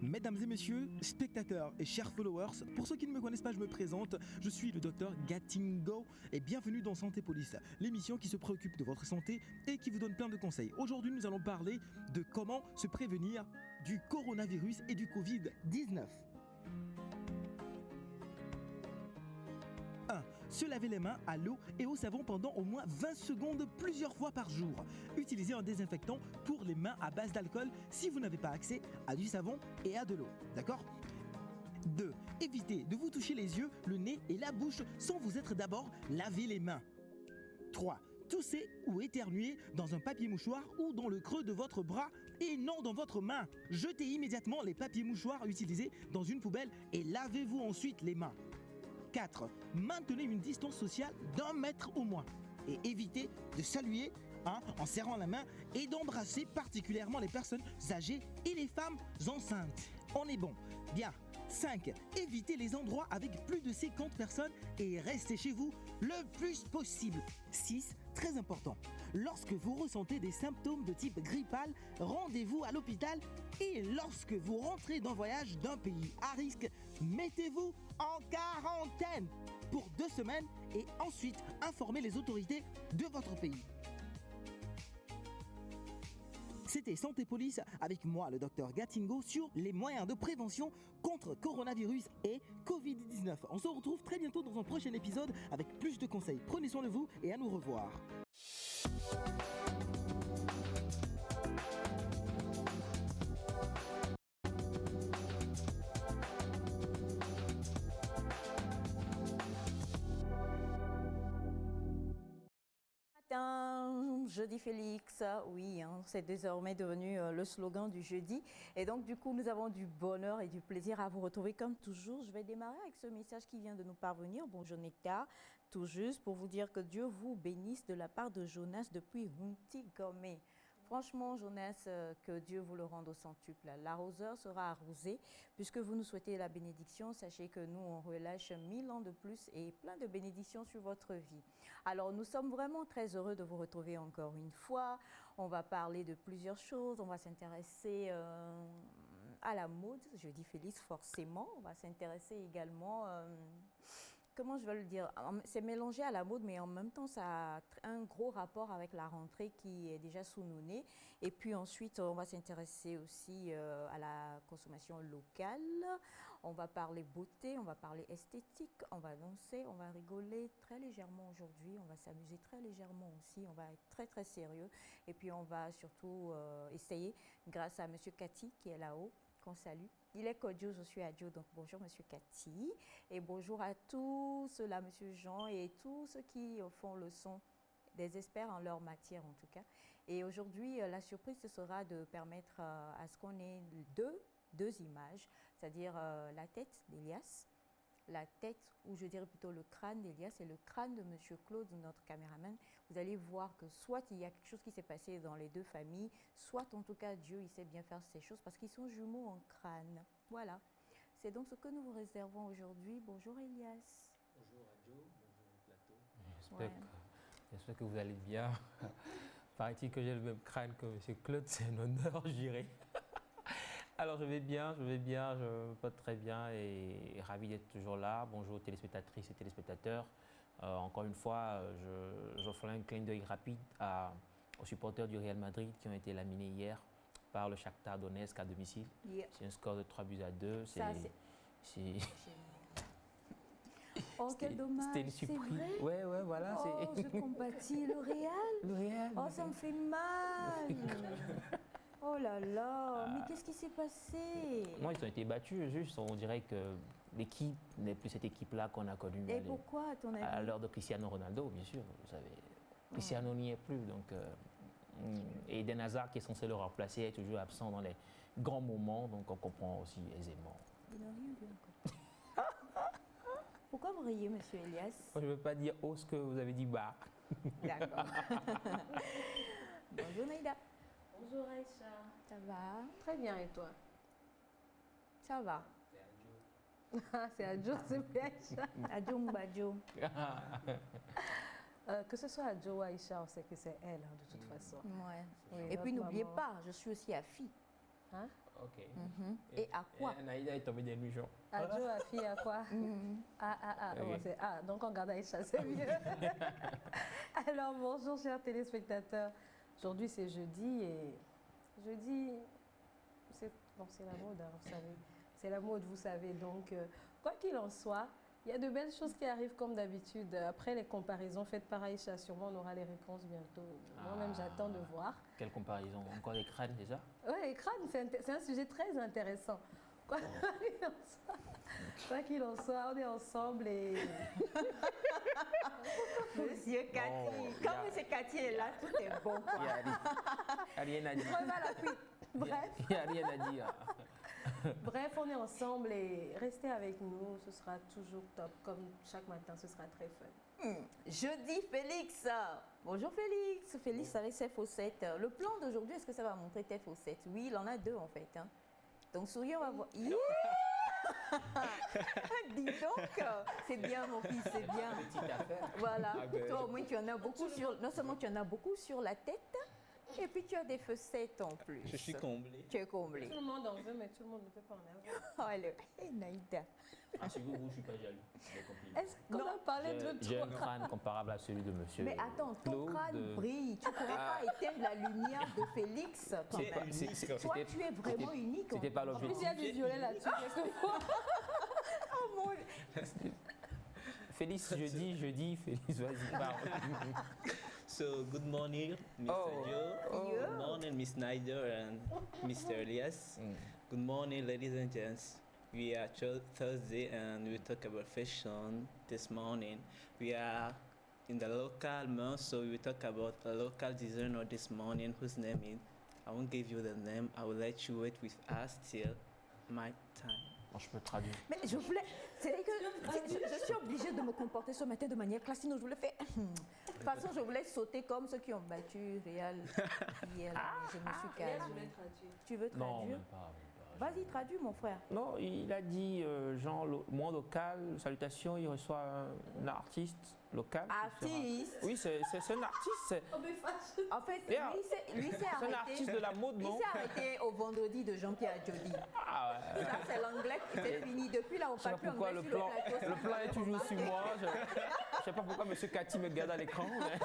Mesdames et messieurs, spectateurs et chers followers, pour ceux qui ne me connaissent pas, je me présente, je suis le docteur Gatingo et bienvenue dans Santé Police, l'émission qui se préoccupe de votre santé et qui vous donne plein de conseils. Aujourd'hui, nous allons parler de comment se prévenir du coronavirus et du Covid-19. 1. Se laver les mains à l'eau et au savon pendant au moins 20 secondes plusieurs fois par jour. Utilisez un désinfectant pour les mains à base d'alcool si vous n'avez pas accès à du savon et à de l'eau. D'accord ? 2. Évitez de vous toucher les yeux, le nez et la bouche sans vous être d'abord lavé les mains. 3. Toussez ou éternuez dans un papier mouchoir ou dans le creux de votre bras et non dans votre main. Jetez immédiatement les papiers mouchoirs utilisés dans une poubelle et lavez-vous ensuite les mains. 4. Maintenez une distance sociale d'1 mètre au moins et évitez de saluer en serrant la main et d'embrasser particulièrement les personnes âgées et les femmes enceintes. On est bon. Bien. 5. Évitez les endroits avec plus de 50 personnes et restez chez vous le plus possible. 6. Très important. Lorsque vous ressentez des symptômes de type grippal, rendez-vous à l'hôpital et lorsque vous rentrez d'un voyage d'un pays à risque, mettez-vous en quarantaine pour 2 semaines et ensuite informez les autorités de votre pays. C'était Santé Police avec moi, le docteur Gatingo, sur les moyens de prévention contre coronavirus et Covid-19. On se retrouve très bientôt dans un prochain épisode avec plus de conseils. Prenez soin de vous et à nous revoir. Jeudi Félix, oui, c'est désormais devenu le slogan du jeudi. Et donc, du coup, nous avons du bonheur et du plaisir à vous retrouver comme toujours. Je vais démarrer avec ce message qui vient de nous parvenir. Bonjour Nectar, tout juste pour vous dire que Dieu vous bénisse de la part de Jonas depuis Huntigomé. Franchement, Jonas, que Dieu vous le rende au centuple. L'arroseur sera arrosé. Puisque vous nous souhaitez la bénédiction, sachez que nous, on relâche 1000 ans de plus et plein de bénédictions sur votre vie. Alors, nous sommes vraiment très heureux de vous retrouver encore une fois. On va parler de plusieurs choses. On va s'intéresser à la mode. Je dis Félix, forcément. On va s'intéresser également... comment je vais le dire, c'est mélangé à la mode, mais en même temps, ça a un gros rapport avec la rentrée qui est déjà sous nos nez. Et puis ensuite, on va s'intéresser aussi à la consommation locale. On va parler beauté, on va parler esthétique, on va danser, on va rigoler très légèrement aujourd'hui. On va s'amuser très légèrement aussi. On va être très, très sérieux. Et puis, on va surtout essayer, grâce à Monsieur Cathy qui est là-haut, qu'on salue. Il est Kodjo, je suis Adjo, donc bonjour Monsieur Cathy et bonjour à tous ceux-là, Monsieur Jean et tous ceux qui font le son, des experts en leur matière en tout cas. Et aujourd'hui, la surprise ce sera de permettre à ce qu'on ait deux images, c'est-à-dire la tête d'Elias, la tête, ou je dirais plutôt le crâne d'Elias et le crâne de Monsieur Claude, notre caméraman. Vous allez voir que soit il y a quelque chose qui s'est passé dans les deux familles, soit en tout cas Dieu, il sait bien faire ces choses parce qu'ils sont jumeaux en crâne. Voilà. C'est donc ce que nous vous réservons aujourd'hui. Bonjour Elias. Bonjour Radio, bonjour le plateau. J'espère que vous allez bien. Paraît-il que j'ai le même crâne que Monsieur Claude, c'est un honneur, je dirais. Alors je vais bien, je me porte très bien et ravi d'être toujours là. Bonjour téléspectatrices et téléspectateurs. Encore une fois, je ferai un clin d'œil rapide aux supporters du Real Madrid qui ont été laminés hier par le Shakhtar Donetsk à domicile. Yeah. C'est un score de 3-2. Oh, quel dommage. C'était une surprise. Ouais, voilà. Oh, je compatis le Real. Le Real. Oh, ça me fait mal. Oh là là, mais qu'est-ce qui s'est passé? Moi, ils ont été battus, juste on dirait que l'équipe n'est plus cette équipe-là qu'on a connue. Et pourquoi, à ton avis? À l'heure de Cristiano Ronaldo, bien sûr, vous savez. Cristiano n'y est plus, donc... et Eden Hazard, qui est censé le remplacer, est toujours absent dans les grands moments, donc on comprend aussi aisément. Il n'a rien vu encore. Pourquoi vous riez, Monsieur Elias? Je ne veux pas dire haut ce que vous avez dit bas. D'accord. Bonjour Naïda. Bonjour Aïcha. Ça va? Très bien, et toi? Ça va. C'est Adjo, c'est plus Aïcha. Adjo Mbadjo. Que ce soit Adjo ou Aïcha, on sait que c'est elle, hein, de toute façon. Ouais. Oui, et puis n'oubliez pas, je suis aussi Afi. Hein? Ok. Et à quoi? Naïda est tombée des nuits. Adjo, la fille, à quoi? Donc on garde Aïcha, c'est mieux. Alors bonjour chers téléspectateurs. Aujourd'hui c'est jeudi et jeudi, c'est la mode, hein, vous savez. C'est la mode, vous savez. Donc quoi qu'il en soit, il y a de belles choses qui arrivent comme d'habitude. Après les comparaisons faites par Aïcha, sûrement on aura les réponses bientôt. Moi-même j'attends de voir. Quelle comparaison? Encore les crânes déjà? Oui, les crânes, c'est un sujet très intéressant. Quoi qu'il en soit, on est ensemble et... Monsieur Cathy, comme Monsieur Cathy est là, tout est bon. Il n'y a rien à dire. Bref. Il n'y a rien à dire. Bref, on est ensemble et restez avec nous, ce sera toujours top. Comme chaque matin, ce sera très fun. Jeudi, Félix. Bonjour Félix. Félix avec ses faussettes. Le plan d'aujourd'hui, est-ce que ça va montrer tes faussettes? Oui, il en a deux en fait. Hein. Donc souris, on va voir. Yeah. Dis donc, c'est bien mon fils, c'est bien. Petite affaire. Voilà, toi au moins tu en as beaucoup sur, non seulement tu en as beaucoup sur la tête, et puis tu as des faussettes en plus. Je suis comblé. Tu es comblé. Tout le monde en veut, mais tout le monde ne peut pas en avoir. Oh, elle est Naïda. Si vous, je ne suis pas jaloux. Est-ce qu'on a parlé de J'ai un toi? crâne comparable à celui de monsieur. Mais attends, ton Claude. crâne brille. Tu ne pourras pas éteindre la lumière de Félix. quand même. Toi, tu es vraiment unique. C'était pas En plus, l'objectif. il y a du violet là-dessus, quelquefois. Oh mon Félix, jeudi, Félix, vas-y, parle. So, good morning, Mr. Joe. Yeah. Good morning, Miss Snyder and Mr. Elias. Good morning, ladies and gents. We are Thursday and we talk about fashion this morning. We are in the local month, so we talk about a local designer this morning whose name is, I won't give you the name, I will let you wait with us till my time. Bon, je peux traduire. Mais je voulais. C'est que je suis obligée de me comporter ce matin de manière classique. Sinon, je voulais faire. De toute façon, je voulais sauter comme ceux qui ont battu Real hier. Je me suis calmée. Tu veux traduire? Non, même pas. Vas-y, traduis, mon frère. Non, il a dit, moins local, salutations, il reçoit un artiste local. Artiste. Oui, c'est un artiste. En fait, Yeah. lui s'est C'est un arrêté. artiste de la mode, Il non? s'est arrêté au vendredi de Jean-Pierre Jody. Ah ouais. Ça, c'est l'anglais qui s'est fini. Depuis là, on Je sais parle pas plus pourquoi anglais le sur plan, plateau. le plan est toujours sur moi. Je sais pas pourquoi M. Cathy me garde à l'écran. Mais...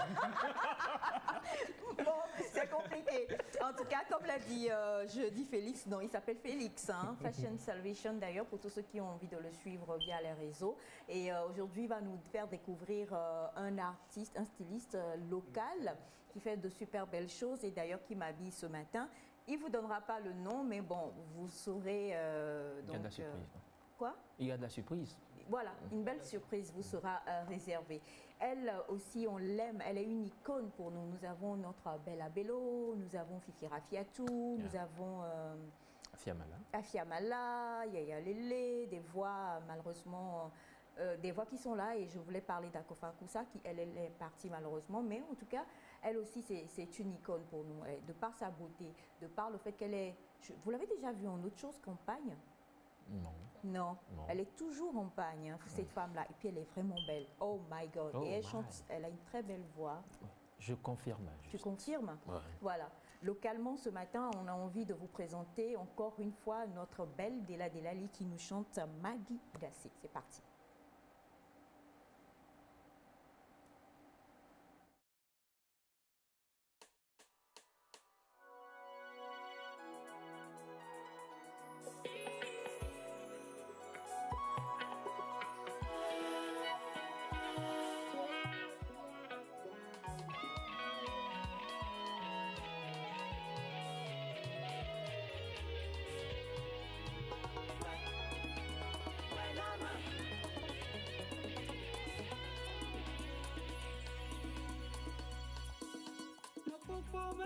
Bon, c'est compliqué. En tout cas, comme l'a dit jeudi Félix, non, il s'appelle Félix, hein, Fashion Salvation d'ailleurs, pour tous ceux qui ont envie de le suivre via les réseaux. Et aujourd'hui, il va nous faire découvrir un artiste, un styliste local qui fait de super belles choses et d'ailleurs qui m'habille ce matin. Il ne vous donnera pas le nom, mais bon, vous saurez... il y a de la surprise. Quoi? Il y a de la surprise. Voilà, une belle surprise vous sera réservée. Elle aussi, on l'aime, elle est une icône pour nous. Nous avons notre Bella Bello, nous avons Fifi Rafiatou, nous avons Afia Mala, Yaya Lele, des voix malheureusement, des voix qui sont là. Et je voulais parler d'Akofa Koussa, qui elle est partie malheureusement. Mais en tout cas, elle aussi, c'est une icône pour nous. Et de par sa beauté, de par le fait qu'elle est... Vous l'avez déjà vue en autre chose qu'en pagne? Non, elle est toujours en pagne, hein, cette femme-là. Et puis elle est vraiment belle. Oh my God. Et elle chante, elle a une très belle voix. Je confirme. Tu confirmes? Ouais. Voilà. Localement, ce matin, on a envie de vous présenter encore une fois notre belle Della Delali qui nous chante Maggie Dassé. C'est parti. But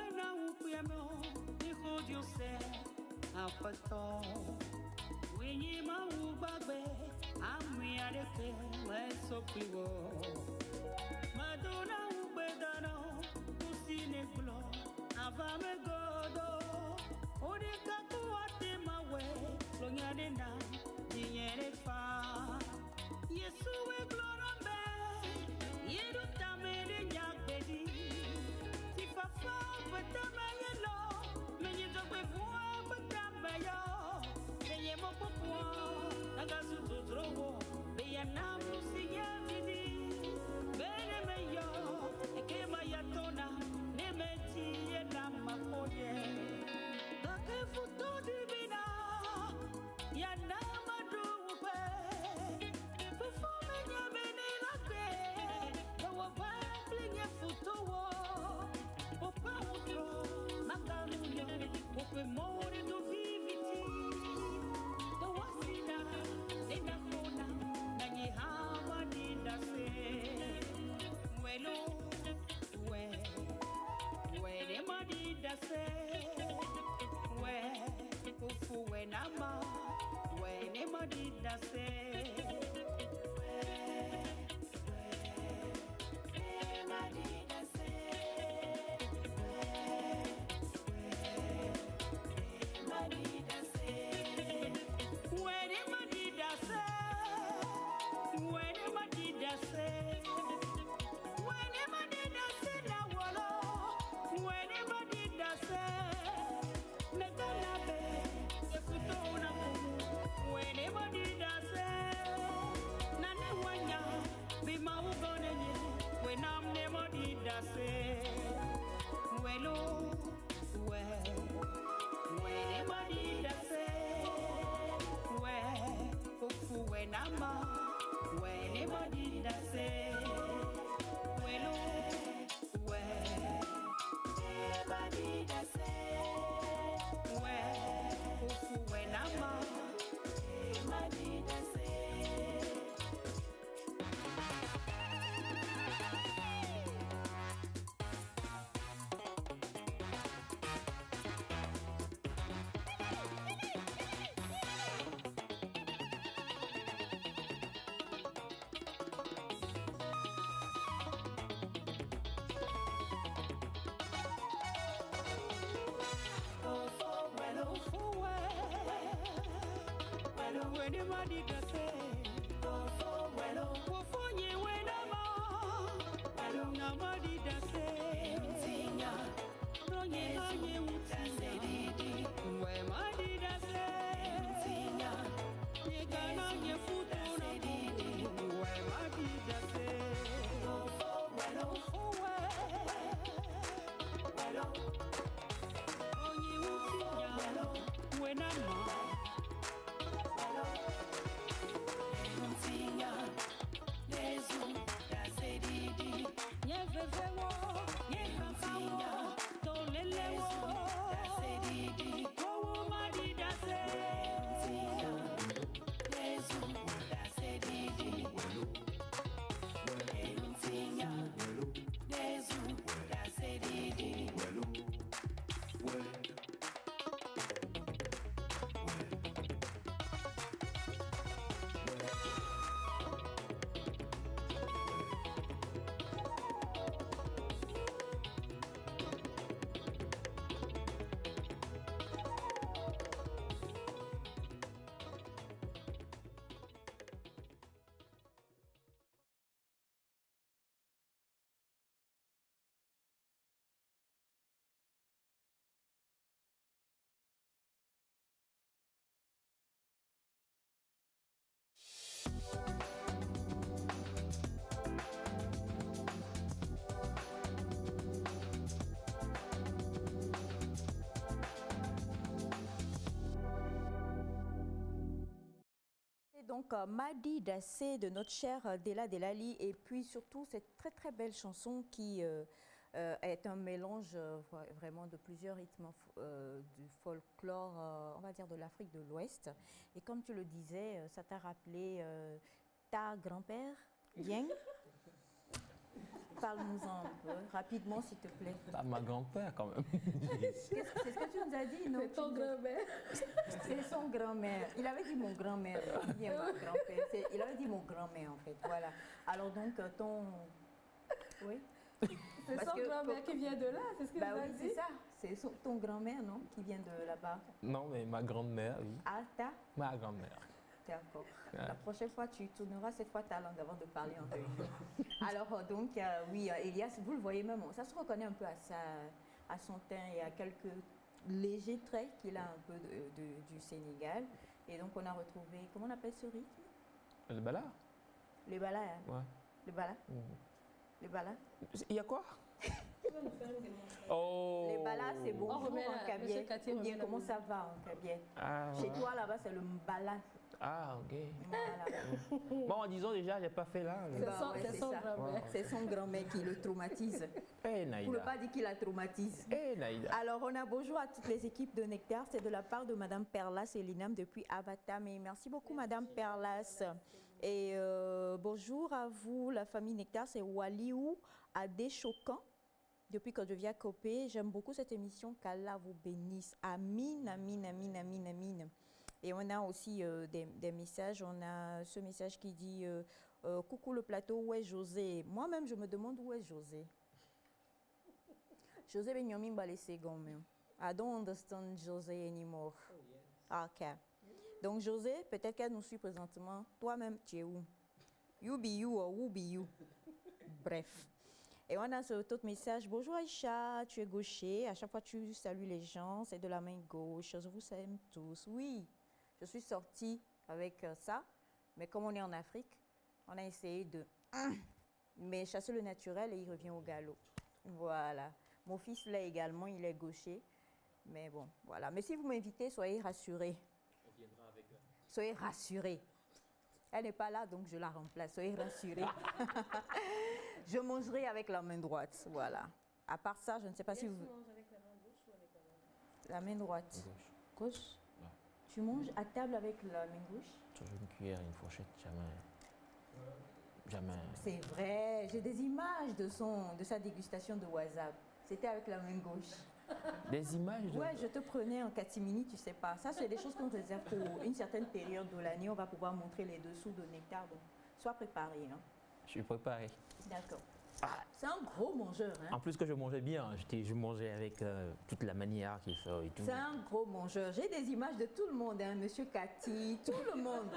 Donc, Madi Dassé de notre chère Della Delali, et puis surtout cette très très belle chanson qui est un mélange vraiment de plusieurs rythmes du folklore, on va dire de l'Afrique de l'Ouest. Et comme tu le disais, ça t'a rappelé ta grand-père, Dieng. Parle-nous-en un peu, rapidement s'il te plaît. Pas ma grand-père quand même. C'est ce que tu nous as dit, non? C'est ton grand-mère. C'est son grand-mère. Il avait dit mon grand-mère, bien ma grand-père. Il avait dit mon grand-mère en fait, voilà. Alors donc ton... Oui. C'est son grand-mère qui vient de là, c'est ce que tu as dit? C'est ça. C'est ton grand-mère, non? Qui vient de là-bas. Non, mais ma grand-mère, oui. Ah, ma grand-mère. D'accord. La prochaine fois, tu tourneras cette fois ta langue avant de parler en réunion. Alors donc, oui, Elias, vous le voyez même, ça se reconnaît un peu à son teint et à quelques léger trait qu'il a un peu du Sénégal. Et donc, on a retrouvé, comment on appelle ce rythme? Le bala? Les balas. Hein? Ouais. Les balas? Mhm. Les balas? Il y a quoi? Oh! Les balas, c'est bonjour remet en la- kabyek. Monsieur Cathy Ou bien remet la comment musique. ça va en kabyek? Ah, Chez toi, là-bas, c'est le mbala. ah, ok. Voilà. Bon, disons déjà, j'ai pas fait là. C'est Bah son, ouais, c'est c'est son ça. grand-mère. C'est son grand-mère qui le traumatise. Eh, Pour ne Naïda. pas dire qu'il la traumatise. Eh, Naïda. Alors, on a bonjour à toutes les équipes de Nectar. C'est de la part de Madame Perlas et Linam depuis Abatam. Et merci beaucoup, Madame Perlas. Et bonjour à vous, la famille Nectar. C'est Waliou Adéchokan. Depuis que je viens à Copé, j'aime beaucoup cette émission. Qu'Allah vous bénisse. Amin, amin, amin, amin, amin. Et on a aussi des messages. On a ce message qui dit coucou le plateau, où est José? Moi-même, je me demande où est José. José Benyamin Balesegom. I don't understand José anymore. Ok. Donc, José, peut-être qu'elle nous suit présentement. Toi-même, tu es où? You be you or who be you? Bref. Et on a ce autre message. Bonjour Aïcha, tu es gaucher. À chaque fois, tu salues les gens. C'est de la main gauche. Je vous aime tous. Oui, je suis sortie avec ça. Mais comme on est en Afrique, on a essayé de mais chasser le naturel et il revient au galop. Voilà. Mon fils l'est également, il est gaucher. Mais bon, voilà. Mais si vous m'invitez, soyez rassurés. On viendra avec la... Soyez rassurés. Elle n'est pas là, donc je la remplace. Soyez rassurés. Je mangerai avec la main droite. Voilà. À part ça, je ne sais pas si vous... manges avec la main gauche ou avec la main La main droite. Gauche. Gauche. Ouais. Tu manges à table avec la main gauche? Toujours une cuillère, une fourchette, jamais. Jamais. C'est vrai. J'ai des images de sa dégustation de WhatsApp. C'était avec la main gauche. Des images de... Ouais, je te prenais en catimini, tu sais pas. Ça, c'est des choses qu'on réserve pour une certaine période de l'année. On va pouvoir montrer les dessous de Nectar. Donc, sois préparé. Hein. Je suis préparé. D'accord. C'est un gros mangeur. Hein. En plus que je mangeais bien, je mangeais avec toute la manière qu'il fait et tout. C'est un gros mangeur. J'ai des images de tout le monde, hein. Monsieur Cathy, tout le monde.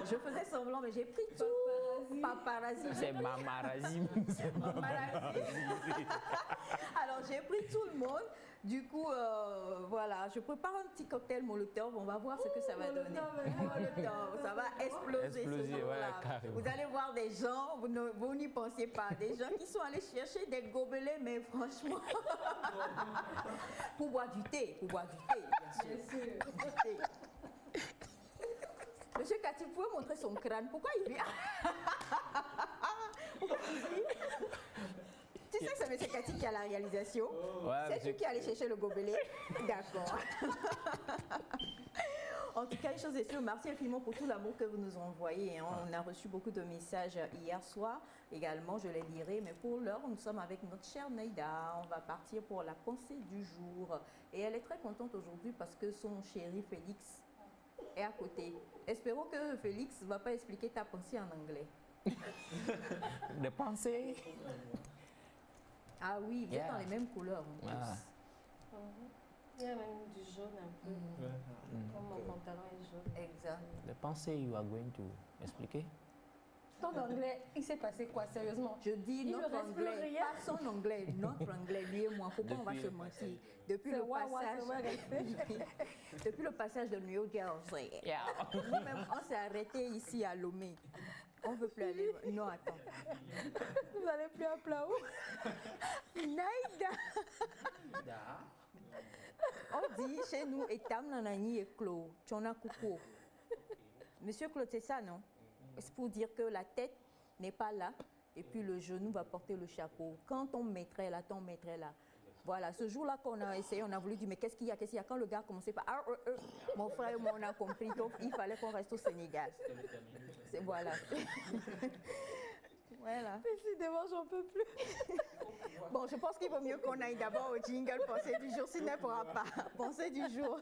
Je faisais semblant, mais j'ai pris tout. Paparazzi. C'est Mamarazzi. Alors, j'ai pris tout le monde. Du coup, voilà, je prépare un petit cocktail Molotov. On va voir ce que ça va donner. Molotov, ça va exploser. Exploser, ce jour-là. ouais, carrément. Vous allez voir des gens, vous n'y pensez pas, des gens qui sont allés chercher des gobelets, mais franchement, pour boire du thé, bien sûr. Du thé. Monsieur Cathy, vous pouvez montrer son crâne. Pourquoi il vient? Pourquoi tu dis? Tu sais que c'est M. Cathy qui a la réalisation. Ouais, C'est monsieur- tu qui allé chercher le gobelet. D'accord. En tout cas, une chose est sûre, merci infiniment pour tout l'amour que vous nous envoyez. Hein. On a reçu beaucoup de messages hier soir. Également, je les lirai. Mais pour l'heure, nous sommes avec notre chère Naïda. On va partir pour la pensée du jour. Et elle est très contente aujourd'hui parce que son chéri Félix est à côté. Espérons que Félix ne va pas expliquer ta pensée en anglais. Des pensées. Ah oui, vous êtes Yeah. dans les mêmes couleurs en plus. Ah. Il y a même du jaune un peu. Comme mon pantalon est jaune. Exact. Des pensées, you are going to expliquer? Ton anglais, il s'est passé quoi, sérieusement? Je dis Il ne notre reste plus anglais, rien. pas son anglais, notre anglais, lui et moi. Faut pas on va Depuis se le mentir. Depuis C'est le ouais, ouais, passage, ça va rester. depuis le passage de New Jersey, Yeah. nous-mêmes, on s'est arrêté ici à Lomé. On veut plus aller. Non, attends. Vous n'allez plus à plat où? Naïda. On dit chez nous, Etam Nanani et Claude, Tchona Koukou. Monsieur Claude, c'est ça, non? C'est pour dire que la tête n'est pas là et puis le genou va porter le chapeau. Quand on mettrait là, on mettrait là. Voilà, ce jour-là qu'on a essayé, on a voulu dire, mais qu'est-ce qu'il y a, qu'est-ce qu'il y a? Quand le gars a commencé par mon frère et moi, on a compris qu'il fallait qu'on reste au Sénégal. Voilà. Voilà. Décidément, j'en peux plus. Bon, je pense qu'il vaut mieux qu'on aille d'abord au jingle pensée du jour, sinon elle ne pourra pas. Pensée du jour.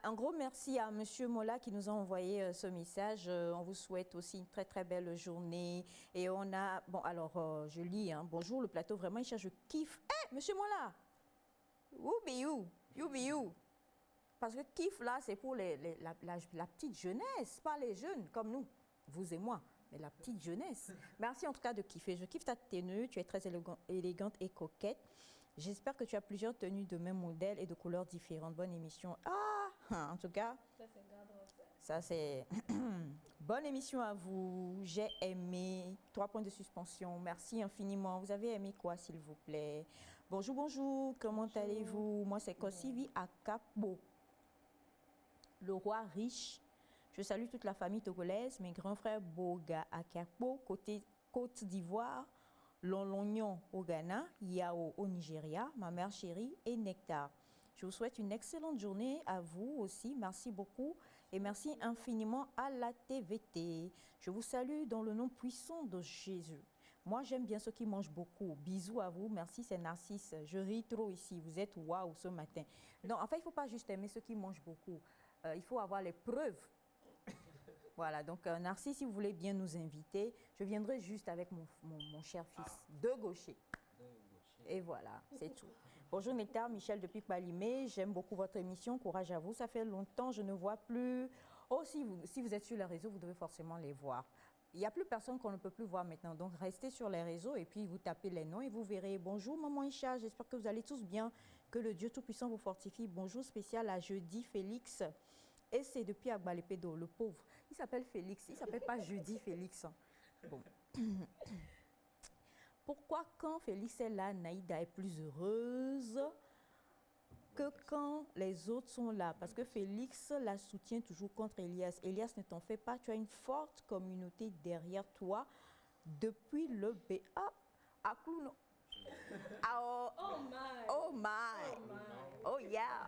Un gros merci à Monsieur Mola qui nous a envoyé ce message. On vous souhaite aussi une très très belle journée. Et on a, bon alors je lis, hein. Bonjour le plateau, vraiment je kiffe. Monsieur Mola, où be you? You be you. Parce que kiff là, c'est pour la petite jeunesse, pas les jeunes comme nous, vous et moi, mais la petite jeunesse. Merci en tout cas de kiffer. Je kiffe ta tenue, tu es très élégante et coquette. J'espère que tu as plusieurs tenues de même modèle et de couleurs différentes. Bonne émission. Ah, en tout cas, ça c'est... Bonne émission à vous. J'ai aimé. 3 points de suspension. Merci infiniment. Vous avez aimé quoi, s'il vous plaît? Bonjour, bonjour. Comment allez-vous? Moi, c'est Kosivi Akapo, le roi riche. Je salue toute la famille togolaise, mes grands frères Boga Akapo, côté Côte d'Ivoire, Longnon au Ghana, Yao au Nigeria, ma mère chérie et Nectar. Je vous souhaite une excellente journée à vous aussi. Merci beaucoup et merci infiniment à la TVT. Je vous salue dans le nom puissant de Jésus. Moi, j'aime bien ceux qui mangent beaucoup. Bisous à vous. Merci, c'est Narcisse. Je ris trop ici. Vous êtes waouh ce matin. Non, en fait, il ne faut pas juste aimer ceux qui mangent beaucoup. Il faut avoir les preuves. Voilà, donc Narcisse, si vous voulez bien nous inviter, je viendrai juste avec mon cher fils, de gaucher. Et voilà, c'est tout. Bonjour Nectar, Michel depuis Palimé. J'aime beaucoup votre émission. Courage à vous. Ça fait longtemps, je ne vois plus. Oh, si vous êtes sur les réseaux, vous devez forcément les voir. Il n'y a plus personne qu'on ne peut plus voir maintenant. Donc, restez sur les réseaux et puis vous tapez les noms et vous verrez. Bonjour Maman Isha, j'espère que vous allez tous bien. Que le Dieu Tout-Puissant vous fortifie. Bonjour spécial à Jeudi Félix. Et c'est depuis Agbalepédo, le pauvre. Il s'appelle Félix, il ne s'appelle pas Jeudi Félix. Bon. Pourquoi quand Félix est là, Naïda est plus heureuse que quand les autres sont là? Parce que Félix la soutient toujours contre Elias. Elias, ne t'en fais pas, tu as une forte communauté derrière toi depuis le BA à Clouno. Oh, oh my! Oh my! Oh yeah!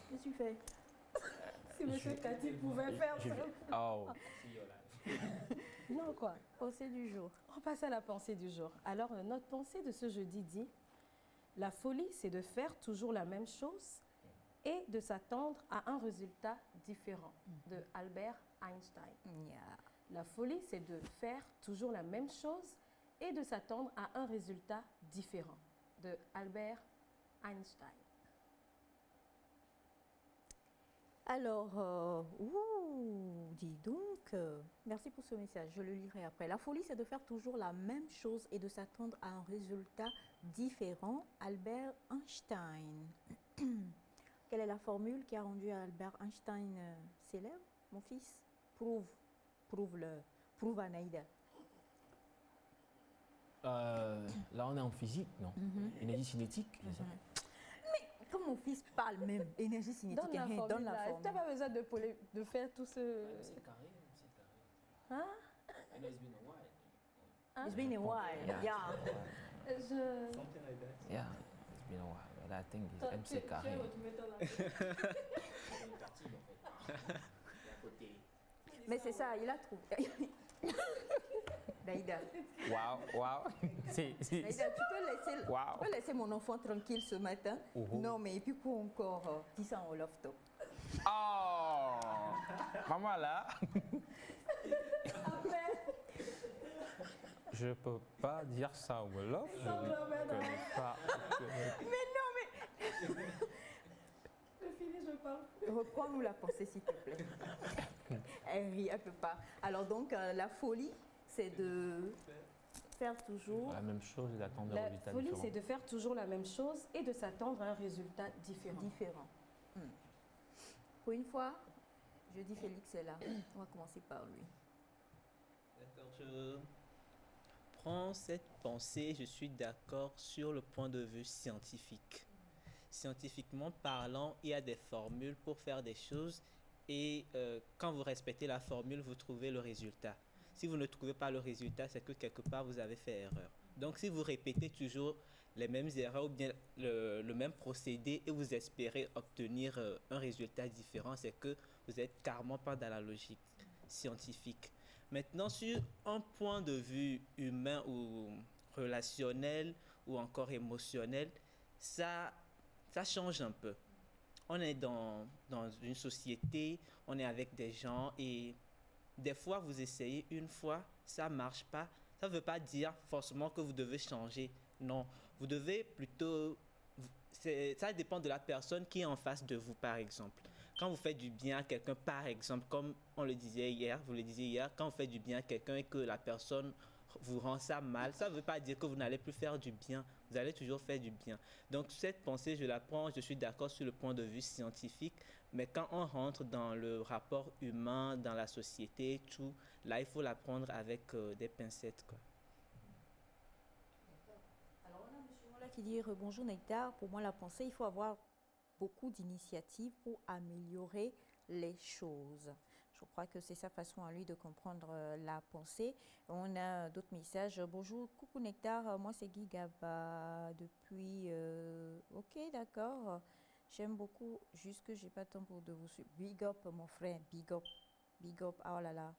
Qu'est-ce que tu fais? Si M. Kati pouvait faire ça. Oh. Non, quoi. Pensée du jour. On passe à la pensée du jour. Alors, notre pensée de ce jeudi dit: la folie, c'est de faire toujours la même chose et de s'attendre à un résultat différent. De Albert Einstein. Yeah. La folie, c'est de faire toujours la même chose et de s'attendre à un résultat différent. De Albert Einstein. Alors, dis donc, merci pour ce message, je le lirai après. La folie, c'est de faire toujours la même chose et de s'attendre à un résultat différent. Albert Einstein. Quelle est la formule qui a rendu Albert Einstein célèbre, mon fils? Prouve Anaïda. Là, on est en physique, non? Énergie cinétique, c'est ça? Comme mon fils parle même, énergie cinétique, Donne la formule. donne la formule. Tu n'as pas besoin de faire tout ce... MC carré. Hein? And it's been a while. It's been a while, yeah. Something like that. Yeah, it's been a while. But I think it's MC carré. Mais c'est ça, il a trouvé. Daïda. Wow. Daïda, tu peux laisser mon enfant tranquille ce matin? Non, mais et puis quoi encore? Dis ça en Wolof top. Oh! Maman là. Je peux pas dire ça en Wolof. Je ne connais pas. Mais non, mais... Je finis, je parle. Reprends-nous la pensée, s'il te plaît. Elle rit, elle peut pas. Alors donc, la folie, c'est de faire toujours... La même chose et d'attendre un résultat La folie, différent. c'est de faire toujours la même chose et de s'attendre à un résultat différent. Pour une fois, je dis Félix est là. On va commencer par lui. D'accord, je prends cette pensée, je suis d'accord sur le point de vue scientifique. Scientifiquement parlant, il y a des formules pour faire des choses et quand vous respectez la formule, vous trouvez le résultat. Si vous ne trouvez pas le résultat, c'est que quelque part vous avez fait erreur. Donc si vous répétez toujours les mêmes erreurs ou bien le même procédé et vous espérez obtenir un résultat différent, c'est que vous n'êtes carrément pas dans la logique scientifique. Maintenant, sur un point de vue humain ou relationnel ou encore émotionnel, ça change un peu. On est dans une société, on est avec des gens et des fois vous essayez une fois, ça ne marche pas. Ça ne veut pas dire forcément que vous devez changer. Non, vous devez plutôt ça dépend de la personne qui est en face de vous, par exemple. Quand vous faites du bien à quelqu'un, par exemple, comme on le disait hier, vous le disiez hier, quand vous faites du bien à quelqu'un et que la personne vous rend ça mal, ça ne veut pas dire que vous n'allez plus faire du bien. Vous allez toujours faire du bien. Donc, cette pensée, je la prends, je suis d'accord sur le point de vue scientifique, mais quand on rentre dans le rapport humain, dans la société, tout, là, il faut la prendre avec des pincettes, quoi. Alors, on a M. Mola qui dit bonjour Nectar. Pour moi, la pensée, il faut avoir beaucoup d'initiatives pour améliorer les choses. Je crois que c'est sa façon à lui de comprendre la pensée. On a d'autres messages. Bonjour, coucou Nectar, moi c'est Guy Gaba depuis... ok, d'accord. J'aime beaucoup, juste que j'ai pas de temps pour de vous suivre. Big up mon frère, big up, big up. Oh là là,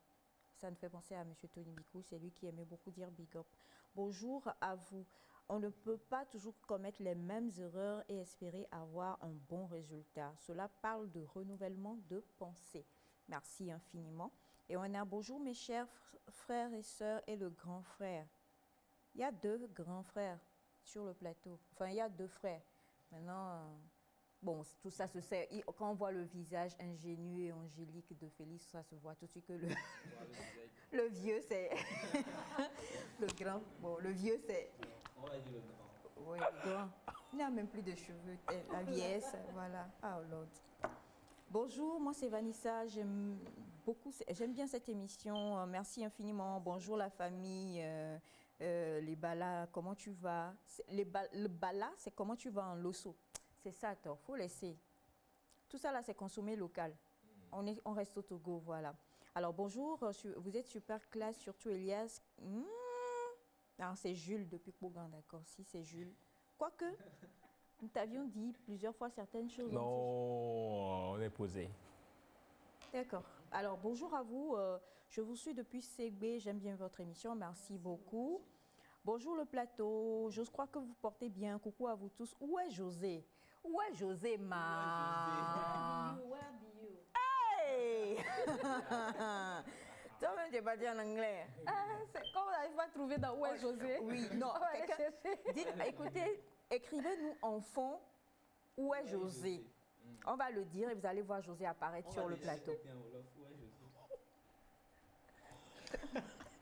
ça me fait penser à M. Tony Bicou, c'est lui qui aimait beaucoup dire big up. Bonjour à vous. On ne peut pas toujours commettre les mêmes erreurs et espérer avoir un bon résultat. Cela parle de renouvellement de pensée. Merci infiniment. Et on a bonjour mes chers frères et sœurs et le grand frère. Il y a 2 grands frères sur le plateau. Enfin, il y a 2 frères. Maintenant, bon, tout ça se sait. Quand on voit le visage ingénu et angélique de Félix, ça se voit tout de suite que le vieux, c'est... le grand. Bon, le vieux, c'est... On va dire le grand. Oui, le grand. Il n'a même plus de cheveux. La vieillesse, voilà. Ah, Lord. Bonjour, moi c'est Vanessa, j'aime bien cette émission, merci infiniment. Bonjour la famille, les balas, comment tu vas? Le bala, c'est comment tu vas en loso. C'est ça, il faut laisser. Tout ça là, c'est consommé local. On reste au Togo, voilà. Alors bonjour, vous êtes super classe, surtout Elias. Ah, c'est Jules depuis Kogan, d'accord, si c'est Jules. Quoique... Nous t'avions dit plusieurs fois certaines choses. Non, on est posé. D'accord. Alors, bonjour à vous. Je vous suis depuis Ségbe. J'aime bien votre émission. Merci beaucoup. Bonjour le plateau. Je crois que vous portez bien. Coucou à vous tous. Où est José? Où est José, ma? Where be you? Hey! Toi-même, tu n'es pas dit en anglais. Quand on n'arrive pas à trouver dans où est José? Oui, non. On va aller chercher. Dites, écoutez, écrivez-nous en fond où est José. On va le dire et vous allez voir José apparaître sur le plateau.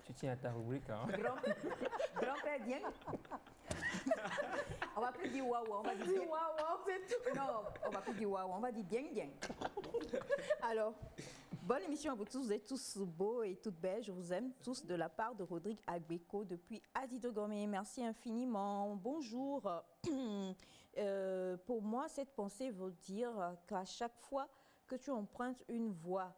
Tu tiens à ta rubrique, hein? Grand-père, viens. On va plus dire waouh, on va dire Waouh, c'est tout. non, on va plus dire waouh, on va dire bien, bien. Alors, bonne émission à vous tous. Vous êtes tous beaux et toutes belles. Je vous aime tous de la part de Rodrigue Agbeko depuis Adidogomé. Merci infiniment. Bonjour. Pour moi, cette pensée veut dire qu'à chaque fois que tu empruntes une voie,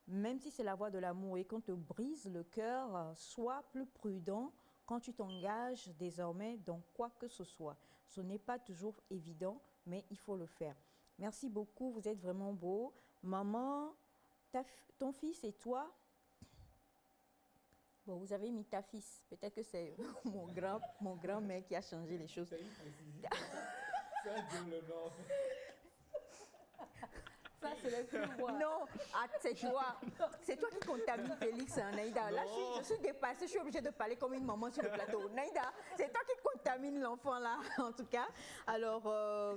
même si c'est la voie de l'amour et qu'on te brise le cœur, sois plus prudent quand tu t'engages désormais dans quoi que ce soit. Ce n'est pas toujours évident, mais il faut le faire. Merci beaucoup, vous êtes vraiment beau. Maman, ton fils et toi, bon, vous avez mis ta fils. Peut-être que c'est mon grand-mère qui a changé les choses. Ça, c'est le plus beau. Non, c'est toi. C'est toi qui contamine Félix, hein, Naïda. Là, je suis dépassée, je suis obligée de parler comme une maman sur le plateau. Naïda, c'est toi qui contamine l'enfant là, en tout cas. Alors,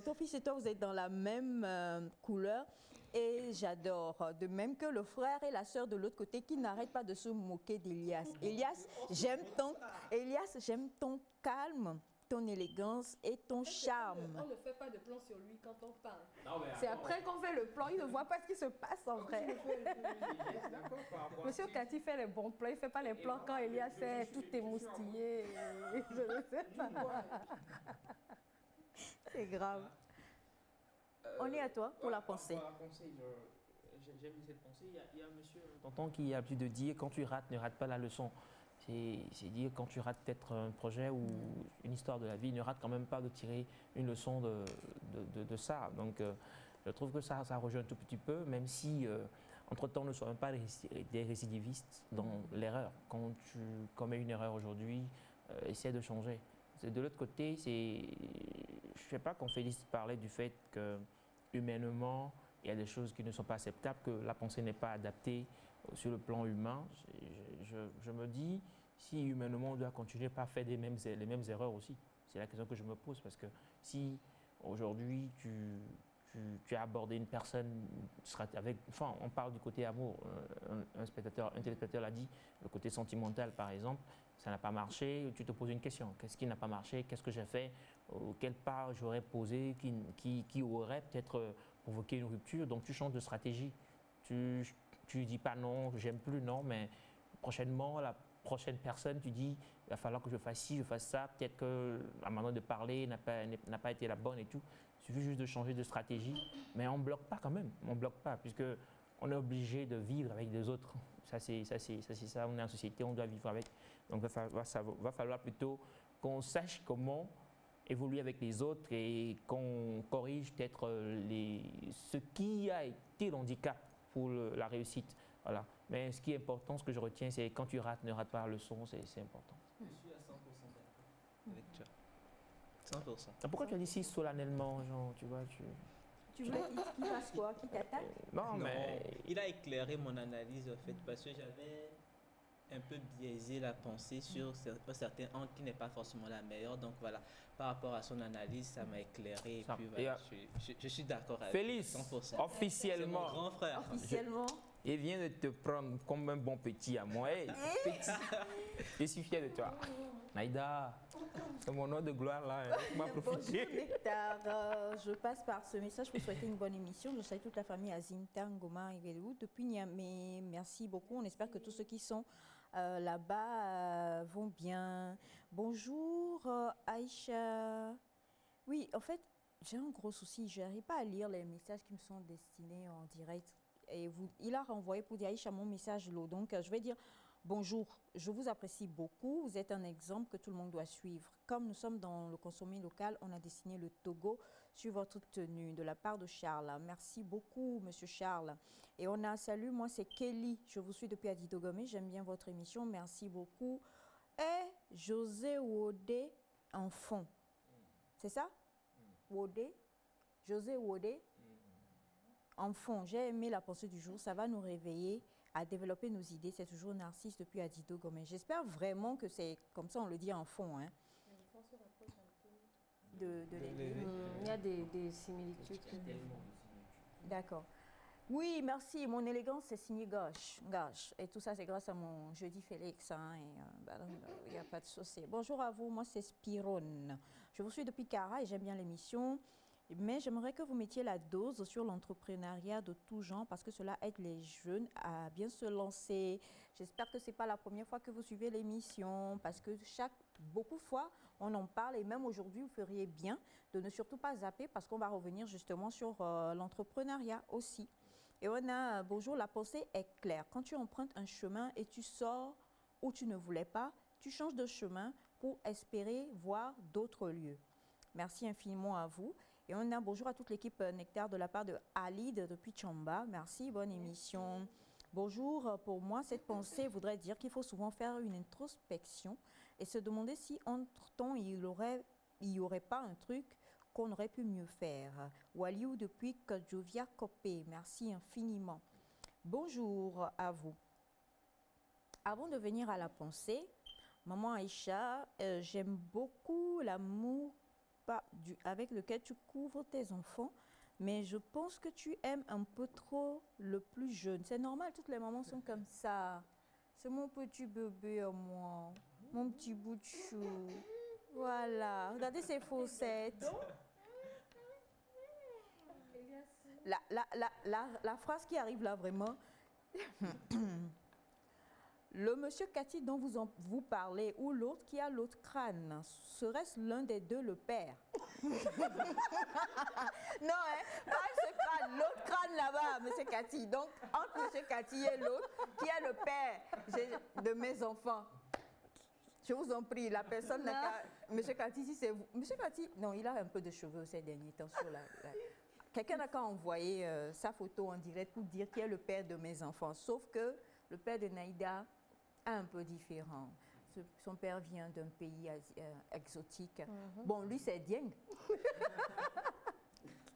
ton fils et toi, vous êtes dans la même couleur. Et j'adore, de même que le frère et la sœur de l'autre côté qui n'arrêtent pas de se moquer d'Elias. Elias, j'aime ton calme, ton élégance et ton charme. On ne fait pas de plan sur lui quand on parle. C'est après qu'on fait le plan, il ne voit pas ce qui se passe en vrai. Monsieur Cathy fait les bons plans, il ne fait pas les plans quand Elias est tout émoustillé. Je ne sais pas. C'est grave. On est à toi pour la pensée. Pour la pensée, j'aime cette pensée. Il y a un monsieur tonton qui a l'habitude de dire quand tu rates, ne rate pas la leçon. C'est dire quand tu rates peut-être un projet ou une histoire de la vie, ne rate quand même pas de tirer une leçon de ça. Donc je trouve que ça rejoint un tout petit peu, même si entre-temps ne soyons pas des récidivistes dans l'erreur. Quand tu commets une erreur aujourd'hui, essaie de changer. De l'autre côté, je ne sais pas quand Félix parlait du fait que humainement, il y a des choses qui ne sont pas acceptables, que la pensée n'est pas adaptée sur le plan humain. Je me dis, si humainement on doit continuer par faire les mêmes erreurs aussi. C'est la question que je me pose parce que si aujourd'hui tu as abordé une personne enfin on parle du côté amour, un téléspectateur l'a dit, le côté sentimental par exemple, ça n'a pas marché, tu te poses une question, qu'est-ce qui n'a pas marché, qu'est-ce que j'ai fait, quelle part j'aurais posé qui aurait peut-être provoqué une rupture, donc tu changes de stratégie, tu dis pas non, j'aime plus, non, mais prochainement la prochaine personne, tu dis il va falloir que je fasse ci, je fasse ça, peut-être que la manière de parler n'a pas été la bonne et tout. Il suffit juste de changer de stratégie, mais on ne bloque pas quand même, on ne bloque pas, puisque on est obligé de vivre avec les autres. Ça, c'est ça, on est en société, on doit vivre avec. Donc, il va falloir plutôt qu'on sache comment évoluer avec les autres et qu'on corrige peut-être ce qui a été l'handicap pour la réussite. Voilà. Mais ce qui est important, ce que je retiens, c'est quand tu rates, ne rate pas la leçon, c'est important. Je suis à 100% d'accord avec toi. 100%. Pourquoi tu as dit si solennellement, genre, tu vois, Tu voulais qu'il fasse quoi? Qu'il t'attaque? Non, mais... Il a éclairé mon analyse en fait parce que j'avais un peu biaisé la pensée sur un certain angle qui n'est pas forcément la meilleure. Donc voilà, par rapport à son analyse, ça m'a éclairé. Et puis voilà, je suis d'accord avec Félix, 100%. officiellement. C'est mon grand frère. Officiellement. Il vient de te prendre comme un bon petit à moi. Hey, petit. Je suis fier de toi. Naïda, c'est mon nom de gloire là. Bonjour Nectar, je passe par ce message pour souhaiter une bonne émission. Je salue toute la famille Azinta, Ngoma et Velou depuis Niamey. Merci beaucoup. On espère que tous ceux qui sont là-bas vont bien. Bonjour Aïcha. Oui, en fait, j'ai un gros souci. Je n'arrive pas à lire les messages qui me sont destinés en direct. Et il a renvoyé pour dire Aïcha mon message lot. Donc, je vais dire bonjour, je vous apprécie beaucoup. Vous êtes un exemple que tout le monde doit suivre. Comme nous sommes dans le consommé local, on a dessiné le Togo sur votre tenue de la part de Charles. Merci beaucoup, monsieur Charles. Et on a salut, moi c'est Kelly. Je vous suis depuis Adidogomé. J'aime bien votre émission. Merci beaucoup. Et José Wodé en fond. C'est ça? Wodé? José Wodé? En fond, j'ai aimé la pensée du jour. Ça va nous réveiller à développer nos idées. C'est toujours Narcisse depuis Adido Gomez. J'espère vraiment que c'est comme ça, on le dit en fond. Hein. De Il y a des similitudes. D'accord. Oui, merci. Mon élégance, c'est signé Gauche. Et tout ça, c'est grâce à mon jeudi Félix. Hein, il n'y a pas de souci. Bonjour à vous. Moi, c'est Spirone. Je vous suis depuis Cara et j'aime bien l'émission. Mais j'aimerais que vous mettiez la dose sur l'entrepreneuriat de tout genre parce que cela aide les jeunes à bien se lancer. J'espère que ce n'est pas la première fois que vous suivez l'émission parce que beaucoup de fois, on en parle et même aujourd'hui, vous feriez bien de ne surtout pas zapper parce qu'on va revenir justement sur l'entrepreneuriat aussi. Et on a, bonjour, la pensée est claire. Quand tu empruntes un chemin et tu sors où tu ne voulais pas, tu changes de chemin pour espérer voir d'autres lieux. Merci infiniment à vous. Et on a bonjour à toute l'équipe Nectar de la part de Alid depuis Chamba. Merci, bonne émission. Bonjour, pour moi, cette pensée voudrait dire qu'il faut souvent faire une introspection et se demander si entre-temps, il y aurait pas un truc qu'on aurait pu mieux faire. Waliou depuis Kodjovia Kopé, merci infiniment. Bonjour à vous. Avant de venir à la pensée, maman Aïcha, j'aime beaucoup l'amour avec lequel tu couvres tes enfants, mais je pense que tu aimes un peu trop le plus jeune. C'est normal, toutes les mamans sont comme ça. C'est mon petit bébé à moi, mon petit bout de chou. Voilà, regardez ces faussettes. La phrase qui arrive là, vraiment. Le monsieur Cathy dont vous parlez ou l'autre qui a l'autre crâne, serait-ce l'un des deux le père? Non, hein, pas ce crâne, l'autre crâne là-bas, monsieur Cathy. Donc, entre monsieur Cathy et l'autre, qui a le père de mes enfants? Je vous en prie, la personne n'a qu'à... Monsieur Cathy, si c'est vous. Monsieur Cathy, non, il a un peu de cheveux ces derniers temps sur la... Quelqu'un n'a qu'à envoyer sa photo en direct pour dire qui est le père de mes enfants. Sauf que le père de Naïda un peu différent. Son père vient d'un pays exotique. Bon, lui, c'est Dieng.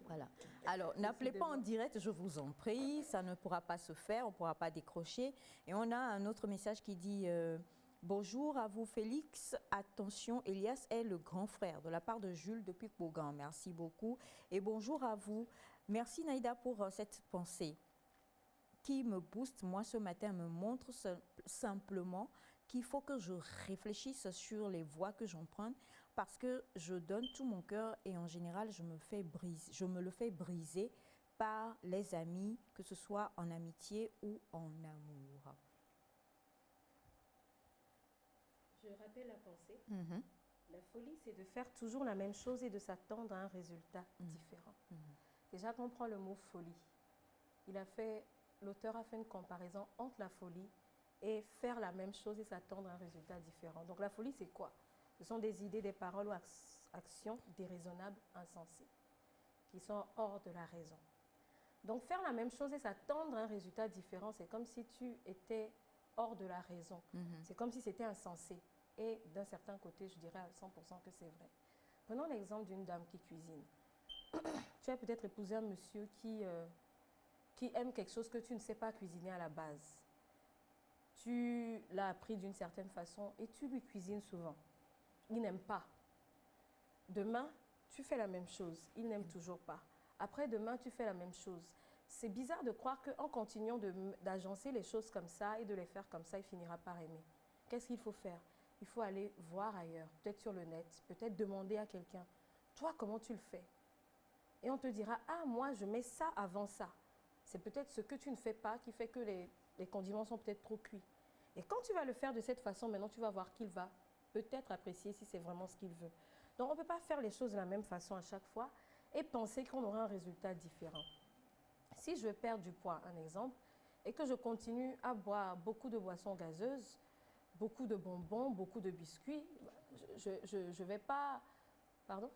Voilà. Alors, n'appelez pas en direct, je vous en prie. Ça ne pourra pas se faire, on ne pourra pas décrocher. Et on a un autre message qui dit Bonjour à vous Félix. Attention, Elias est le grand frère de la part de Jules depuis Kogan. Merci beaucoup. Et bonjour à vous. Merci Naïda pour cette pensée qui me booste. Moi ce matin me montre simplement qu'il faut que je réfléchisse sur les voies que j'emprunte parce que je donne tout mon cœur et en général je me le fais briser par les amis, que ce soit en amitié ou en amour. Je rappelle la pensée. La folie, c'est de faire toujours la même chose et de s'attendre à un résultat différent. Déjà, quand on prend le mot folie, l'auteur a fait une comparaison entre la folie et faire la même chose et s'attendre à un résultat différent. Donc la folie, c'est quoi? Ce sont des idées, des paroles ou actions déraisonnables, insensées, qui sont hors de la raison. Donc faire la même chose et s'attendre à un résultat différent, c'est comme si tu étais hors de la raison. C'est comme si c'était insensé. Et d'un certain côté, je dirais à 100% que c'est vrai. Prenons l'exemple d'une dame qui cuisine. Tu as peut-être épousé un monsieur qui aime quelque chose que tu ne sais pas cuisiner à la base. Tu l'as appris d'une certaine façon et tu lui cuisines souvent. Il n'aime pas. Demain, tu fais la même chose. Il n'aime toujours pas. Après-demain, tu fais la même chose. C'est bizarre de croire qu'en continuant d'agencer les choses comme ça et de les faire comme ça, il finira par aimer. Qu'est-ce qu'il faut faire? Il faut aller voir ailleurs, peut-être sur le net, peut-être demander à quelqu'un, toi, comment tu le fais? Et on te dira, ah, moi, je mets ça avant ça. C'est peut-être ce que tu ne fais pas qui fait que les condiments sont peut-être trop cuits. Et quand tu vas le faire de cette façon, maintenant, tu vas voir qu'il va peut-être apprécier si c'est vraiment ce qu'il veut. Donc, on ne peut pas faire les choses de la même façon à chaque fois et penser qu'on aura un résultat différent. Si je veux perdre du poids, un exemple, et que je continue à boire beaucoup de boissons gazeuses, beaucoup de bonbons, beaucoup de biscuits, je vais pas... Pardon?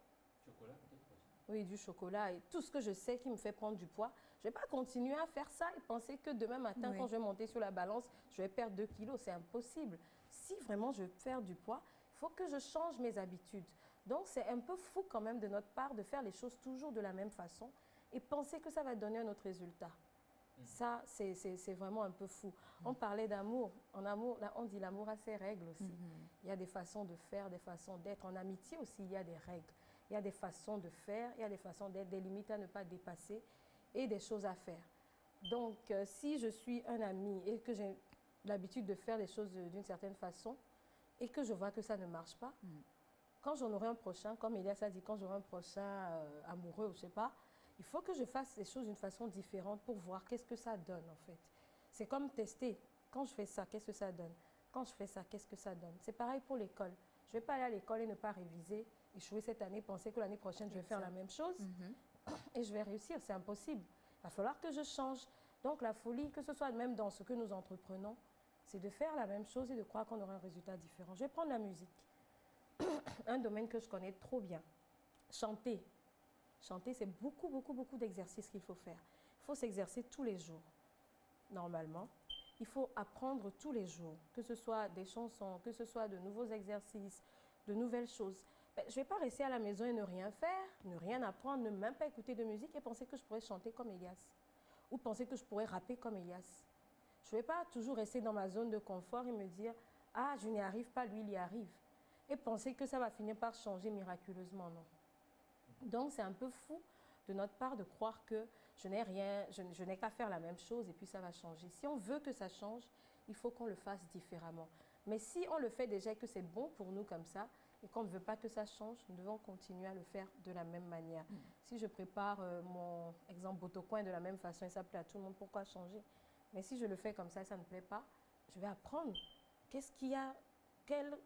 Chocolat peut-être aussi. Oui, du chocolat et tout ce que je sais qui me fait prendre du poids. Je ne vais pas continuer à faire ça et penser que demain matin, quand je vais monter sur la balance, je vais perdre 2 kilos. C'est impossible. Si vraiment je veux perdre du poids, il faut que je change mes habitudes. Donc, c'est un peu fou quand même de notre part de faire les choses toujours de la même façon et penser que ça va donner un autre résultat. Ça, c'est vraiment un peu fou. On parlait d'amour. En amour, là, on dit l'amour a ses règles aussi. Il y a des façons de faire, des façons d'être. En amitié aussi, il y a des règles. Il y a des façons de faire, il y a des façons d'être, des limites à ne pas dépasser et des choses à faire. Donc, si je suis un ami et que j'ai l'habitude de faire les choses d'une certaine façon et que je vois que ça ne marche pas, quand j'en aurai un prochain, comme Elias a dit, quand j'aurai un prochain amoureux, ou je ne sais pas, il faut que je fasse les choses d'une façon différente pour voir qu'est-ce que ça donne en fait. C'est comme tester. Quand je fais ça, qu'est-ce que ça donne? Quand je fais ça, qu'est-ce que ça donne? C'est pareil pour l'école. Je ne vais pas aller à l'école et ne pas réviser, échouer cette année, penser que l'année prochaine, je vais faire la même chose et je vais réussir. C'est impossible. Il va falloir que je change. Donc la folie, que ce soit même dans ce que nous entreprenons, c'est de faire la même chose et de croire qu'on aura un résultat différent. Je vais prendre la musique. Un domaine que je connais trop bien. Chanter. Chanter, c'est beaucoup d'exercices qu'il faut faire. Il faut s'exercer tous les jours, normalement. Il faut apprendre tous les jours, que ce soit des chansons, que ce soit de nouveaux exercices, de nouvelles choses. Je ne vais pas rester à la maison et ne rien faire, ne rien apprendre, ne même pas écouter de musique et penser que je pourrais chanter comme Elias ou penser que je pourrais rapper comme Elias. Je ne vais pas toujours rester dans ma zone de confort et me dire « Ah, je n'y arrive pas, lui, il y arrive » et penser que ça va finir par changer miraculeusement, non. Donc, c'est un peu fou de notre part de croire que je n'ai qu'à faire la même chose et puis ça va changer. Si on veut que ça change, il faut qu'on le fasse différemment. Mais si on le fait déjà et que c'est bon pour nous comme ça et qu'on ne veut pas que ça change, nous devons continuer à le faire de la même manière. Si je prépare mon exemple Botocoin de la même façon et ça plaît à tout le monde, pourquoi changer? Mais si je le fais comme ça et ça ne plaît pas, je vais apprendre qu'est-ce qu'il y a, quel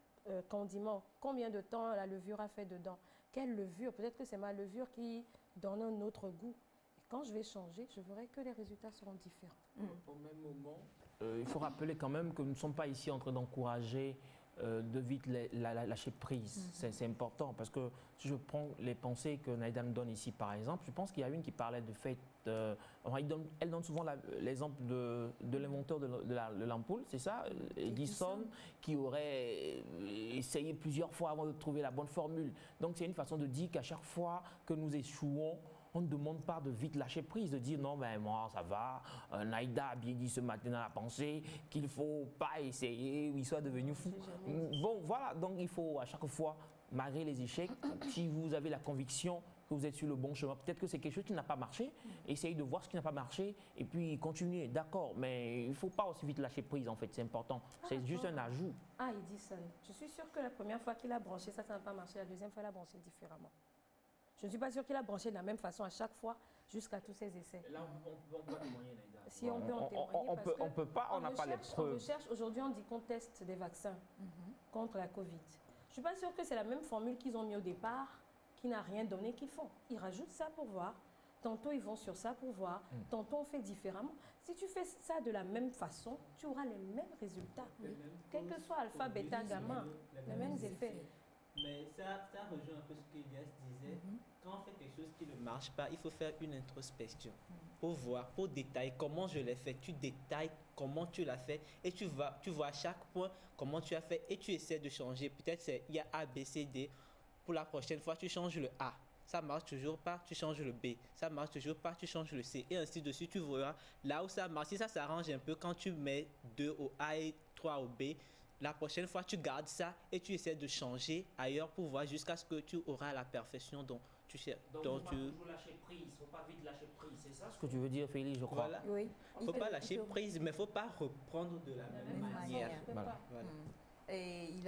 condiment, combien de temps la levure a fait dedans, quelle levure, peut-être que c'est ma levure qui donne un autre goût. Et quand je vais changer, je verrai que les résultats seront différents. Au même moment, il faut rappeler quand même que nous ne sommes pas ici en train d'encourager de vite lâcher prise. C'est important parce que si je prends les pensées que Naïda me donne ici par exemple, je pense qu'il y a une qui parlait de fait, elle donne souvent l'exemple de l'inventeur de l'ampoule, c'est ça, Edison, qui aurait essayé plusieurs fois avant de trouver la bonne formule. Donc c'est une façon de dire qu'à chaque fois que nous échouons, on ne demande pas de vite lâcher prise, de dire non, mais moi ça va. Naïda a bien dit ce matin dans la pensée qu'il ne faut pas essayer, il soit devenu fou. Bon, voilà, donc il faut à chaque fois, malgré les échecs, si vous avez la conviction que vous êtes sur le bon chemin, peut-être que c'est quelque chose qui n'a pas marché, essayez de voir ce qui n'a pas marché et puis continuez, d'accord, mais il ne faut pas aussi vite lâcher prise en fait, c'est important, c'est juste un ajout. Ah, Edison, je suis sûre que la première fois qu'il a branché ça n'a pas marché, la deuxième fois il a branché différemment. Je ne suis pas sûre qu'il a branché de la même façon à chaque fois jusqu'à tous ses essais. Là, on peut témoigner, Naïda. Si on peut en témoigner, On peut pas, on n'a pas les En preuves. recherche, aujourd'hui, on dit qu'on teste des vaccins contre la Covid. Je ne suis pas sûre que c'est la même formule qu'ils ont mis au départ, qui n'a rien donné qu'ils font. Ils rajoutent ça pour voir. Tantôt, ils vont sur ça pour voir. Tantôt, on fait différemment. Si tu fais ça de la même façon, tu auras les mêmes résultats. Quel que soit alpha, bêta, gamma, les mêmes effets. Mais ça rejoint un peu ce que Elias disait. Quand on fait quelque chose qui ne marche pas, il faut faire une introspection pour voir, pour détailler comment je l'ai fait. Tu détailles comment tu l'as fait et tu vois à chaque point comment tu as fait et tu essaies de changer. Peut-être il y a A, B, C, D. Pour la prochaine fois, tu changes le A. Ça marche toujours pas, tu changes le B. Ça marche toujours pas, tu changes le C. Et ainsi de suite, tu verras là où ça marche. Si ça s'arrange un peu quand tu mets 2 au A et 3 au B, la prochaine fois, tu gardes ça et tu essaies de changer ailleurs pour voir jusqu'à ce que tu auras la perfection dont tu cherches. Donc, il ne faut pas toujours lâcher prise, il ne faut pas vite lâcher prise, c'est ça ce que tu veux dire, Félix, je crois. Voilà. Oui. Il ne faut pas lâcher prise, mais il ne faut pas reprendre de la même manière. Voilà. Voilà. Et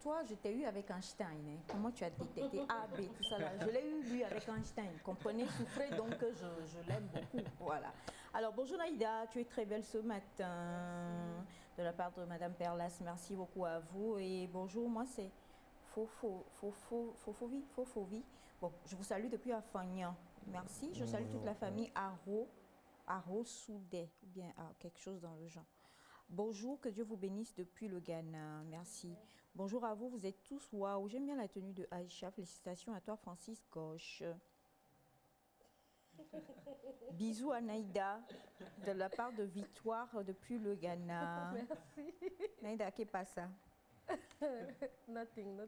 toi, je t'ai eu avec Einstein. Hein. Comment tu as détecté A, B, tout ça là. Je l'ai eu lui avec Einstein. Comprenez, souffrez, donc je l'aime beaucoup. Voilà. Alors bonjour Naïda, tu es très belle ce matin. De la part de Madame Perlas, merci beaucoup à vous. Et bonjour, moi c'est Fofovi. Bon, je vous salue depuis Afagnan. Merci. Je salue toute la famille Aro Soudé, ou bien quelque chose dans le genre. Bonjour, que Dieu vous bénisse depuis le Ghana. Merci. Bonjour à vous, vous êtes tous waouh. J'aime bien la tenue de Aïcha. Félicitations à toi, Francis Gauche. Bisous à Naïda, de la part de Victoire depuis le Ghana. Merci. Naïda, qu'est-ce qui passe? Nothing.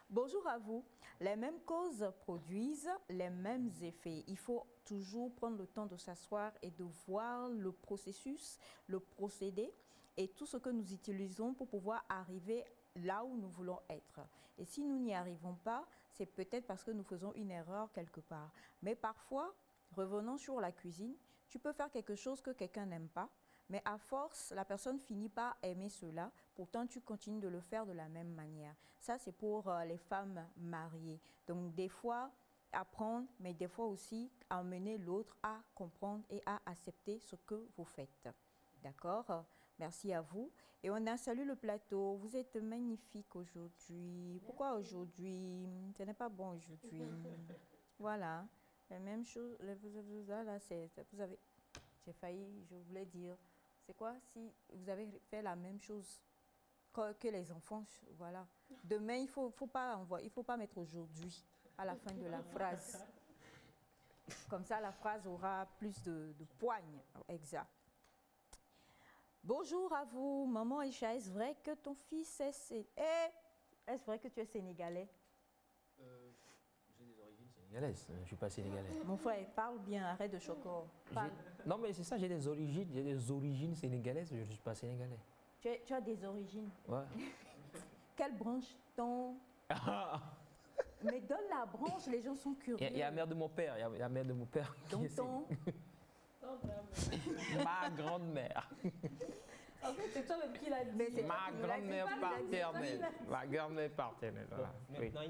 Bonjour à vous. Les mêmes causes produisent les mêmes effets. Il faut toujours prendre le temps de s'asseoir et de voir le processus, le procédé et tout ce que nous utilisons pour pouvoir arriver là où nous voulons être. Et si nous n'y arrivons pas, c'est peut-être parce que nous faisons une erreur quelque part. Mais parfois, revenons sur la cuisine, tu peux faire quelque chose que quelqu'un n'aime pas, mais à force, la personne finit par aimer cela. Pourtant, tu continues de le faire de la même manière. Ça, c'est pour les femmes mariées. Donc, des fois, apprendre, mais des fois aussi, amener l'autre à comprendre et à accepter ce que vous faites. D'accord? Merci à vous. Et on a salué le plateau. Vous êtes magnifique aujourd'hui. Pourquoi aujourd'hui? Ce n'est pas bon aujourd'hui. Voilà. La même chose. Là, vous avez... J'ai failli, je voulais dire... C'est quoi si vous avez fait la même chose que les enfants, voilà. Demain, il faut pas mettre aujourd'hui à la fin de la phrase. Comme ça, la phrase aura plus de poigne. Exact. Bonjour à vous, maman Aïcha. Est-ce vrai que ton fils est... Est-ce vrai que tu es sénégalais? J'ai des origines sénégalaises, je ne suis pas sénégalais. Mon frère, parle bien, arrête de choquer. Non, mais c'est ça, j'ai des origines sénégalaises, je ne suis pas sénégalais. Tu as des origines. Ouais. Quelle branche ton... Mais donne la branche, les gens sont curieux. Il y a la mère de mon père, il y a la mère de mon père qui est ton... Ma grand-mère. En fait, c'est toi-même qui l'as dit. Ma grand-mère paternelle. Ma grand-mère paternelle, voilà. Oui. Maintenant,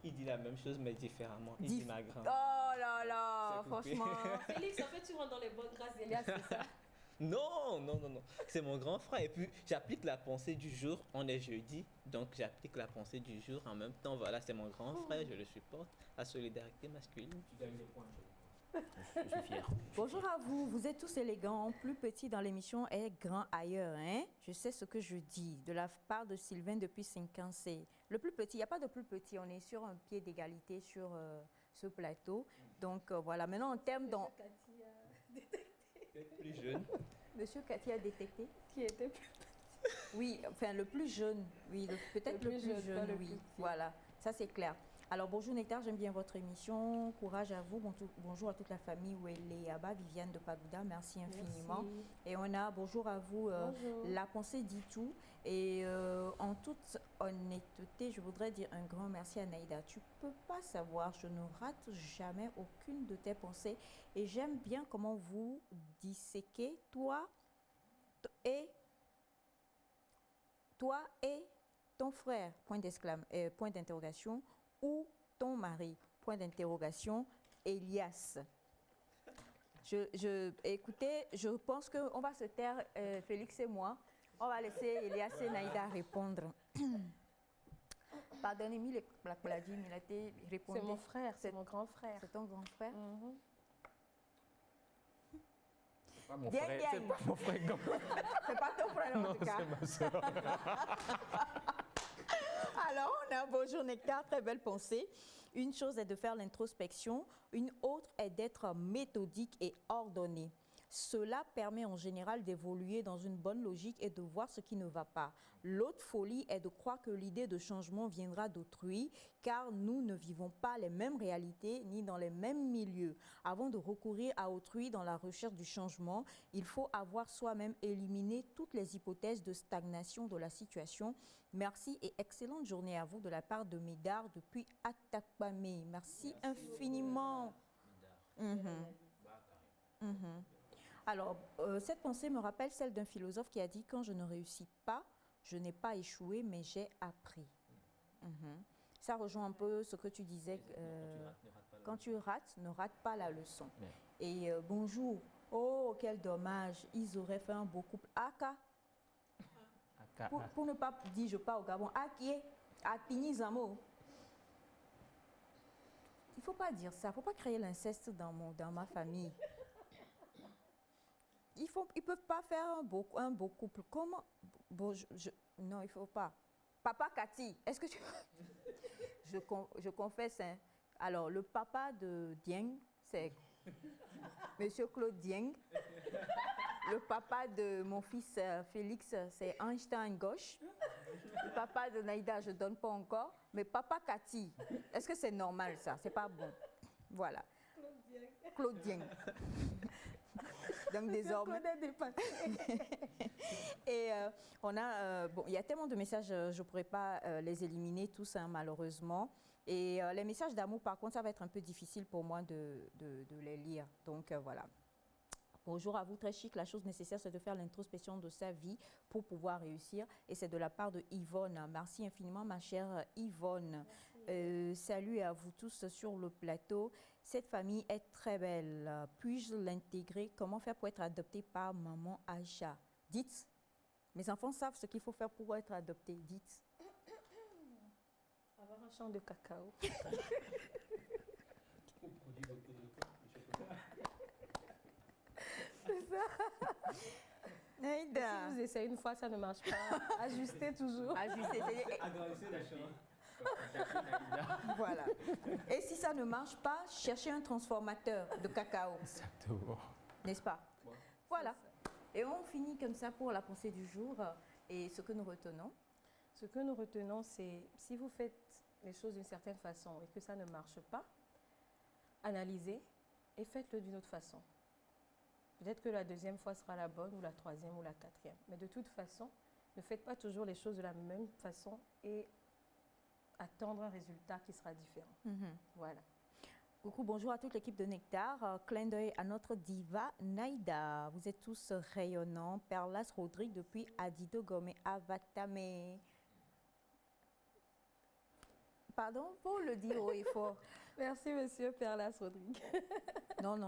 il dit la même chose, mais différemment. Il dit ma grand. Oh là là, C'est coupé. franchement. Félix, en fait, tu rentres dans les bonnes grâces d'Elias, c'est ça? Non. C'est mon grand frère. Et puis, j'applique la pensée du jour. On est jeudi, donc j'applique la pensée du jour. En même temps, voilà, c'est mon grand frère, je le supporte. La solidarité masculine. Tu gagnes des points. Je suis fier. Bonjour à vous, vous êtes tous élégants, plus petit dans l'émission et grand ailleurs. Hein? Je sais ce que je dis, de la part de Sylvain depuis 5 ans. C'est le plus petit, il n'y a pas de plus petit, on est sur un pied d'égalité sur ce plateau. Donc voilà, maintenant en termes Monsieur Cathy a détecté. Peut-être plus jeune. Monsieur Cathy a détecté? Qui était plus Oui, enfin le plus jeune, oui, peut-être le plus jeune, pas le oui. plus petit. Voilà, ça c'est clair. Alors, bonjour Nectar, j'aime bien votre émission. Courage à vous. Bonjour à toute la famille où elle est là-bas. Viviane de Pagoуда, merci infiniment. Merci. Et on a bonjour à vous. Bonjour. La pensée dit tout. Et en toute honnêteté, je voudrais dire un grand merci à Naïda. Tu peux pas savoir, je ne rate jamais aucune de tes pensées. Et j'aime bien comment vous disséquez toi et ton frère, point d'interrogation, ou ton mari, point d'interrogation, Elias. Écoutez, je pense qu'on va se taire, Félix et moi. On va laisser Elias et Naïda répondre. Pardonnez-moi la maladie, mais il a été répondu. C'est mon frère, c'est mon grand frère. C'est ton grand frère. Mhm. C'est pas mon Bien, frère. bien. C'est pas mon frère. Non, C'est pas ton frère en non, tout cas. c'est ma soeur. Alors, on a un bonjour Nectar, très belle pensée. Une chose est de faire l'introspection, une autre est d'être méthodique et ordonné. Cela permet en général d'évoluer dans une bonne logique et de voir ce qui ne va pas. L'autre folie est de croire que l'idée de changement viendra d'autrui, car nous ne vivons pas les mêmes réalités ni dans les mêmes milieux. Avant de recourir à autrui dans la recherche du changement, il faut avoir soi-même éliminé toutes les hypothèses de stagnation de la situation. Merci et excellente journée à vous de la part de Médard depuis Atakpamé. Merci infiniment. Alors, cette pensée me rappelle celle d'un philosophe qui a dit « Quand je ne réussis pas, je n'ai pas échoué, mais j'ai appris ». Ça rejoint un peu ce que tu disais. Quand tu rates, ne rate pas la leçon. Et bonjour. Oh, quel dommage. Ils auraient fait un beau couple. Aka. Pour ne pas dire je pars au Gabon. Akie. Akini Zamo. Il ne faut pas dire ça. Il ne faut pas créer l'inceste dans ma famille. Ils ne peuvent pas faire un beau couple. Comment? Bon, non, il ne faut pas. Papa Cathy, est-ce que tu... je confesse, hein. Alors, le papa de Dieng, c'est Monsieur Claude Dieng. Le papa de mon fils Félix, c'est Einstein Gauche. Le papa de Naïda, je ne donne pas encore. Mais papa Cathy, est-ce que c'est normal ça? C'est pas bon. Voilà. Claude Dieng. Donc désormais. Et on a, bon, il y a tellement de messages, je ne pourrais pas les éliminer tous, hein, malheureusement. Et les messages d'amour, par contre, ça va être un peu difficile pour moi de les lire. Donc voilà. Bonjour à vous, très chic. La chose nécessaire, c'est de faire l'introspection de sa vie pour pouvoir réussir. Et c'est de la part de Yvonne. Merci infiniment, ma chère Yvonne. Salut à vous tous sur le plateau. Cette famille est très belle. Puis-je l'intégrer? Comment faire pour être adoptée par maman Aïcha? Dites. Mes enfants savent ce qu'il faut faire pour être adoptés. Dites. Avoir un champ de cacao. C'est ça. Naïda. Si vous essayez une fois, ça ne marche pas. Ajustez toujours. Ajustez. Agrandissez la chambre. Voilà. Et si ça ne marche pas, cherchez un transformateur de cacao. Exactement. N'est-ce pas? Voilà. Et on finit comme ça pour la pensée du jour. Et ce que nous retenons. Ce que nous retenons, c'est si vous faites les choses d'une certaine façon et que ça ne marche pas, analysez et faites-le d'une autre façon. Peut-être que la deuxième fois sera la bonne, ou la troisième, ou la quatrième. Mais de toute façon, ne faites pas toujours les choses de la même façon et attendre un résultat qui sera différent. Voilà. Coucou, bonjour à toute l'équipe de Nectar. Clin d'œil à notre diva Naïda. Vous êtes tous rayonnants. Perlas Rodrigue depuis Adido Gomé Avatame. Pardon, pour le dire haut et fort. Merci, monsieur Perlas Rodrigue. Non,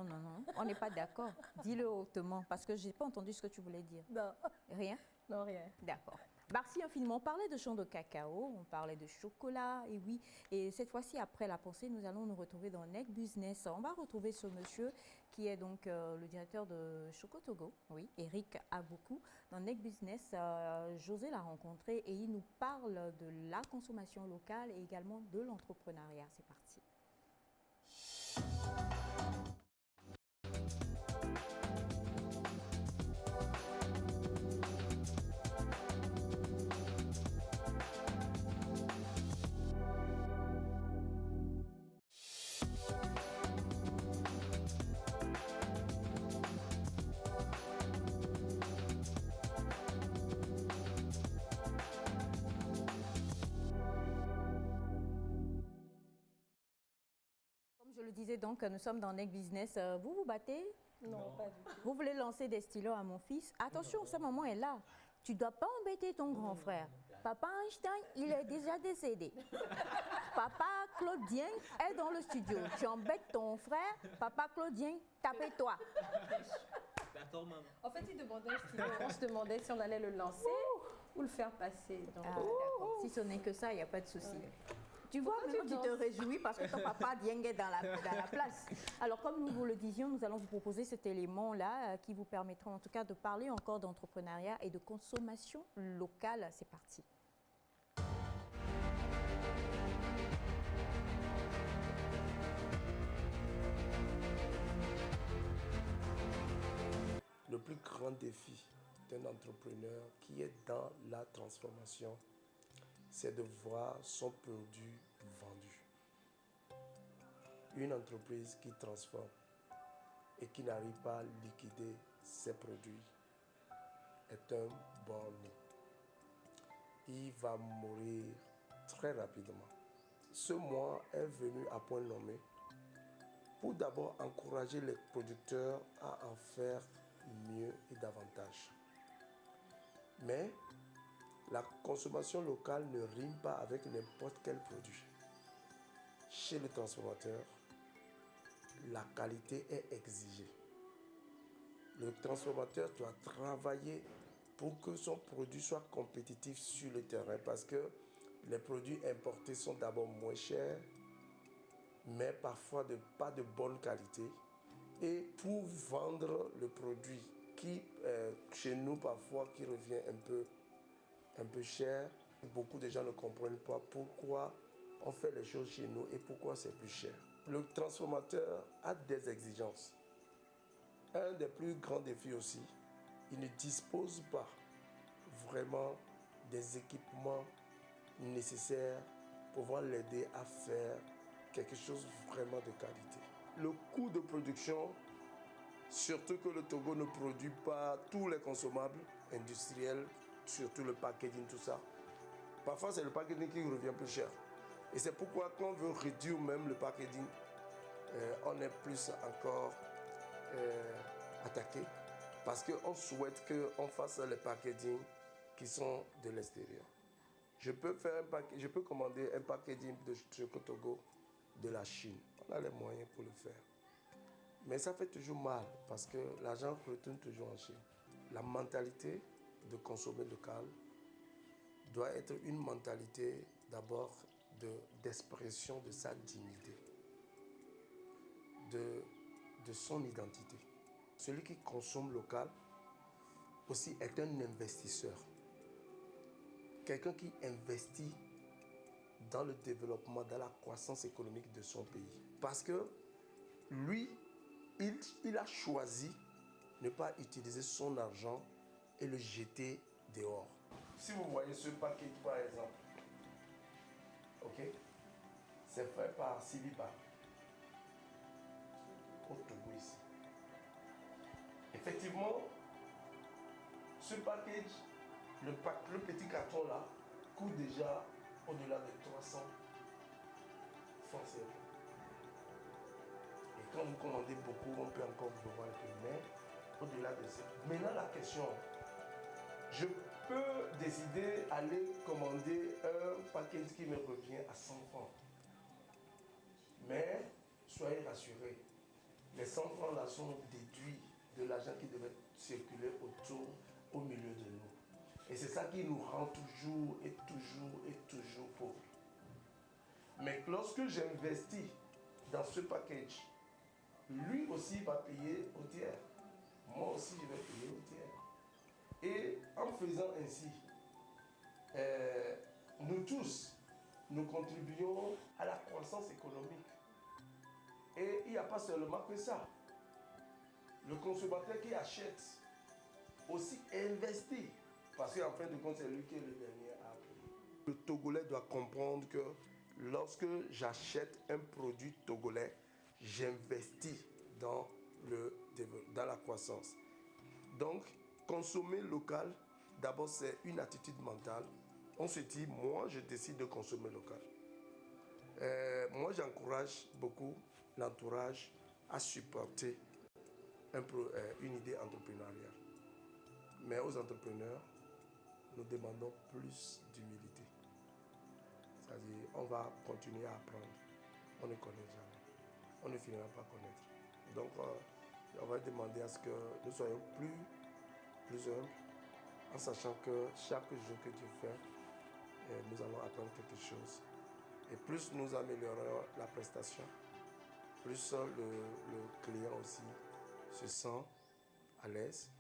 on n'est pas d'accord. Dis-le hautement, parce que je n'ai pas entendu ce que tu voulais dire. Non, Rien? non, rien. D'accord. Merci infiniment. On parlait de champ de cacao, on parlait de chocolat, et oui. Et cette fois-ci, après la pensée, nous allons nous retrouver dans Nec Business. On va retrouver ce monsieur qui est donc le directeur de Chocotogo, oui, Eric Aboukou. Dans Nec Business, José l'a rencontré et il nous parle de la consommation locale et également de l'entrepreneuriat. C'est parti. le disais donc, nous sommes dans Neck Business. Vous vous battez? Non, pas du tout. Vous voulez lancer des stylos à mon fils? Attention, sa maman est là. Tu ne dois pas embêter ton grand frère. Papa Einstein, il est déjà décédé. Papa Claudien est dans le studio. Tu embêtes ton frère. Papa Claudien, tapez-toi. D'accord, maman. En fait, il demandait un stylo. On se demandait si on allait le lancer ou le faire passer. Donc, Ah, d'accord. Si ce n'est que ça, il n'y a pas de souci. Tu vois, Pourquoi maintenant tu tu te danses? réjouis parce que ton papa Dieng est dans la place. Alors, comme nous vous le disions, nous allons vous proposer cet élément-là qui vous permettra en tout cas de parler encore d'entrepreneuriat et de consommation locale. C'est parti. Le plus grand défi d'un entrepreneur qui est dans la transformation, c'est de voir son produit vendu. Une entreprise qui transforme et qui n'arrive pas à liquider ses produits est un borné. Il va mourir très rapidement. Ce mois est venu à point nommé pour d'abord encourager les producteurs à en faire mieux et davantage. Mais la consommation locale ne rime pas avec n'importe quel produit. Chez le transformateur, la qualité est exigée. Le transformateur doit travailler pour que son produit soit compétitif sur le terrain parce que les produits importés sont d'abord moins chers, mais parfois pas de bonne qualité. Et pour vendre le produit qui, chez nous parfois, qui revient un peu cher, beaucoup de gens ne comprennent pas pourquoi on fait les choses chez nous et pourquoi c'est plus cher. Le transformateur a des exigences. Un des plus grands défis aussi, il ne dispose pas vraiment des équipements nécessaires pour pouvoir l'aider à faire quelque chose vraiment de qualité. Le coût de production, surtout que le Togo ne produit pas tous les consommables industriels, surtout le packaging, tout ça. Parfois, c'est le packaging qui revient plus cher. Et c'est pourquoi quand on veut réduire même le packaging, on est plus encore attaqué. Parce qu'on souhaite qu'on fasse les packaging qui sont de l'extérieur. Je peux commander un packaging de Choco Togo de la Chine. On a les moyens pour le faire. Mais ça fait toujours mal parce que l'argent retourne toujours en Chine. La mentalité de consommer local doit être une mentalité d'abord d'expression de sa dignité, de son identité. Celui qui consomme local aussi est un investisseur. Quelqu'un qui investit dans le développement, dans la croissance économique de son pays. Parce que lui, il a choisi de ne pas utiliser son argent et le jeter dehors. Si vous voyez ce paquet par exemple, ok, c'est fait par Siliba au Togo ici. Effectivement, ce package, le petit carton là, coûte déjà au-delà de 300 francs CFA. Et quand vous commandez beaucoup, on peut encore vous voir un peu, mais au-delà de ça. Maintenant la question, je peux décider d'aller commander un package qui me revient à 100 francs. Mais soyez rassurés, les 100 francs là sont déduits de l'argent qui devait circuler au milieu de nous. Et c'est ça qui nous rend toujours pauvres. Mais lorsque j'investis dans ce package, lui aussi va payer au tiers. Moi aussi, je vais payer au tiers. Et en faisant ainsi, nous tous, nous contribuons à la croissance économique. Et il n'y a pas seulement que ça. Le consommateur qui achète aussi investit. Parce qu'en fin de compte, c'est lui qui est le dernier à payer. Le Togolais doit comprendre que lorsque j'achète un produit togolais, j'investis dans la croissance. Donc, consommer local, d'abord, c'est une attitude mentale. On se dit, moi, je décide de consommer local. Moi, j'encourage beaucoup l'entourage à supporter une idée entrepreneuriale. Mais aux entrepreneurs, nous demandons plus d'humilité. C'est-à-dire, on va continuer à apprendre. On ne connaît jamais. On ne finira pas connaître. Donc, on va demander à ce que nous soyons plus humbles, en sachant que chaque jour que Dieu fait, nous allons apprendre quelque chose. Et plus nous améliorons la prestation, plus le client aussi se sent à l'aise.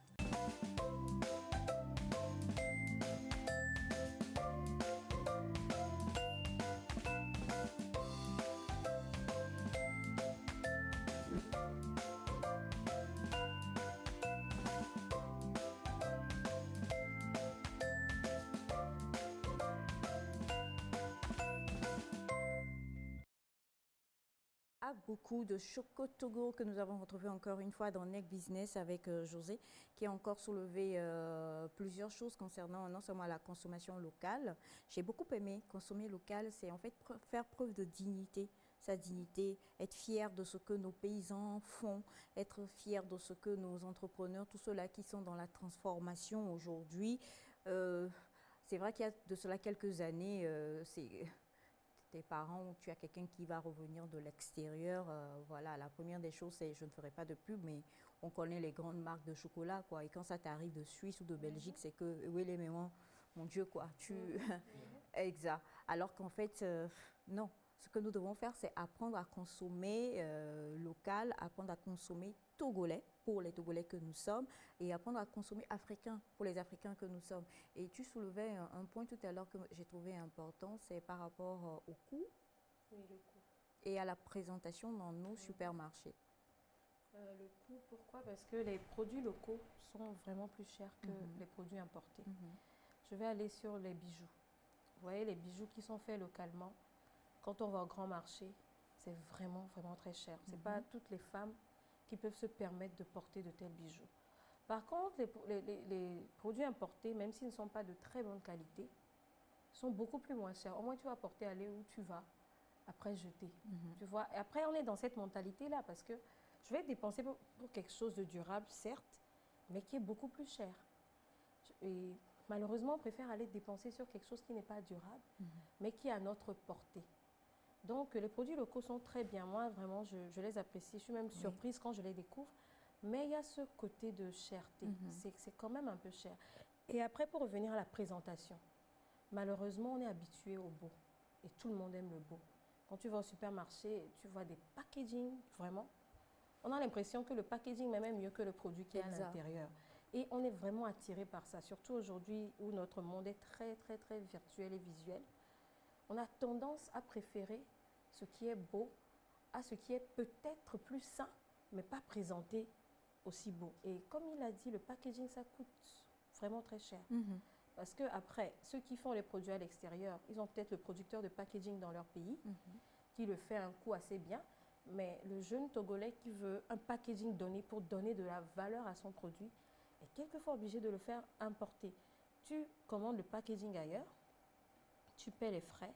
Beaucoup de Choco Togo que nous avons retrouvé encore une fois dans Neck Business avec José, qui a encore soulevé plusieurs choses concernant non seulement la consommation locale. J'ai beaucoup aimé consommer local, c'est en fait faire preuve de dignité, sa dignité, être fier de ce que nos paysans font, être fier de ce que nos entrepreneurs, tous ceux-là qui sont dans la transformation aujourd'hui. C'est vrai qu'il y a de cela quelques années, tes parents ou tu as quelqu'un qui va revenir de l'extérieur, voilà, la première des choses, c'est je ne ferai pas de pub, mais on connaît les grandes marques de chocolat, quoi. Et quand ça t'arrive de Suisse ou de Belgique, c'est que, oui, les mémoires, mon Dieu, quoi. Exact. Alors qu'en fait, non. Ce que nous devons faire, c'est apprendre à consommer local, apprendre à consommer togolais pour les Togolais que nous sommes et apprendre à consommer africain pour les Africains que nous sommes. Et tu soulevais un point tout à l'heure que j'ai trouvé important, c'est par rapport au coût, Oui, le coût. Et à la présentation dans nos supermarchés. Le coût, pourquoi? Parce que les produits locaux sont vraiment plus chers que les produits importés. Je vais aller sur les bijoux. Vous voyez, les bijoux qui sont faits localement, quand on va au grand marché, c'est vraiment, vraiment très cher. Ce n'est pas toutes les femmes qui peuvent se permettre de porter de tels bijoux. Par contre, les produits importés, même s'ils ne sont pas de très bonne qualité, sont beaucoup plus moins chers. Au moins, tu vas porter aller où tu vas, après jeter. Tu vois? Et après, on est dans cette mentalité-là parce que je vais dépenser pour quelque chose de durable, certes, mais qui est beaucoup plus cher. Et malheureusement, on préfère aller dépenser sur quelque chose qui n'est pas durable, mais qui est à notre portée. Donc, les produits locaux sont très bien. Moi, vraiment, je les apprécie. Je suis même surprise quand je les découvre. Mais il y a ce côté de cherté. C'est quand même un peu cher. Et après, pour revenir à la présentation, malheureusement, on est habitué au beau. Et tout le monde aime le beau. Quand tu vas au supermarché, tu vois des packaging, vraiment. On a l'impression que le packaging est même mieux que le produit qui est à l'intérieur. Et on est vraiment attiré par ça. Surtout aujourd'hui où notre monde est très, très, très virtuel et visuel. On a tendance à préférer ce qui est beau à ce qui est peut-être plus sain, mais pas présenté aussi beau. Et comme il a dit, le packaging, ça coûte vraiment très cher. Parce que après, ceux qui font les produits à l'extérieur, ils ont peut-être le producteur de packaging dans leur pays, qui le fait à un coût assez bien, mais le jeune Togolais qui veut un packaging donné pour donner de la valeur à son produit est quelquefois obligé de le faire importer. Tu commandes le packaging ailleurs, tu paies les frais,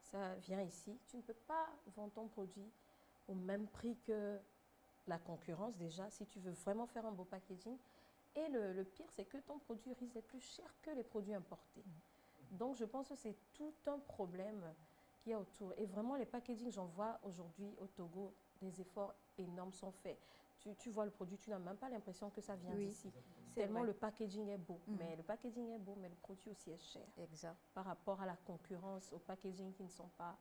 ça vient ici. Tu ne peux pas vendre ton produit au même prix que la concurrence déjà, si tu veux vraiment faire un beau packaging. Et le pire, c'est que ton produit risque d'être plus cher que les produits importés. Donc, je pense que c'est tout un problème qu'il y a autour. Et vraiment, les packagings, j'en vois aujourd'hui au Togo, des efforts énormes sont faits. Tu vois le produit, tu n'as même pas l'impression que ça vient d'ici. Tellement le packaging est beau. Mais le packaging est beau, mais le produit aussi est cher. Exact. Par rapport à la concurrence, aux packaging qui ne sont pas...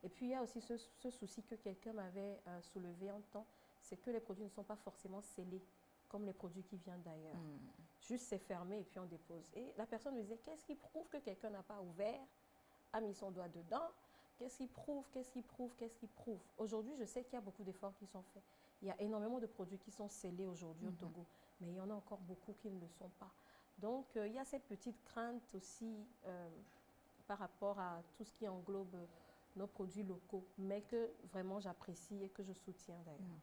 Et puis, il y a aussi ce souci que quelqu'un m'avait soulevé en temps, c'est que les produits ne sont pas forcément scellés, comme les produits qui viennent d'ailleurs. Juste, c'est fermé et puis on dépose. Et la personne me disait, qu'est-ce qui prouve que quelqu'un n'a pas ouvert, a mis son doigt dedans? Qu'est-ce qui prouve, qu'est-ce qui prouve, qu'est-ce qui prouve? Aujourd'hui, je sais qu'il y a beaucoup d'efforts qui sont faits. Il y a énormément de produits qui sont scellés aujourd'hui au Togo, mais il y en a encore beaucoup qui ne le sont pas. Donc, il y a cette petite crainte aussi par rapport à tout ce qui englobe nos produits locaux, mais que vraiment j'apprécie et que je soutiens d'ailleurs.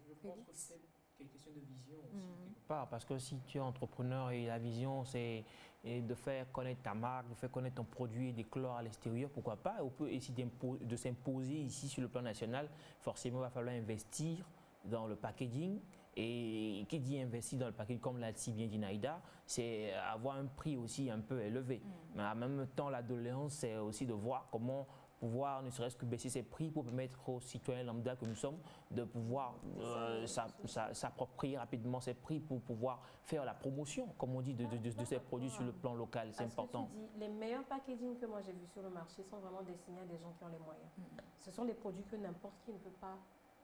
Je pense que question de vision aussi, quelque part, parce que si tu es entrepreneur et la vision, c'est de faire connaître ta marque, de faire connaître ton produit et d'éclore à l'extérieur, pourquoi pas. On peut essayer de s'imposer ici sur le plan national. Forcément, il va falloir investir dans le packaging. Et qui dit investir dans le packaging, comme l'a si bien dit Naïda, c'est avoir un prix aussi un peu élevé. Mais en même temps, la doléance, c'est aussi de voir comment pouvoir ne serait-ce que baisser ses prix pour permettre aux citoyens lambda que nous sommes de pouvoir s'approprier rapidement ces prix pour pouvoir faire la promotion, comme on dit, de ces produits sur le plan local. C'est important. Tu dis, les meilleurs packaging que moi j'ai vus sur le marché sont vraiment destinés à des gens qui ont les moyens. Ce sont des produits que n'importe qui ne peut pas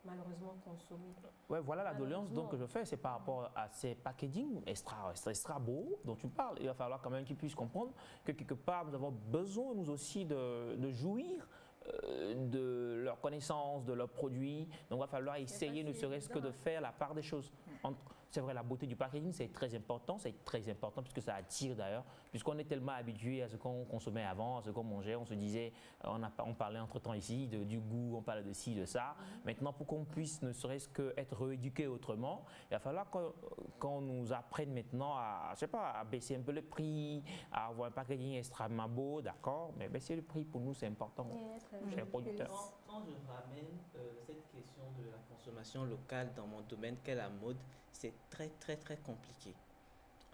malheureusement consommer. Ouais, voilà la doléance donc que je fais, c'est par rapport à ces packaging extra beaux dont tu parles. Il va falloir quand même qu'ils puissent comprendre que quelque part nous avons besoin nous aussi de jouir de leur connaissance, de leurs produits. Donc il va falloir essayer ne serait-ce que de faire la part des choses. C'est vrai, la beauté du packaging, c'est très important puisque ça attire d'ailleurs, puisqu'on est tellement habitué à ce qu'on consommait avant, à ce qu'on mangeait, on se disait, on parlait entre-temps ici du goût, on parlait de ci, de ça. Maintenant, pour qu'on puisse ne serait-ce qu'être rééduqué autrement, il va falloir qu'on nous apprenne maintenant à baisser un peu le prix, à avoir un packaging extrêmement beau, d'accord, mais baisser le prix pour nous, c'est important. Chers producteurs. Quand je ramène cette question de la consommation locale dans mon domaine qu'est la mode, c'est très compliqué.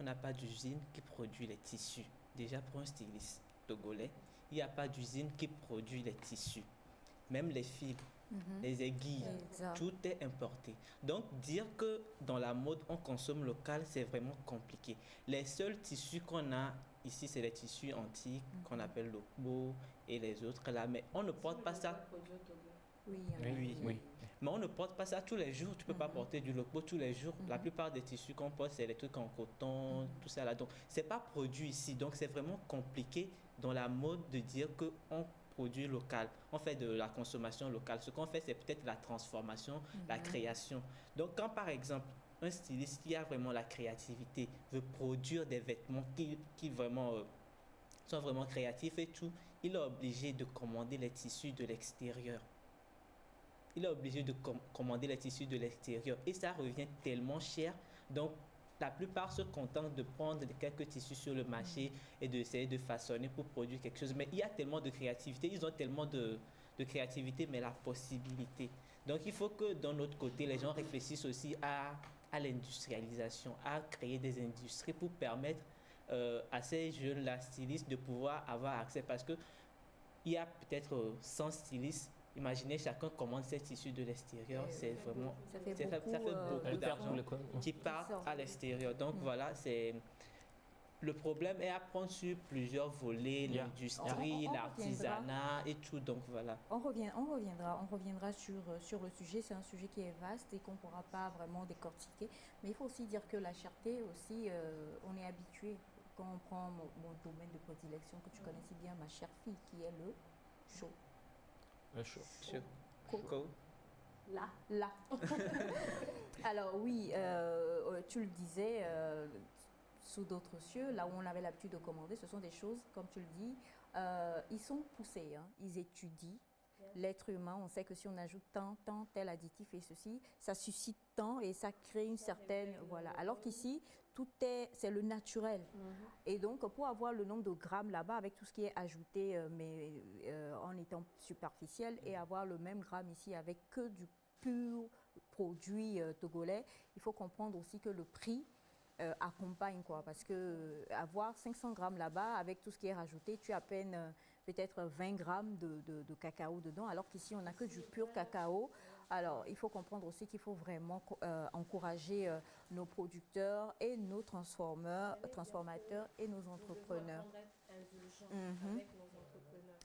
On n'a pas d'usine qui produit les tissus. Déjà pour un styliste togolais, il n'y a pas d'usine qui produit les tissus. Même les fils, les aiguilles, tout est importé. Donc dire que dans la mode on consomme local, c'est vraiment compliqué. Les seuls tissus qu'on a ici, c'est les tissus antiques qu'on appelle l'okbo et les autres là, mais on ne porte pas ça. Oui. Mais on ne porte pas ça tous les jours. Tu ne peux pas porter du lokbo tous les jours. La plupart des tissus qu'on porte, c'est les trucs en coton, tout ça là. Donc, ce n'est pas produit ici. Donc, c'est vraiment compliqué dans la mode de dire qu'on produit local. On fait de la consommation locale. Ce qu'on fait, c'est peut-être la transformation, la création. Donc, quand par exemple, un styliste qui a vraiment la créativité veut produire des vêtements qui vraiment sont vraiment créatifs et tout, il est obligé de commander les tissus de l'extérieur. Il est obligé de commander les tissus de l'extérieur et ça revient tellement cher. Donc, la plupart se contentent de prendre quelques tissus sur le marché et d'essayer de façonner pour produire quelque chose. Mais il y a tellement de créativité, ils ont tellement de créativité, mais la possibilité. Donc, il faut que, d'un autre côté, les gens réfléchissent aussi à l'industrialisation, à créer des industries pour permettre à ces jeunes-là, stylistes, de pouvoir avoir accès. Parce qu'il y a peut-être 100 stylistes. Imaginez, chacun commande ses tissus de l'extérieur, c'est vraiment... Ça fait beaucoup d'argent qui part à l'extérieur. Donc voilà, c'est... Le problème est à prendre sur plusieurs volets, l'industrie, l'artisanat et tout, donc voilà. On reviendra sur le sujet. C'est un sujet qui est vaste et qu'on ne pourra pas vraiment décortiquer. Mais il faut aussi dire que la cherté aussi, on est habitué. Quand on prend mon domaine de prédilection que tu connais si bien, ma chère fille, qui est le chaud. Le chaud. Là. Alors oui, tu le disais, sous d'autres cieux, là où on avait l'habitude de commander, ce sont des choses, comme tu le dis, ils sont poussés, ils étudient. L'être humain, on sait que si on ajoute tant, tel additif et ceci, ça suscite tant et ça crée une certaine... Voilà. Alors qu'ici, c'est le naturel. Et donc, pour avoir le nombre de grammes là-bas, avec tout ce qui est ajouté, mais en étant superficiel, et avoir le même gramme ici avec que du pur produit togolais, il faut comprendre aussi que le prix accompagne, quoi, parce que avoir 500 grammes là-bas, avec tout ce qui est rajouté, tu as à peine peut-être 20 grammes de cacao dedans, alors qu'ici, on n'a que du pur cacao. Alors, il faut comprendre aussi qu'il faut vraiment encourager nos producteurs et nos transformateurs et nos entrepreneurs.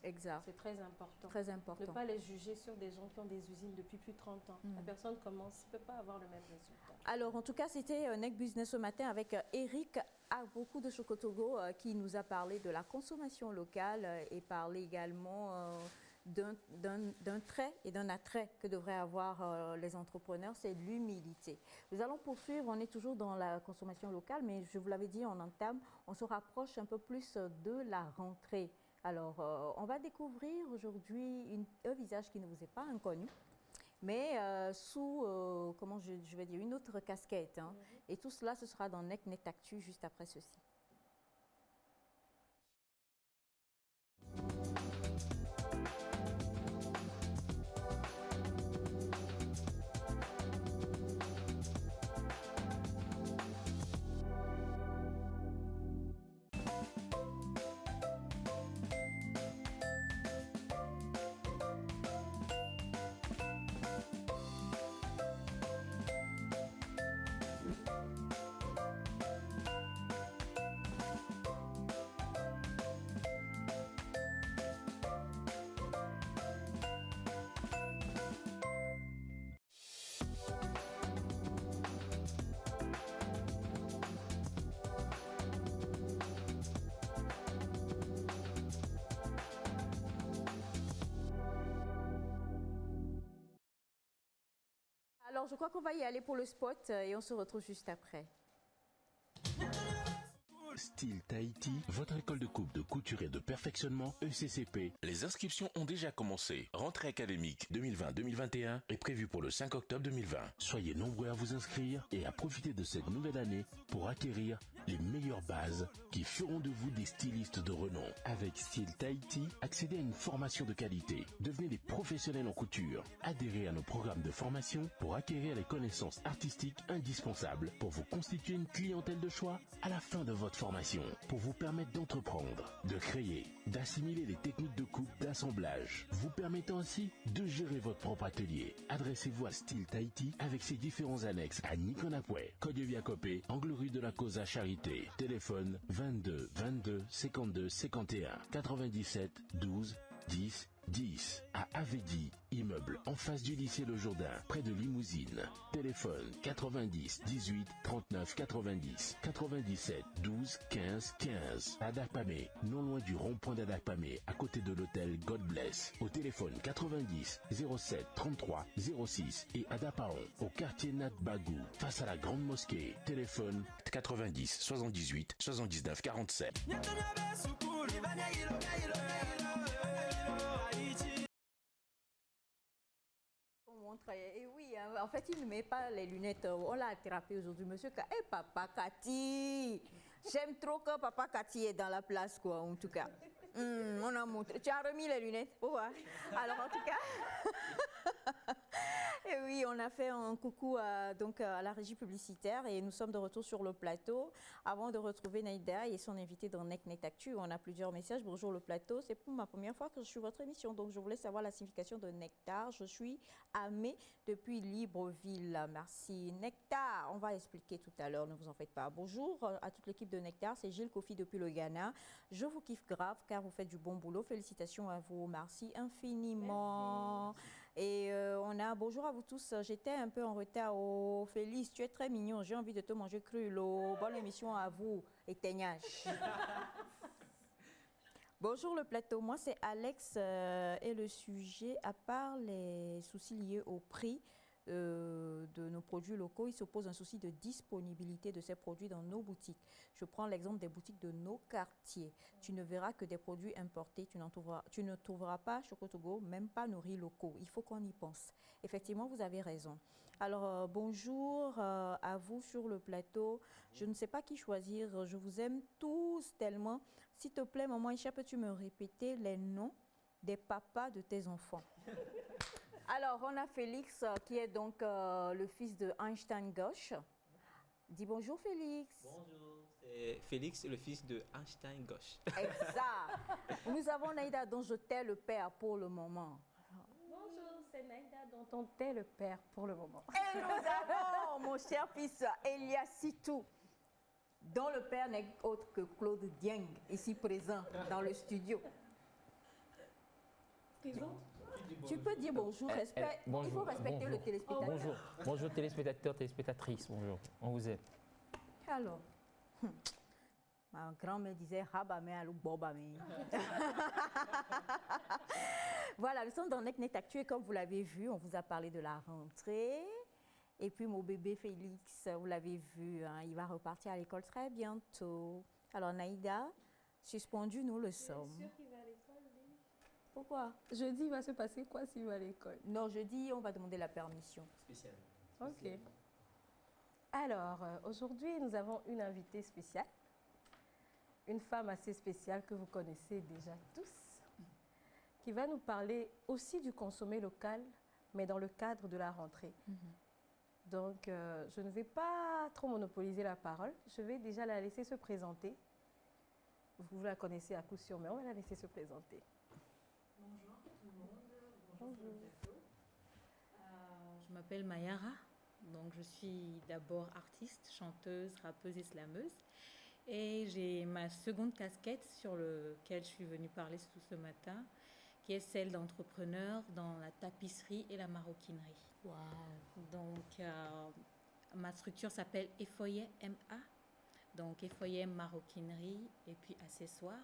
Exact. C'est très important. Très important. Ne pas les juger sur des gens qui ont des usines depuis plus de 30 ans. La personne commence, ne peut pas avoir le même résultat. Alors, en tout cas, c'était Nec Business ce matin avec Eric à beaucoup de Chocotogo qui nous a parlé de la consommation locale et parlé également d'un trait et d'un attrait que devraient avoir les entrepreneurs, c'est l'humilité. Nous allons poursuivre, on est toujours dans la consommation locale, mais je vous l'avais dit en entame, on se rapproche un peu plus de la rentrée. Alors, on va découvrir aujourd'hui un visage qui ne vous est pas inconnu. mais sous, comment je vais dire, une autre casquette. Hein. Et tout cela, ce sera dans NecNet Actu juste après ceci. Alors, je crois qu'on va y aller pour le spot et on se retrouve juste après. Style Tahiti, votre école de coupe, de couture et de perfectionnement ECCP. Les inscriptions ont déjà commencé. Rentrée académique 2020-2021 est prévue pour le 5 octobre 2020. Soyez nombreux à vous inscrire et à profiter de cette nouvelle année pour acquérir les meilleures bases qui feront de vous des stylistes de renom. Avec Style Tahiti, accédez à une formation de qualité. Devenez des professionnels en couture. Adhérez à nos programmes de formation pour acquérir les connaissances artistiques indispensables pour vous constituer une clientèle de choix à la fin de votre formation. Pour vous permettre d'entreprendre, de créer, d'assimiler les techniques de coupe, d'assemblage, vous permettant ainsi de gérer votre propre atelier. Adressez-vous à Style Tahiti avec ses différents annexes à Nikonapoué, Kodjeviakopé, angle rue de la Causa Charité. Téléphone 22 22 52 51 97 12 10 10 à Avedi, immeuble en face du lycée Le Jourdain, près de Limousine. Téléphone 90 18 39 90 97 12 15 15. À Dakpamé, non loin du rond-point d'Adakpamé, à côté de l'hôtel God Bless. Au téléphone 90 07 33 06 et à Dapaon, au quartier Nat Bagou, face à la grande mosquée. Téléphone 90 78 79 47. Et oui, hein, en fait, il ne met pas les lunettes. On l'a attrapé aujourd'hui, monsieur. Eh, papa Cathy, j'aime trop que papa Cathy est dans la place, quoi, en tout cas. On a montré. Tu as remis les lunettes pour voir. Alors, en tout cas, et oui, on a fait un coucou donc, à la régie publicitaire et nous sommes de retour sur le plateau. Avant de retrouver Naïda et son invité dans NecNet Actu, on a plusieurs messages. Bonjour le plateau, c'est pour ma première fois que je suis votre émission, donc je voulais savoir la signification de nectar. Je suis Amé depuis Libreville. Merci. Nectar, on va expliquer tout à l'heure, ne vous en faites pas. Bonjour à toute l'équipe de Nectar, c'est Gilles Kofi depuis le Ghana. Je vous kiffe grave car vous faites du bon boulot. Félicitations à vous. Merci infiniment. Merci. Et on a bonjour à vous tous. J'étais un peu en retard. Oh, Félix, tu es très mignon. J'ai envie de te manger cru. Bonne émission à vous. Éteignage. Bonjour le plateau. Moi, c'est Alex et le sujet, à part les soucis liés au prix de nos produits locaux, il se pose un souci de disponibilité de ces produits dans nos boutiques. Je prends l'exemple des boutiques de nos quartiers. Tu ne verras que des produits importés, tu ne trouveras pas Chocotogo, même pas nos riz locaux. Il faut qu'on y pense. Effectivement, vous avez raison. Alors, bonjour à vous sur le plateau. Je ne sais pas qui choisir. Je vous aime tous tellement. S'il te plaît, maman Isha, peux-tu me répéter les noms des papas de tes enfants? Alors, on a Félix, qui est donc le fils de Einstein Gauche. Dis bonjour, Félix. Bonjour, c'est Félix, le fils de Einstein Gauche. Exact. Nous avons Naïda, dont je tais le père pour le moment. Bonjour, c'est Naïda, dont on tait le père pour le moment. Et nous avons mon cher fils Elias Sitou, dont le père n'est autre que Claude Dieng, ici présent dans le studio. Présent. Tu peux dire bonjour, respect. Bonjour, il faut respecter bonjour. Le téléspectateur. Bonjour, bonjour téléspectateurs, téléspectatrices, bonjour, on vous aime. Alors, ma grand-mère disait Rabame alou Bobame. Voilà, nous sommes dans NecNet Actu et comme vous l'avez vu, on vous a parlé de la rentrée. Et puis mon bébé Félix, vous l'avez vu, hein, il va repartir à l'école très bientôt. Alors Naïda, suspendu, nous le sommes. Sûr qu'il va à l'école, lui. Pourquoi? Jeudi, il va se passer quoi s'il va à l'école? Non, jeudi, on va demander la permission. Spécialement. Ok. Alors, aujourd'hui, nous avons une invitée spéciale. Une femme assez spéciale que vous connaissez déjà tous, qui va nous parler aussi du consommé local, mais dans le cadre de la rentrée. Donc, je ne vais pas trop monopoliser la parole. Je vais déjà la laisser se présenter. Vous la connaissez à coup sûr, mais on va la laisser se présenter. Bonjour tout le monde, Bonjour. sur le plateau. Je m'appelle Mayara, donc je suis d'abord artiste, chanteuse, rappeuse et slameuse. Et j'ai ma seconde casquette sur laquelle je suis venue parler ce matin, qui est celle d'entrepreneur dans la tapisserie et la maroquinerie. Wow. Donc, ma structure s'appelle Effoyer MA. Donc, Effoyer maroquinerie et puis accessoires.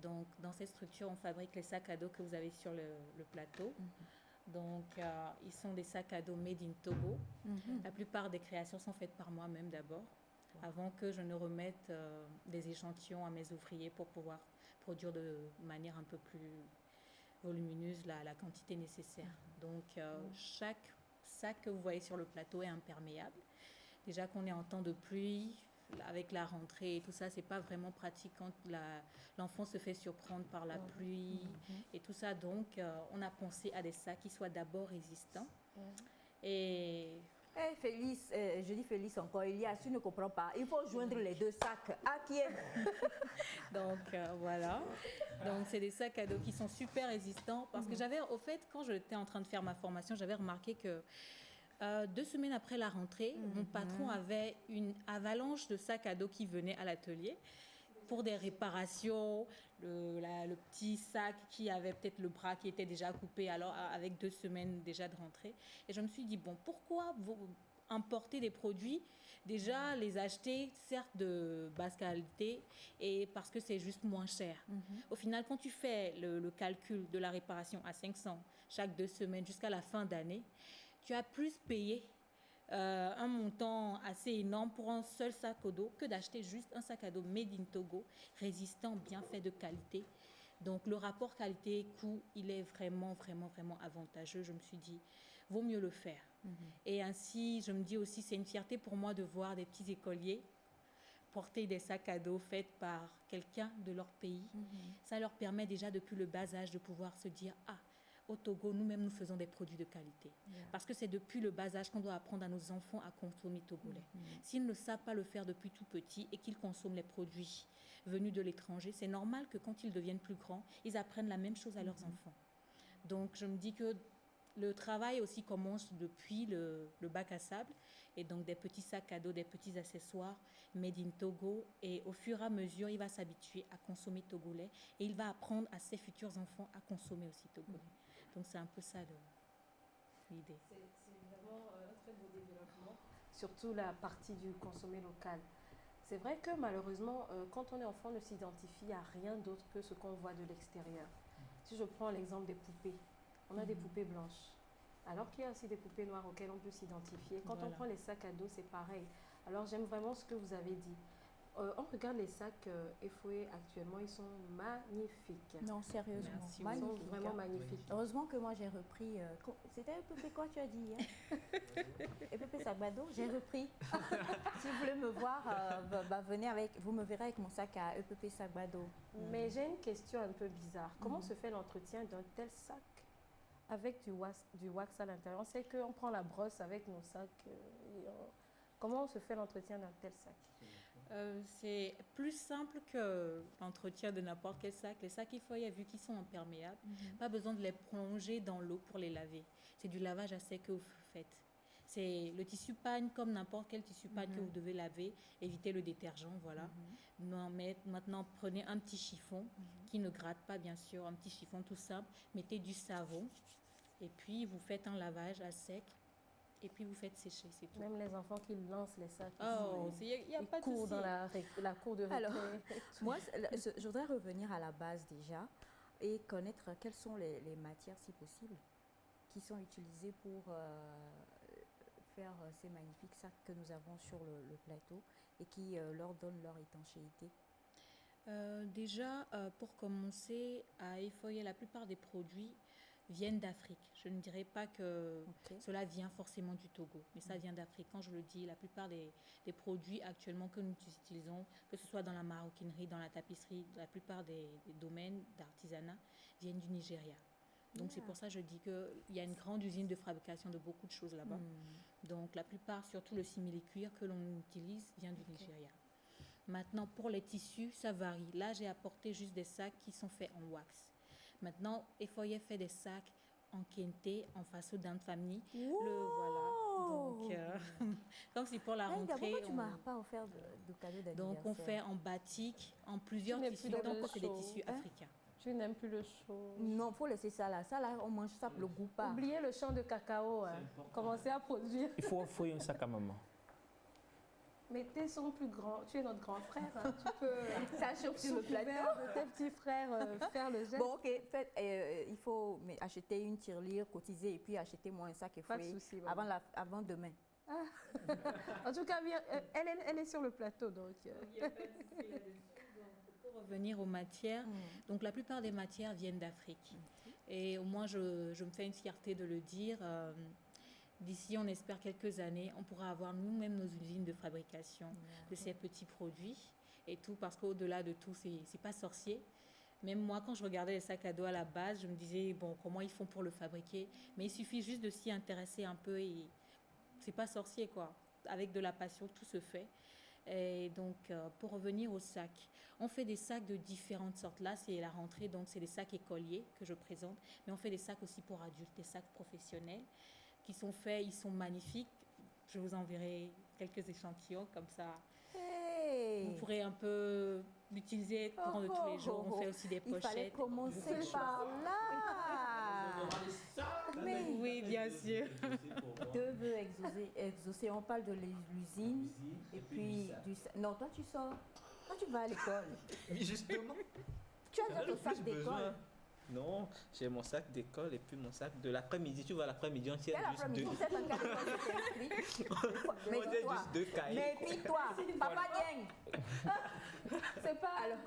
Donc, dans cette structure, on fabrique les sacs à dos que vous avez sur le plateau. Donc, ils sont des sacs à dos made in Togo. La plupart des créations sont faites par moi-même d'abord, avant que je ne remette des échantillons à mes ouvriers pour pouvoir produire de manière un peu plus volumineuse la quantité nécessaire. Donc, chaque sac que vous voyez sur le plateau est imperméable. Déjà qu'on est en temps de pluie, avec la rentrée et tout ça, c'est pas vraiment pratique quand l'enfant se fait surprendre par la pluie et tout ça. Donc, on a pensé à des sacs qui soient d'abord résistants. Et Félix, je dis Félix encore, Elias, tu ne comprends pas. Il faut joindre les deux sacs. À qui est? donc, voilà. Donc, c'est des sacs à dos qui sont super résistants. Parce que j'avais, au fait, quand j'étais en train de faire ma formation, j'avais remarqué que 2 semaines après la rentrée, mon patron avait une avalanche de sacs à dos qui venaient à l'atelier pour des réparations, le petit sac qui avait peut-être le bras qui était déjà coupé, alors avec 2 semaines déjà de rentrée. Et je me suis dit, bon, pourquoi vous importer des produits, déjà les acheter, certes de basse qualité, et parce que c'est juste moins cher. Au final, quand tu fais le calcul de la réparation à 500 chaque 2 semaines jusqu'à la fin d'année, tu as plus payé un montant assez énorme pour un seul sac à dos que d'acheter juste un sac à dos made in Togo, résistant, bien fait, de qualité. Donc, le rapport qualité-coût, il est vraiment, vraiment, vraiment avantageux. Je me suis dit, vaut mieux le faire. Et ainsi, je me dis aussi, c'est une fierté pour moi de voir des petits écoliers porter des sacs à dos faits par quelqu'un de leur pays. Ça leur permet déjà, depuis le bas âge, de pouvoir se dire, ah, au Togo, nous-mêmes, nous faisons des produits de qualité. Parce que c'est depuis le bas âge qu'on doit apprendre à nos enfants à consommer togolais. S'ils ne savent pas le faire depuis tout petit et qu'ils consomment les produits venus de l'étranger, c'est normal que quand ils deviennent plus grands, ils apprennent la même chose à leurs enfants. Donc, je me dis que le travail aussi commence depuis le bac à sable, et donc des petits sacs à dos, des petits accessoires made in Togo, et au fur et à mesure, il va s'habituer à consommer togolais et il va apprendre à ses futurs enfants à consommer aussi togolais. Donc, c'est un peu ça l'idée. C'est vraiment un très beau développement, surtout la partie du consommer local. C'est vrai que malheureusement, quand on est enfant, on ne s'identifie à rien d'autre que ce qu'on voit de l'extérieur. Si je prends l'exemple des poupées, on a des poupées blanches, alors qu'il y a aussi des poupées noires auxquelles on peut s'identifier. Quand on prend les sacs à dos, c'est pareil. Alors, j'aime vraiment ce que vous avez dit. On regarde les sacs Effoyer actuellement, ils sont magnifiques. Non, sérieusement. Merci, Ils Magnifique, sont vraiment hein. magnifiques. Heureusement que moi j'ai repris. C'était EPP quoi tu as dit hein? EPP Sagbado, j'ai repris. Si vous voulez me voir, venez avec. Vous me verrez avec mon sac à EPP Sagbado. Mais j'ai une question un peu bizarre. Comment se fait l'entretien d'un tel sac avec du wax à l'intérieur? On sait qu'on prend la brosse avec nos sacs. Comment se fait l'entretien d'un tel sac? C'est plus simple que l'entretien de n'importe quel sac. Les sacs Effoyer, vu qu'ils sont imperméables, pas besoin de les plonger dans l'eau pour les laver. C'est du lavage à sec que vous faites. C'est le tissu pagne comme n'importe quel tissu pagne que vous devez laver, éviter le détergent, voilà. Maintenant, prenez un petit chiffon qui ne gratte pas, bien sûr, un petit chiffon tout simple, mettez du savon et puis vous faites un lavage à sec. Et puis vous faites sécher, c'est tout. Même les enfants qui lancent les sacs, il n'y a pas de courent souci. dans la cour de récré. Alors, moi, je voudrais revenir à la base déjà et connaître quelles sont les matières, si possible, qui sont utilisées pour faire ces magnifiques sacs que nous avons sur le plateau et qui leur donnent leur étanchéité. Déjà, pour commencer, à Effoye, la plupart des produits viennent d'Afrique. Je ne dirais pas que cela vient forcément du Togo, mais ça vient d'Afrique. Quand je le dis, la plupart des produits actuellement que nous utilisons, que ce soit dans la maroquinerie, dans la tapisserie, la plupart des domaines d'artisanat viennent du Nigeria. Donc c'est pour ça que je dis qu'il y a une grande usine de fabrication de beaucoup de choses là-bas. Donc la plupart, surtout le simili-cuir que l'on utilise, vient du Nigeria. Maintenant, pour les tissus, ça varie. Là, j'ai apporté juste des sacs qui sont faits en wax. Maintenant, Effoye fait des sacs en kente, en façon d'un famille. Voilà. Donc, comme si pour la rentrée... Pourquoi tu ne m'as pas offert de cadeau d'anniversaire? Donc, on fait en batik, en plusieurs tissus. Donc, c'est des tissus africains. Tu n'aimes plus le chaud. Non, il faut laisser ça là. Ça là, on mange ça pour le goût pas. Oubliez le champ de cacao. Commencez à produire. Il faut offrir un sac à maman. Mais tes sont plus grands. Tu es notre grand frère. Tu peux, ça sur le plateau de tes petits frères, faire le geste. Bon, ok. Il faut acheter une tirelire, cotiser et puis acheter-moi un sac et Pas de souci. avant demain. En tout cas, elle est sur le plateau. Donc. Pour revenir aux matières, donc la plupart des matières viennent d'Afrique. Et au moins, je me fais une fierté de le dire. D'ici, on espère quelques années, on pourra avoir nous-mêmes nos usines de fabrication de ces petits produits et tout, parce qu'au-delà de tout, c'est pas sorcier. Même moi, quand je regardais les sacs à dos à la base, je me disais, bon, comment ils font pour le fabriquer? Mais il suffit juste de s'y intéresser un peu et c'est pas sorcier, quoi. Avec de la passion, tout se fait. Et donc, pour revenir aux sacs, on fait des sacs de différentes sortes. Là, c'est la rentrée, donc c'est des sacs écoliers que je présente, mais on fait des sacs aussi pour adultes, des sacs professionnels qui sont faits, ils sont magnifiques. Je vous enverrai quelques échantillons comme ça. Hey. Vous pourrez un peu l'utiliser pendant de tous les jours. On fait aussi des pochettes. Il fallait commencer par là. Mais oui, bien sûr. Deux vœux exaucés. On parle de l'usine et puis du... Non, toi tu sors. Toi tu vas à l'école. Justement. Tu as déjà ton sac d'école. Non, j'ai mon sac d'école et puis mon sac de l'après-midi. Tu vois, l'après-midi, on tient juste deux. Mais juste deux cahiers. Mais puis toi, Papa Dieng. C'est pas... Alors...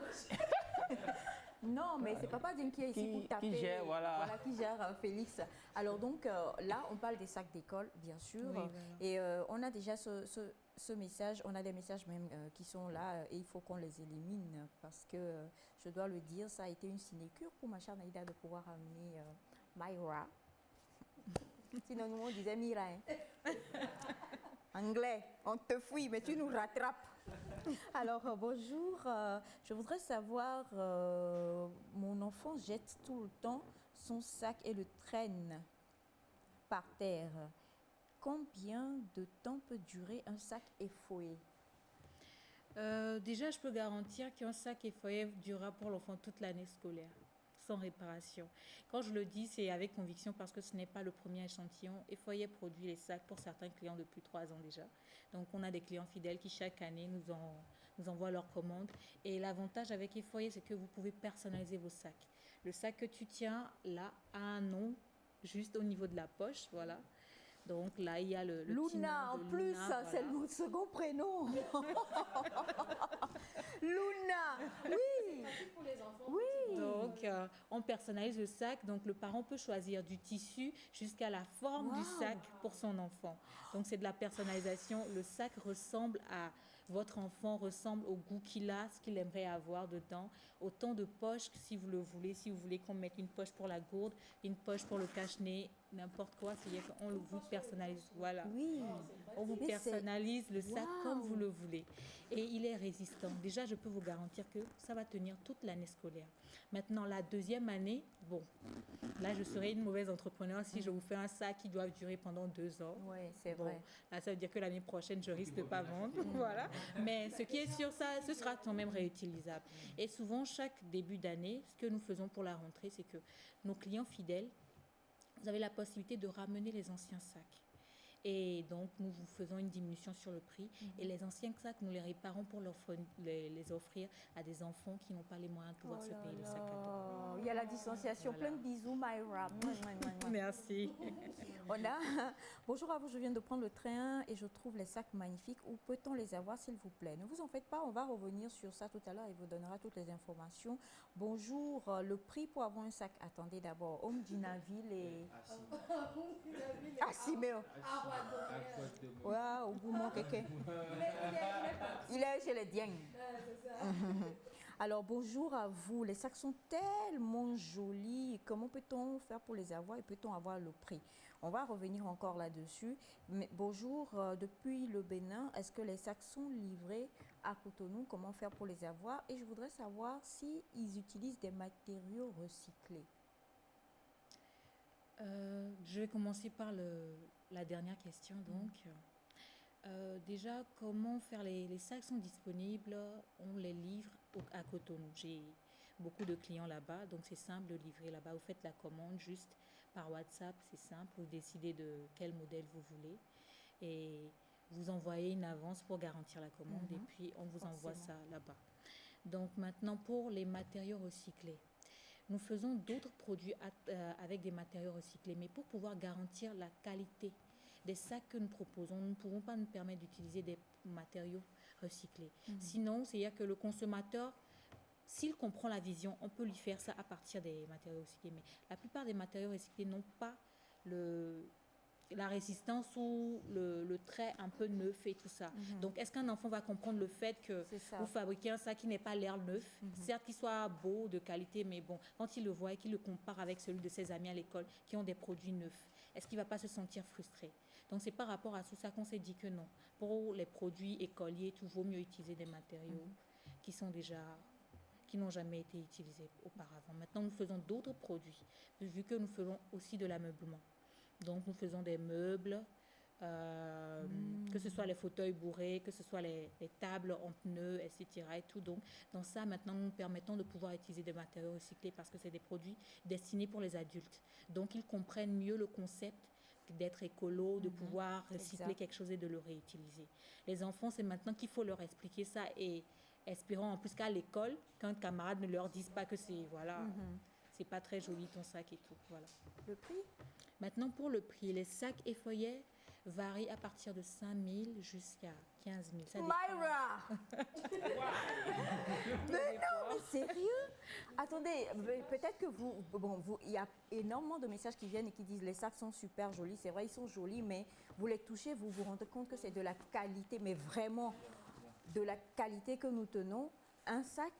Non, mais c'est Papa Dieng qui est ici pour taper. Qui gère, voilà. Qui gère Félix. Alors donc, là, on parle des sacs d'école, bien sûr. Oui, voilà. Et on a déjà ce message, on a des messages même qui sont là et il faut qu'on les élimine parce que, je dois le dire, ça a été une sinécure pour ma chère Naïda de pouvoir amener Myra. Sinon, nous, on disait Mira. Hein. Anglais, on te fouille, mais tu nous rattrapes. Alors, bonjour. Je voudrais savoir, mon enfant jette tout le temps son sac et le traîne par terre. Combien de temps peut durer un sac Effoye? Déjà, je peux garantir qu'un sac Effoye durera pour l'enfant toute l'année scolaire, sans réparation. Quand je le dis, c'est avec conviction parce que ce n'est pas le premier échantillon. Effoye produit les sacs pour certains clients depuis 3 ans déjà. Donc, on a des clients fidèles qui, chaque année, nous envoient leurs commandes. Et l'avantage avec Effoye, c'est que vous pouvez personnaliser vos sacs. Le sac que tu tiens, là, a un nom juste au niveau de la poche, voilà. Donc là, il y a le Luna, en plus, Luna, c'est le second prénom. Luna, oui. Pour les enfants. Oui. Donc, on personnalise le sac. Donc, le parent peut choisir du tissu jusqu'à la forme du sac pour son enfant. Donc, c'est de la personnalisation. Le sac ressemble à... Votre enfant ressemble au goût qu'il a, ce qu'il aimerait avoir dedans. Autant de poches si vous le voulez. Si vous voulez qu'on mette une poche pour la gourde, une poche pour le cache-nez, n'importe quoi, c'est-à-dire qu'on vous personnalise. Voilà. Oui. On vous personnalise le sac comme vous le voulez. Et il est résistant. Déjà, je peux vous garantir que ça va tenir toute l'année scolaire. Maintenant, la deuxième année, bon, là, je serais une mauvaise entrepreneur si je vous fais un sac qui doit durer pendant 2 ans. Oui, c'est vrai. Là, ça veut dire que l'année prochaine, je risque de ne pas vendre. Voilà. Mais ce qui est sûr, ça, ce sera quand même réutilisable. Et souvent, chaque début d'année, ce que nous faisons pour la rentrée, c'est que nos clients fidèles, vous avez la possibilité de ramener les anciens sacs. Et donc, nous vous faisons une diminution sur le prix. Et les anciens sacs, nous les réparons pour les offrir à des enfants qui n'ont pas les moyens de pouvoir se payer le sac à dos. Il y a la distanciation. Voilà. Plein de bisous, Myra. Merci. On a... Bonjour à vous, je viens de prendre le train et je trouve les sacs magnifiques. Où peut-on les avoir, s'il vous plaît? Ne vous en faites pas, on va revenir sur ça tout à l'heure et vous donnera toutes les informations. Bonjour, le prix pour avoir un sac. Attendez d'abord, Homme Dinaville et... Assimeo. Waouh, Goumon Keke. Il est chez les Dieng. Alors, bonjour à vous. Les sacs sont tellement jolis. Comment peut-on faire pour les avoir et peut-on avoir le prix? On va revenir encore là-dessus. Mais bonjour, depuis le Bénin, est-ce que les sacs sont livrés à Cotonou? Comment faire pour les avoir? Et je voudrais savoir s'ils utilisent des matériaux recyclés. Je vais commencer par la dernière question. Donc, déjà, comment faire les sacs sont disponibles, on les livre à Cotonou. J'ai beaucoup de clients là-bas, donc c'est simple de livrer là-bas. Vous faites la commande juste par WhatsApp, c'est simple. Vous décidez de quel modèle vous voulez et vous envoyez une avance pour garantir la commande et puis on vous envoie ça là-bas. Donc maintenant, pour les matériaux recyclés. Nous faisons d'autres produits avec des matériaux recyclés, mais pour pouvoir garantir la qualité des sacs que nous proposons, nous ne pouvons pas nous permettre d'utiliser des matériaux recyclés. Sinon, c'est-à-dire que le consommateur, s'il comprend la vision, on peut lui faire ça à partir des matériaux recyclés. Mais la plupart des matériaux recyclés n'ont pas la résistance ou le trait un peu neuf et tout ça. Donc, est-ce qu'un enfant va comprendre le fait que vous fabriquez un sac qui n'est pas l'air neuf, certes qu'il soit beau, de qualité, mais bon, quand il le voit et qu'il le compare avec celui de ses amis à l'école qui ont des produits neufs, est-ce qu'il ne va pas se sentir frustré? Donc, c'est par rapport à tout ça qu'on s'est dit que non. Pour les produits écoliers, il vaut mieux utiliser des matériaux qui n'ont jamais été utilisés auparavant. Maintenant, nous faisons d'autres produits, vu que nous faisons aussi de l'ameublement. Donc, nous faisons des meubles, que ce soit les fauteuils bourrés, que ce soit les tables en pneus, etc. Et tout. Donc, dans ça, maintenant, nous permettons de pouvoir utiliser des matériaux recyclés parce que c'est des produits destinés pour les adultes. Donc, ils comprennent mieux le concept d'être écolo, de pouvoir recycler quelque chose et de le réutiliser. Les enfants, c'est maintenant qu'il faut leur expliquer ça et espérons en plus qu'à l'école, qu'un camarade ne leur dise pas que c'est, voilà, c'est pas très joli ton sac et tout. Voilà. Le prix? Maintenant, pour le prix, les sacs et feuillets varient à partir de 5 000 jusqu'à 15 000. Ça Myra! Mais non, mais sérieux? Attendez, peut-être que il y a énormément de messages qui viennent et qui disent les sacs sont super jolis. C'est vrai, ils sont jolis, mais vous les touchez, vous vous rendez compte que c'est de la qualité, mais vraiment de la qualité que nous tenons. Un sac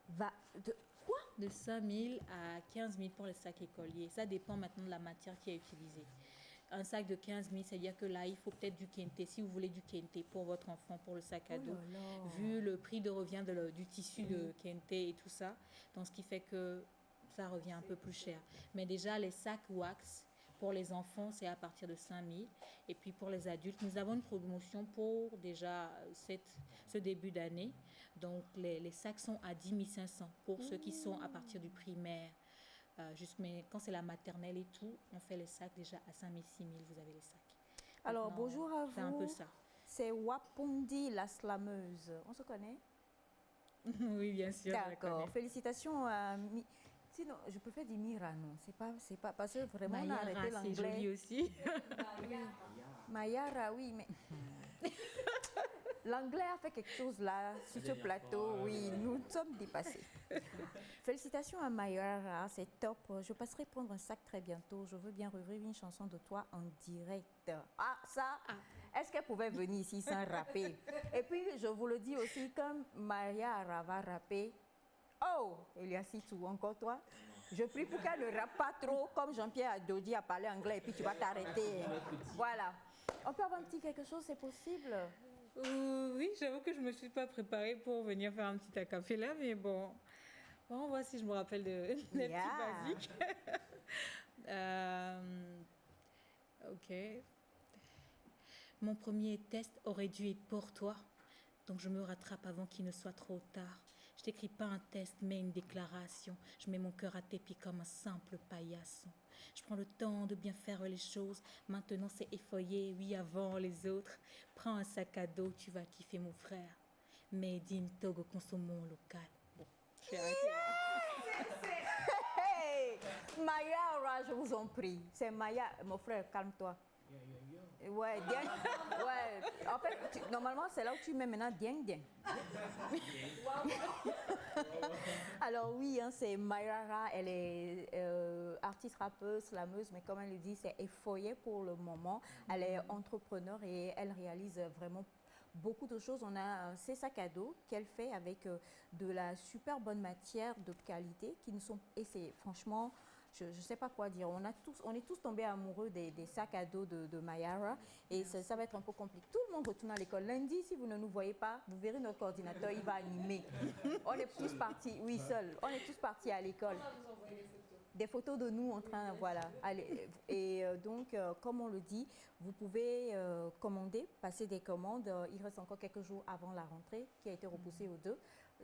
va de... Quoi? De 5 000 à 15 000 pour les sacs écoliers. Ça dépend maintenant de la matière qui est utilisée. Un sac de 15 000, c'est-à-dire que là, il faut peut-être du kente. Si vous voulez du kente pour votre enfant, pour le sac à dos, vu le prix de revient du tissu de kente et tout ça, donc ce qui fait que ça revient un peu plus cher. Mais déjà, les sacs wax, pour les enfants, c'est à partir de 5 000. Et puis pour les adultes, nous avons une promotion pour déjà ce début d'année. Donc les sacs sont à 10 500 pour ceux qui sont à partir du primaire. Mais quand c'est la maternelle et tout, on fait les sacs déjà à 5 000, 6 000, vous avez les sacs. Alors maintenant, bonjour à vous. C'est un peu ça. C'est Wapondi la slameuse. On se connaît? Oui, bien sûr. D'accord. Félicitations à... Sinon, je préfère dire Mira, non. C'est pas parce que vraiment on a arrêté l'anglais. C'est joli aussi. Mayara, oui, mais l'anglais a fait quelque chose là sur ce plateau. Oui, nous sommes dépassés. Félicitations à Mayara, c'est top. Je passerai prendre un sac très bientôt. Je veux bien revivre une chanson de toi en direct. Ah, ça. Est-ce qu'elle pouvait venir ici sans rapper? Et puis, je vous le dis aussi, comme Mayara va rapper. Oh, Eliasitou, encore toi? Je prie pour qu'elle ne rappe pas trop, comme Jean-Pierre Adodi a parlé anglais, et puis tu vas t'arrêter. Voilà. On peut avoir un petit quelque chose, c'est possible? Oui, j'avoue que je ne me suis pas préparée pour venir faire un petit acapella, mais bon, on voit si je me rappelle des petits basiques. Ok. Mon premier test aurait dû être pour toi, donc je me rattrape avant qu'il ne soit trop tard. Je Je t'écris pas un test, mais une déclaration. Je mets mon cœur à tes pieds comme un simple paillasson. Je prends le temps de bien faire les choses. Maintenant, c'est effeuillé, oui, avant les autres. Prends un sac à dos, tu vas kiffer mon frère. Made in Togo, consommons local. Bon, je vais arrêter. Hey, Mayara, je vous en prie. C'est Maya. Mon frère, calme-toi. Ouais, Dieng. Ouais. En fait, normalement, c'est là où tu mets maintenant Dieng Dieng. Alors oui, hein, c'est Mayara. Elle est artiste, rappeuse, slameuse, mais comme elle le dit, c'est effeuillé pour le moment. Elle est entrepreneur et elle réalise vraiment beaucoup de choses. On a ces sacs à dos qu'elle fait avec de la super bonne matière de qualité qui nous sont... Et c'est franchement... Je ne sais pas quoi dire. On est tous tombés amoureux des sacs à dos de Mayara et ça va être un peu compliqué. Tout le monde retourne à l'école. Lundi, si vous ne nous voyez pas, vous verrez notre coordinateur, il va animer. On est tous partis, oui, seuls. On est tous partis à l'école. Des photos de nous en train, voilà. Allez, et donc, comme on le dit, vous pouvez commander, passer des commandes. Il reste encore quelques jours avant la rentrée qui a été repoussée au 2.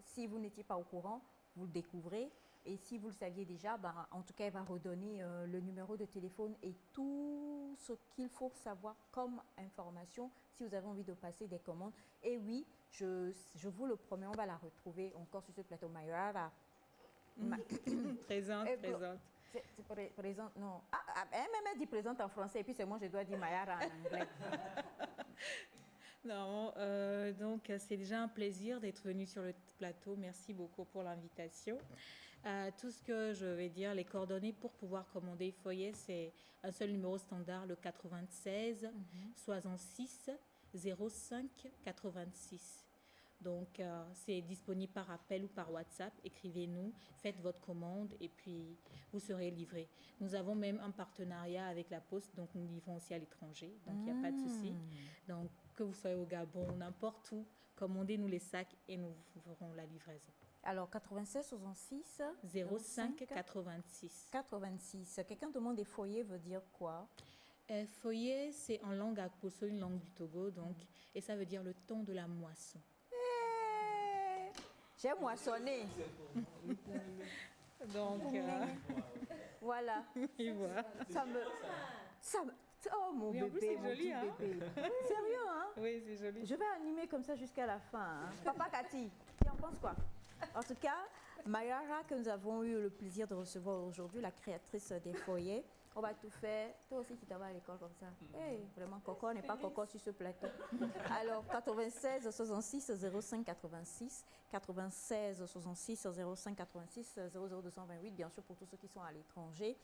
Si vous n'étiez pas au courant, vous le découvrez. Et si vous le saviez déjà, ben, en tout cas, il va redonner le numéro de téléphone et tout ce qu'il faut savoir comme information si vous avez envie de passer des commandes. Et oui, je vous le promets, on va la retrouver encore sur ce plateau. Mayara. Présente. Présente, non. Elle dit présente en français et puis c'est moi, je dois dire Mayara en anglais. Non, donc c'est déjà un plaisir d'être venu sur le plateau. Merci beaucoup pour l'invitation. Tout ce que je vais dire, les coordonnées pour pouvoir commander Foyer, c'est un seul numéro standard, le 96 66 05 86. Donc, c'est disponible par appel ou par WhatsApp. Écrivez-nous, faites votre commande et puis vous serez livré. Nous avons même un partenariat avec la Poste, donc nous livrons aussi à l'étranger. Donc, il n'y a pas de souci. Donc, que vous soyez au Gabon, n'importe où, commandez-nous les sacs et nous vous ferons la livraison. Alors, 96 66 05 86. 86. Quelqu'un demande des foyers veut dire quoi? Foyer, c'est en langue Akposso, une langue du Togo, donc, et ça veut dire le temps de la moisson. J'ai moissonné. Donc, voilà. Et voilà. Oh mon mais bébé, en plus, c'est mon joli, petit hein? bébé. Sérieux, hein? Oui, c'est joli. Je vais animer comme ça jusqu'à la fin. Hein. Papa Cathy, tu en penses quoi? En tout cas, Mayara, que nous avons eu le plaisir de recevoir aujourd'hui, la créatrice des foyers. On va tout faire. Toi aussi, tu t'en vas à l'école comme ça. Hey, vraiment, Coco, on n'est pas Coco sur ce plateau. Alors, 96 66 05 86, 96 66 05 86, 00228, bien sûr, pour tous ceux qui sont à l'étranger.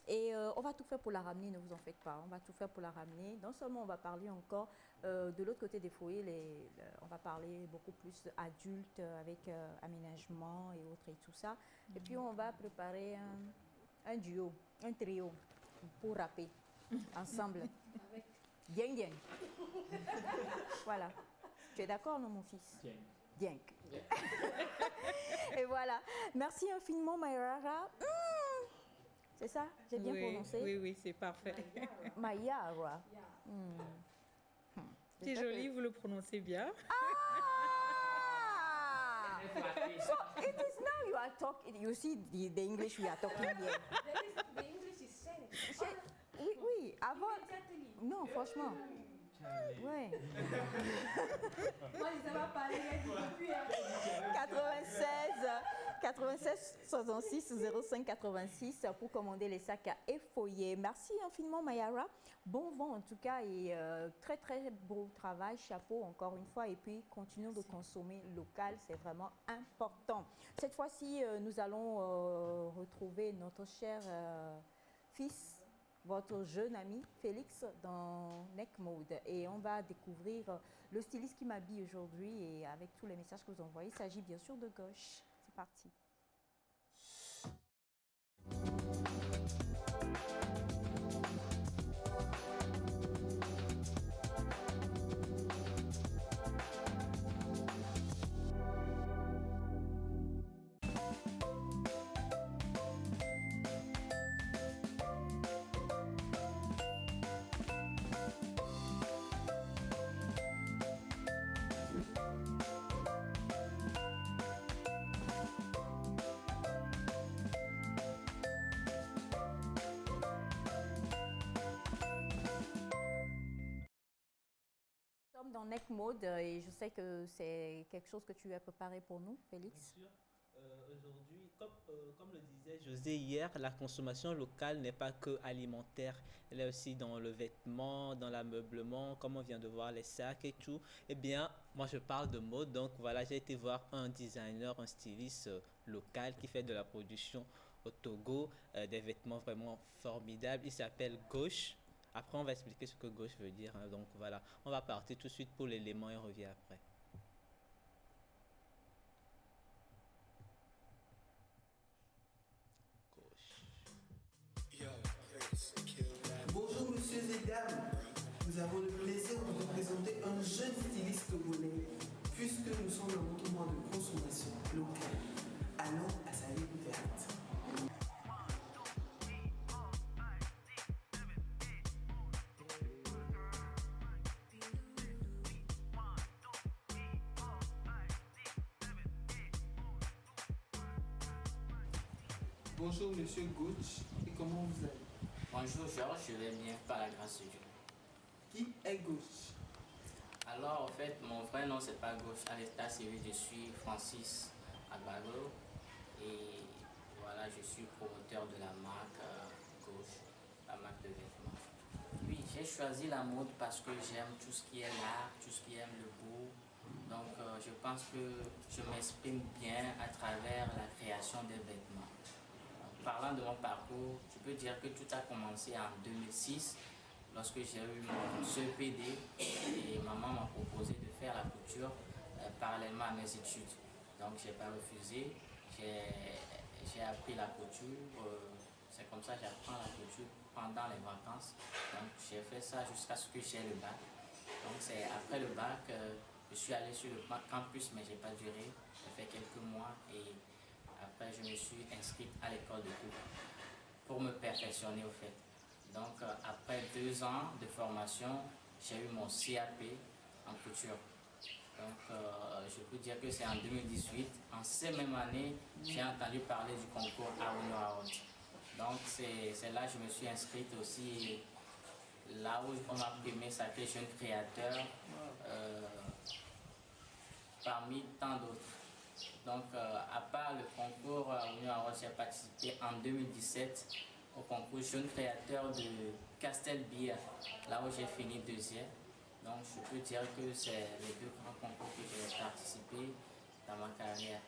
Et on va tout faire pour la ramener, ne vous en faites pas. On va tout faire pour la ramener. Non seulement on va parler encore de l'autre côté des foyers, on va parler beaucoup plus adultes avec aménagement et autres et tout ça. Et puis on va préparer un duo, un trio pour rapper ensemble. Dieng Dieng. Voilà. Tu es d'accord, non, mon fils? Dieng. Et voilà. Merci infiniment, Mayara. C'est ça? J'ai bien prononcé? Oui, c'est parfait. Mayara. C'est joli, vous le prononcez bien. So it is now you are talking. You see the English we are talking here. The English is sharing. Oui, avant. Non, franchement. Ouais. Moi, je ne sais pas parler depuis. 96 66 05 86 pour commander les sacs à effoyer. Merci infiniment, Mayara. Bon vent en tout cas et très très beau travail. Chapeau encore une fois. Et puis continuons de consommer local, c'est vraiment important. Cette fois-ci, nous allons retrouver notre cher fils, votre jeune ami Félix dans Neck Mode et on va découvrir le styliste qui m'habille aujourd'hui et avec tous les messages que vous envoyez. Il s'agit bien sûr de Gauche. C'est parti. sommes dans Neck Mode et je sais que c'est quelque chose que tu as préparé pour nous, Félix. Bien sûr. Aujourd'hui, comme le disait José hier, la consommation locale n'est pas que alimentaire. Elle est aussi dans le vêtement, dans l'ameublement, comme on vient de voir les sacs et tout. Eh bien, moi je parle de mode, donc voilà, j'ai été voir un designer, un styliste local qui fait de la production au Togo, des vêtements vraiment formidables. Il s'appelle Gauche. Après, on va expliquer ce que Gauche veut dire, hein. Donc voilà, on va partir tout de suite pour l'élément et on revient après. Bonjour messieurs et dames, nous avons le plaisir de vous présenter un jeune styliste togolais, puisque nous sommes dans notre mois de consommation locale. Allons à sa découverte. Bonjour monsieur Gauche, et comment vous allez? Bonjour Georges, je vais bien par la grâce de Dieu. Qui est Gauche? Alors en fait, mon vrai nom c'est pas Gauche. À l'état civil, je suis Francis Agbaglo et voilà, je suis promoteur de la marque Gauche, la marque de vêtements. Oui, j'ai choisi la mode parce que j'aime tout ce qui est l'art, tout ce qui aime le beau. Donc je pense que je m'exprime bien à travers la création des vêtements. Parlant de mon parcours, je peux dire que tout a commencé en 2006 lorsque j'ai eu mon CEPD et maman m'a proposé de faire la couture parallèlement à mes études. Donc je n'ai pas refusé, j'ai appris la couture, c'est comme ça que j'apprends la couture pendant les vacances. Donc j'ai fait ça jusqu'à ce que j'ai le bac. Donc c'est après le bac, je suis allé sur le campus mais je n'ai pas duré, j'ai fait quelques mois et après, je me suis inscrite à l'école de coupe pour me perfectionner au fait. Donc, après 2 ans de formation, j'ai eu mon CAP en couture. Donc, je peux dire que c'est en 2018. En cette même année, j'ai entendu parler du concours Aruno Award. Donc, c'est là que je me suis inscrite aussi, là où on m'a primé sacré jeune créateur, parmi tant d'autres. Donc, à part le concours Union Award, j'ai participé en 2017 au concours Jeune Créateur de Castelbia, là où j'ai fini 2e. Donc, je peux dire que c'est les 2 grands concours que j'ai participé dans ma carrière.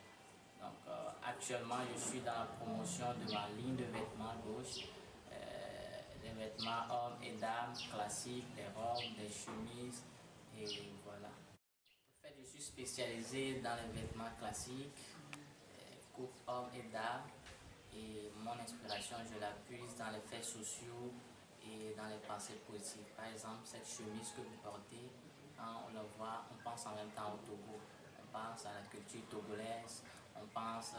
Donc, actuellement, je suis dans la promotion de ma ligne de vêtements Gauche. Les vêtements hommes et dames classiques, des robes, des chemises, et voilà. En fait, je suis spécialisé dans les vêtements classiques, coupe hommes et dames, et mon inspiration, je la puise dans les faits sociaux et dans les pensées positives. Par exemple, cette chemise que vous portez, quand on la voit, on pense en même temps au Togo. On pense à la culture togolaise, on pense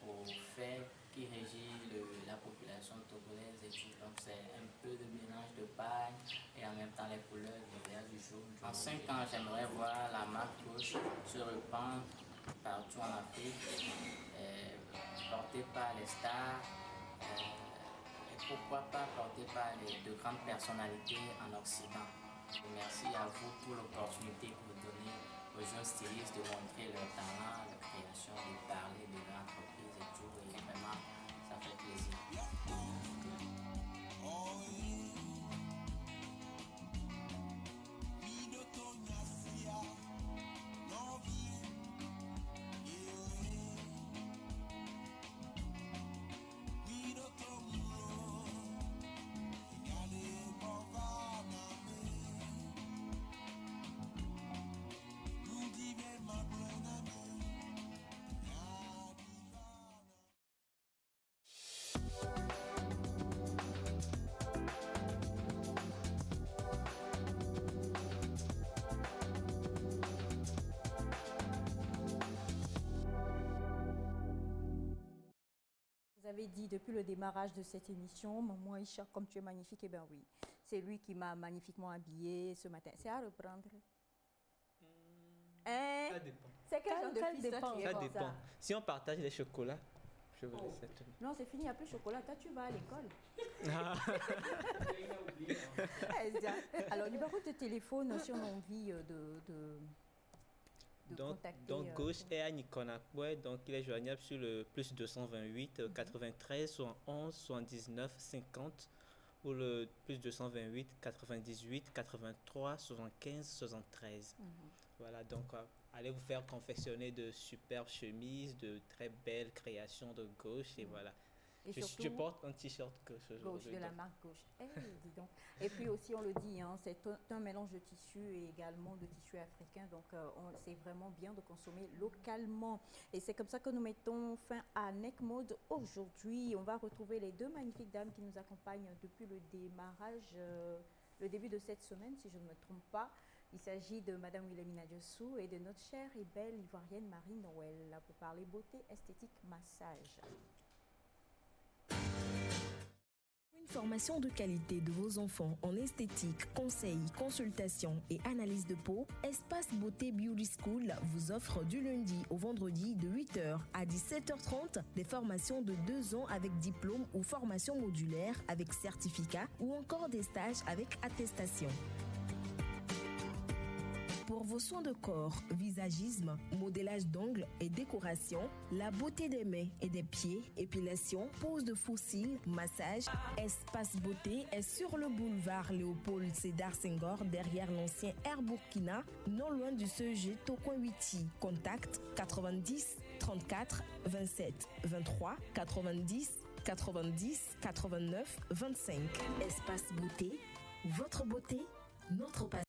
aux faits qui régissent la population togolaise et tout. Donc c'est un peu de mélange de paille et en même temps les couleurs du vert, du jaune. En 5 ans, j'aimerais voir la marque Gauche se répandre partout en Afrique, portée par les stars, et pourquoi pas portée par de grandes personnalités en Occident. Et merci à vous pour l'opportunité que vous donnez aux jeunes stylistes de montrer leur talent, leur création, de parler de leur entreprise et tout. Et vraiment, ça fait plaisir. Vous avez dit depuis le démarrage de cette émission, Maman Aïcha, comme tu es magnifique, eh bien oui, c'est lui qui m'a magnifiquement habillée ce matin. C'est à reprendre. Ça dépend. C'est quel genre de fils dépend. qui est Ça comme dépend. Si on partage les chocolats, je vous laisse. Non, c'est fini, il n'y a plus de chocolat. Toi, tu vas à l'école. Alors, numéro de téléphone, si on a envie de contacter. Donc, gauche est à Niconakwe, donc il est joignable sur le plus 228 93 71 79 50 ou le plus 228 98 83 75 73. Voilà, donc allez vous faire confectionner de superbes chemises, de très belles créations de gauche et voilà. Et Je porte un t-shirt gauche de aujourd'hui. la marque gauche. Dis donc. Et puis aussi, on le dit, hein, c'est un mélange de tissus et également de tissus africains. Donc, c'est vraiment bien de consommer localement. Et c'est comme ça que nous mettons fin à Neck Mode aujourd'hui. On va retrouver les deux magnifiques dames qui nous accompagnent depuis le démarrage, le début de cette semaine, si je ne me trompe pas. Il s'agit de Madame Wilhelmina Diossou et de notre chère et belle ivoirienne Marie Noël pour parler beauté, esthétique, massage. Une formation de qualité de vos enfants en esthétique, conseils, consultations et analyse de peau, Espace Beauté Beauty School vous offre du lundi au vendredi de 8h à 17h30 des formations de 2 ans avec diplôme ou formation modulaire avec certificat ou encore des stages avec attestation. Pour vos soins de corps, visagisme, modélage d'ongles et décoration, la beauté des mains et des pieds, épilation, pose de fossiles, massage, Espace Beauté est sur le boulevard Léopold Sédar Senghor derrière l'ancien Air Burkina, non loin du CEG Tocoin Witi. Contact 90 34 27 23 90 90 89 25. Espace Beauté, votre beauté, notre passion.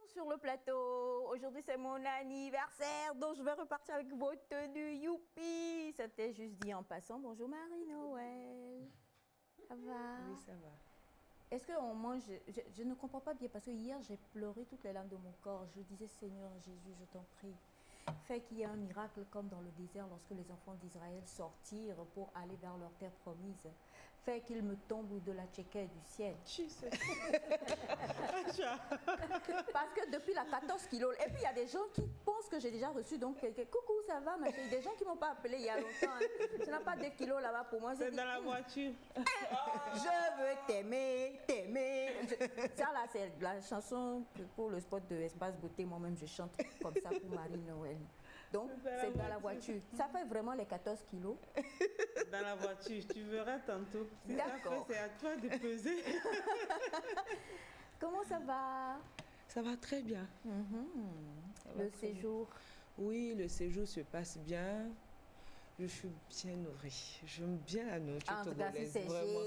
Sur le plateau, aujourd'hui c'est mon anniversaire, donc je vais repartir avec vos tenues, youpi. C'était juste dit en passant. Bonjour Marie-Noël, ça va? Oui, ça va. Est-ce qu'on mange, je ne comprends pas bien parce que hier j'ai pleuré toutes les larmes de mon corps. Je disais Seigneur Jésus, je t'en prie, fais qu'il y ait un miracle comme dans le désert lorsque les enfants d'Israël sortirent pour aller vers leur terre promise. Fais qu'il me tombe de la tchéquette du ciel. Parce que depuis la 14 kilos, et puis il y a des gens qui pensent que j'ai déjà reçu, donc coucou, ça va, ma chérie. Des gens qui ne m'ont pas appelé il y a longtemps. Hein. Tu n'as pas 2 kilos là-bas pour moi. C'est dans la voiture. Je veux t'aimer, t'aimer. Ça là, c'est la chanson pour le spot de Espace Beauté. Moi-même, je chante comme ça pour Marie-Noël. Donc, c'est dans la voiture. Ça fait vraiment les 14 kilos. Dans la voiture, tu verras tantôt. Si ça fait, c'est à toi de peser. Comment ça va? Ça va très bien. Le séjour? Oui, le séjour se passe bien. Je suis bien nourrie. J'aime bien la nourriture en tout cas, si c'est vraiment.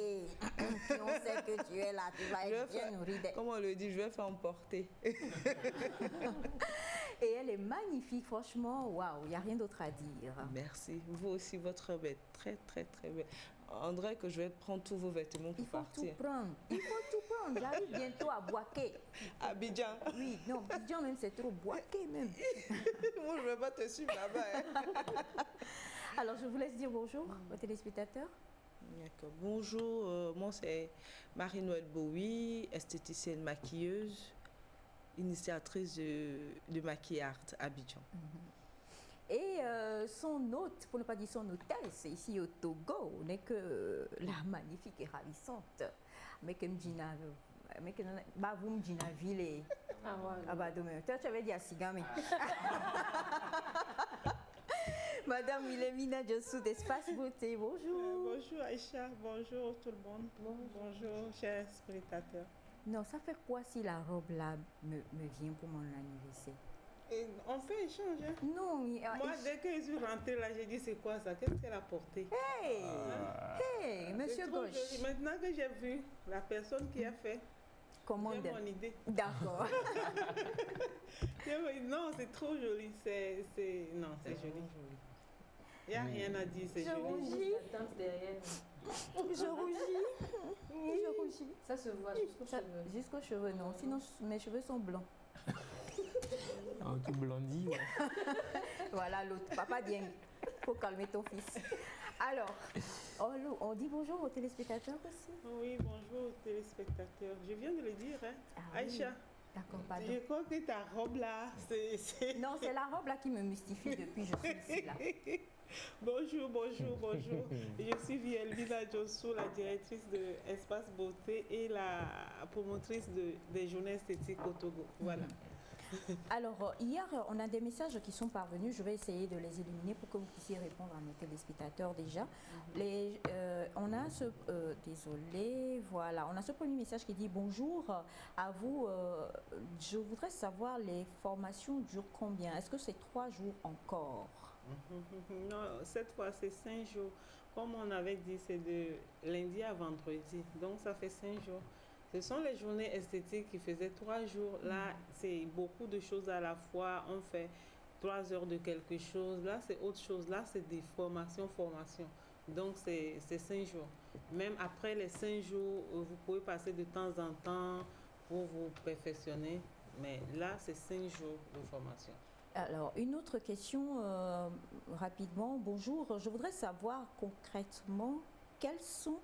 Si on sait que tu es là, tu vas être bien nourrie. Comme on le dit, je vais faire emporter. Et elle est magnifique, franchement, waouh, il n'y a rien d'autre à dire. Merci. Vous aussi, votre robe est très, très, très belle. André, que je vais prendre tous vos vêtements pour partir. Il faut tout prendre. Il faut tout prendre. J'arrive bientôt à Boaké. Abidjan. Oui, non, Abidjan même, c'est trop Boaké même. Moi, je ne vais pas te suivre là-bas. Hein. Alors, je vous laisse dire bonjour aux téléspectateurs. D'accord. Bonjour, moi c'est Marie-Noël Bowie, esthéticienne maquilleuse, initiatrice de Maquillart Abidjan. Et son hôte, pour ne pas dire son hôtesse, ici au Togo, n'est que la magnifique et ravissante Mekemjina Ville. Ah bah demain. Toi tu avais dit à Sigame. Madame Wilhelmina Diossou d'Espace Beauté, bonjour. Bonjour Aïcha, bonjour tout le monde. Bonjour chers spectateurs. Non, ça fait quoi si la robe là me vient pour mon anniversaire? Et on fait échange. Hein? Non, moi dès que je suis rentrée là, j'ai dit c'est quoi ça? Qu'est-ce qu'elle a porté? Hey, monsieur Gauche. Joli. Maintenant que j'ai vu la personne qui a fait, commande. J'ai mon idée. D'accord. Non, c'est trop joli. Non, c'est joli. Il n'y a rien à dire, c'est joli. Je rougis. Je rougis. Ça se voit jusqu'aux cheveux. Jusqu'aux cheveux, non. Sinon, mes cheveux sont blancs. Oh, tu blondis, ouais. Voilà l'autre. Papa Dieng. Faut calmer ton fils. Alors, on dit bonjour aux téléspectateurs aussi. Oui, bonjour aux téléspectateurs. Je viens de le dire, hein. Ah, Aïcha. Oui. D'accord, pardon. Je crois que ta robe là, c'est... Non, c'est la robe là qui me mystifie depuis que je suis ici là. Bonjour. Je suis Vielvina Jossou, la directrice de Espace Beauté et la promotrice des journées esthétiques au Togo. Voilà. Alors, hier, on a des messages qui sont parvenus. Je vais essayer de les éliminer pour que vous puissiez répondre à nos téléspectateurs déjà. On a ce... désolé, voilà. On a ce premier message qui dit « Bonjour à vous. Je voudrais savoir, les formations durent combien? Est-ce que c'est 3 jours encore ?» Non, cette fois, c'est 5 jours. Comme on avait dit, c'est de lundi à vendredi. Donc, ça fait 5 jours. Ce sont les journées esthétiques qui faisaient 3 jours. Là, c'est beaucoup de choses à la fois. On fait 3 heures de quelque chose. Là, c'est autre chose. Là, c'est des formations. Donc, c'est 5 jours. Même après les 5 jours, vous pouvez passer de temps en temps pour vous perfectionner. Mais là, c'est 5 jours de formation. Alors, une autre question rapidement. Bonjour, je voudrais savoir concrètement quels sont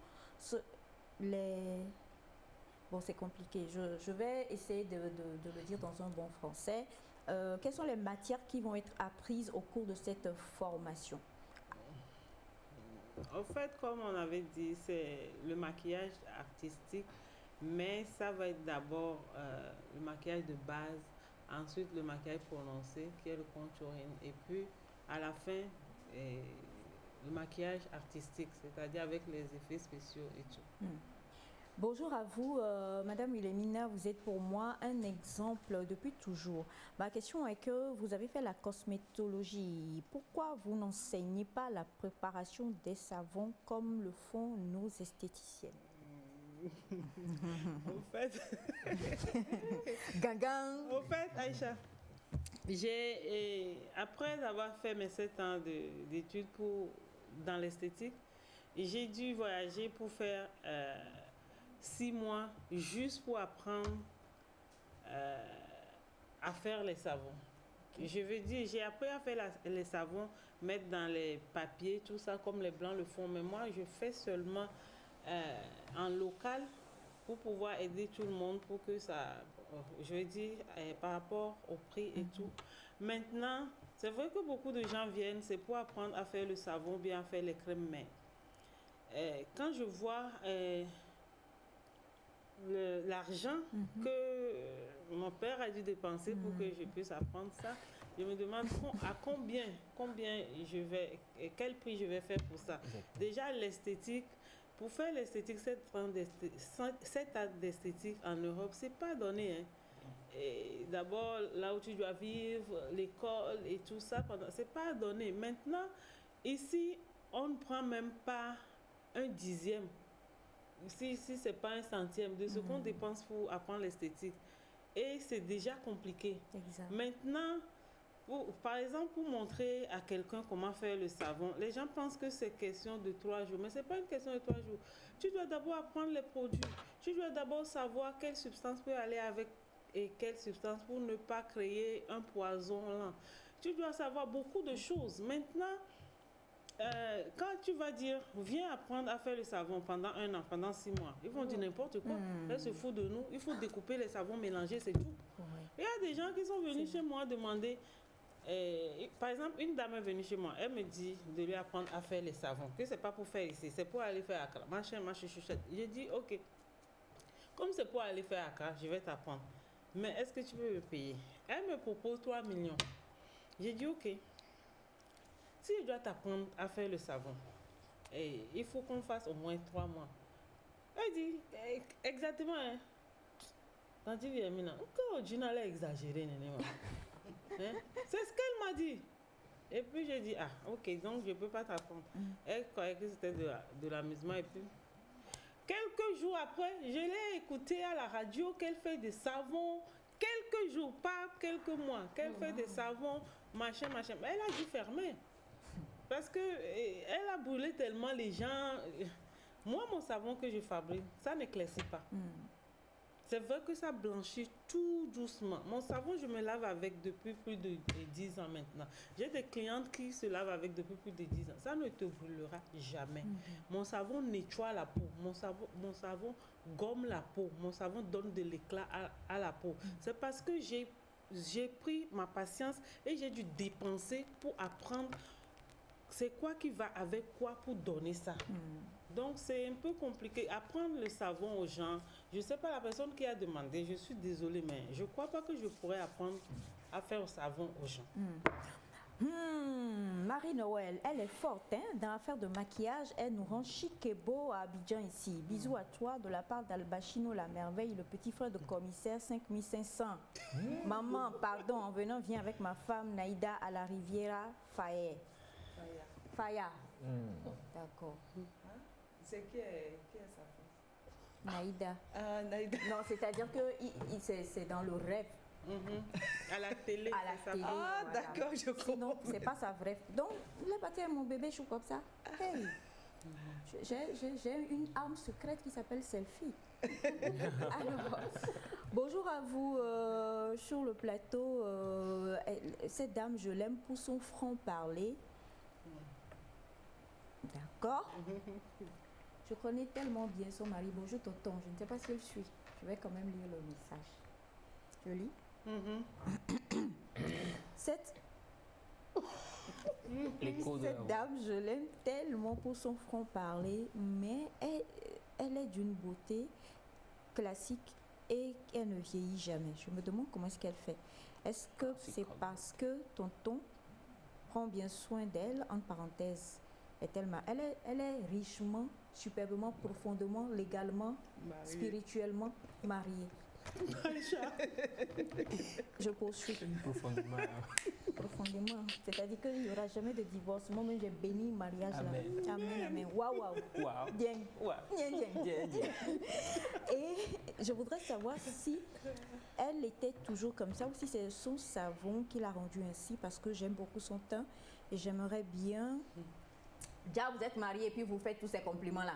les... Bon, c'est compliqué. Je vais essayer de le dire dans un bon français. Quelles sont les matières qui vont être apprises au cours de cette formation? En fait, comme on avait dit, c'est le maquillage artistique, mais ça va être d'abord le maquillage de base, ensuite le maquillage prononcé, qui est le contouring, et puis à la fin, le maquillage artistique, c'est-à-dire avec les effets spéciaux et tout. Bonjour à vous, Madame Wilhelmina, vous êtes pour moi un exemple depuis toujours. Ma question est que vous avez fait la cosmétologie. Pourquoi vous n'enseignez pas la préparation des savons comme le font nos esthéticiennes? Au fait, Gangan. Au fait, Aïcha, après avoir fait mes 7 ans d'études dans l'esthétique, j'ai dû voyager pour faire 6 mois juste pour apprendre à faire les savons. Je veux dire, j'ai appris à faire les savons, mettre dans les papiers, tout ça, comme les blancs le font. Mais moi, je fais seulement en local pour pouvoir aider tout le monde, pour que ça, je veux dire, par rapport au prix et tout. Maintenant, c'est vrai que beaucoup de gens viennent, c'est pour apprendre à faire le savon, bien à faire les crèmes, mais quand je vois l'argent que mon père a dû dépenser pour que je puisse apprendre ça, je me demande à combien quel prix je vais faire pour ça. Déjà l'esthétique, pour faire l'esthétique, 7 ans d'esthétique en Europe, c'est pas donné, hein. Et d'abord, là où tu dois vivre, l'école et tout ça, c'est pas donné. Maintenant, ici, on ne prend même pas un dixième. Si c'est pas un centième de ce qu'on dépense pour apprendre l'esthétique. Et c'est déjà compliqué. Exact. Maintenant, par exemple, pour montrer à quelqu'un comment faire le savon, les gens pensent que c'est question de 3 jours, mais c'est pas une question de 3 jours. Tu dois d'abord apprendre les produits. Tu dois d'abord savoir quelle substance peut aller avec et quelle substance pour ne pas créer un poison là. Tu dois savoir beaucoup de choses. Maintenant, quand tu vas dire, viens apprendre à faire le savon pendant 1 an, pendant 6 mois, ils vont dire n'importe quoi. Elle se fout de nous. Il faut découper les savons, mélanger, c'est tout. Il y a des gens qui sont venus chez moi demander, par exemple, une dame est venue chez moi, elle me dit de lui apprendre à faire les savons, que c'est pas pour faire ici, c'est pour aller faire Accra. Machin, chuchette. J'ai dit, ok, comme c'est pour aller faire Accra, je vais t'apprendre. Mais est-ce que tu peux me payer? Elle me propose 3 millions. J'ai dit, ok. Si je dois t'apprendre à faire le savon, il faut qu'on fasse au moins 3 mois. Elle dit, exactement, hein. Quand tu viens maintenant, encore, je n'allais exagérer, hein? C'est ce qu'elle m'a dit. Et puis j'ai dit, ah, ok, donc je ne peux pas t'apprendre. Elle croyait que c'était de l'amusement. Et puis, quelques jours après, je l'ai écouté à la radio qu'elle fait des savons. Quelques jours, pas quelques mois, qu'elle fait des savons, machin. Mais elle a dû fermer. Parce qu'elle a brûlé tellement les gens. Moi, mon savon que je fabrique, ça n'éclaircit pas. C'est vrai que ça blanchit tout doucement. Mon savon, je me lave avec depuis plus de 10 ans maintenant. J'ai des clientes qui se lavent avec depuis plus de 10 ans. Ça ne te brûlera jamais. Mon savon nettoie la peau. Mon savon gomme la peau. Mon savon donne de l'éclat à la peau. C'est parce que j'ai pris ma patience et j'ai dû dépenser pour apprendre c'est quoi qui va avec quoi pour donner ça. Donc, c'est un peu compliqué. Apprendre le savon aux gens, je ne sais pas la personne qui a demandé, je suis désolée, mais je ne crois pas que je pourrais apprendre à faire le savon aux gens. Marie-Noël, elle est forte hein, dans l'affaire de maquillage. Elle nous rend chic et beau à Abidjan ici. Bisous à toi de la part d'Albachino La Merveille, le petit frère de commissaire 5500. Maman, pardon, en venant, viens avec ma femme Naïda à la Riviera Faya. D'accord. C'est qui est sa femme? Naïda. Ah, Naïda. Non, c'est-à-dire que c'est dans le rêve. À la télé. À la télé. Ah, voilà. d'accord, je comprends. Non, c'est pas sa vraie. Donc, il est parti avec mon bébé chou comme ça. Hey. J'ai une arme secrète qui s'appelle selfie. Alors, bonjour à vous sur le plateau. Cette dame, je l'aime pour son franc-parler. D'accord. Je connais tellement bien son mari. Bonjour tonton, je ne sais pas si elle suit. Je vais quand même lire le message. Je lis. Cette dame, je l'aime tellement pour son franc-parler, mais elle est d'une beauté classique et elle ne vieillit jamais. Je me demande comment est-ce qu'elle fait. Est-ce que c'est parce que tonton prend bien soin d'elle, entre parenthèses? Elle est richement, superbement, profondément, légalement, spirituellement mariée. Je poursuis. Profondément. Profondément. C'est-à-dire qu'il n'y aura jamais de divorce. Moi-même, j'ai béni le mariage là. Amen, amen. Waouh. Bien. Et je voudrais savoir si elle était toujours comme ça ou si c'est son savon qui l'a rendu ainsi, parce que j'aime beaucoup son teint et j'aimerais bien... Déjà, vous êtes mariés et puis vous faites tous ces compliments-là.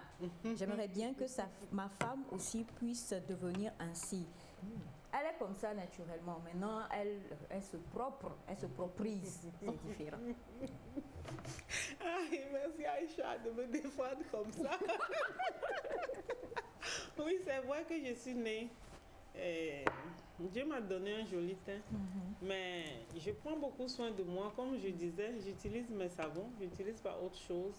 J'aimerais bien que ma femme aussi puisse devenir ainsi. Elle est comme ça naturellement. Maintenant, elle se proprise. C'est différent. Merci Aïcha de me défendre comme ça. Oui, c'est vrai que je suis née. Dieu m'a donné un joli teint, mais je prends beaucoup soin de moi. Comme je disais, j'utilise mes savons, je n'utilise pas autre chose.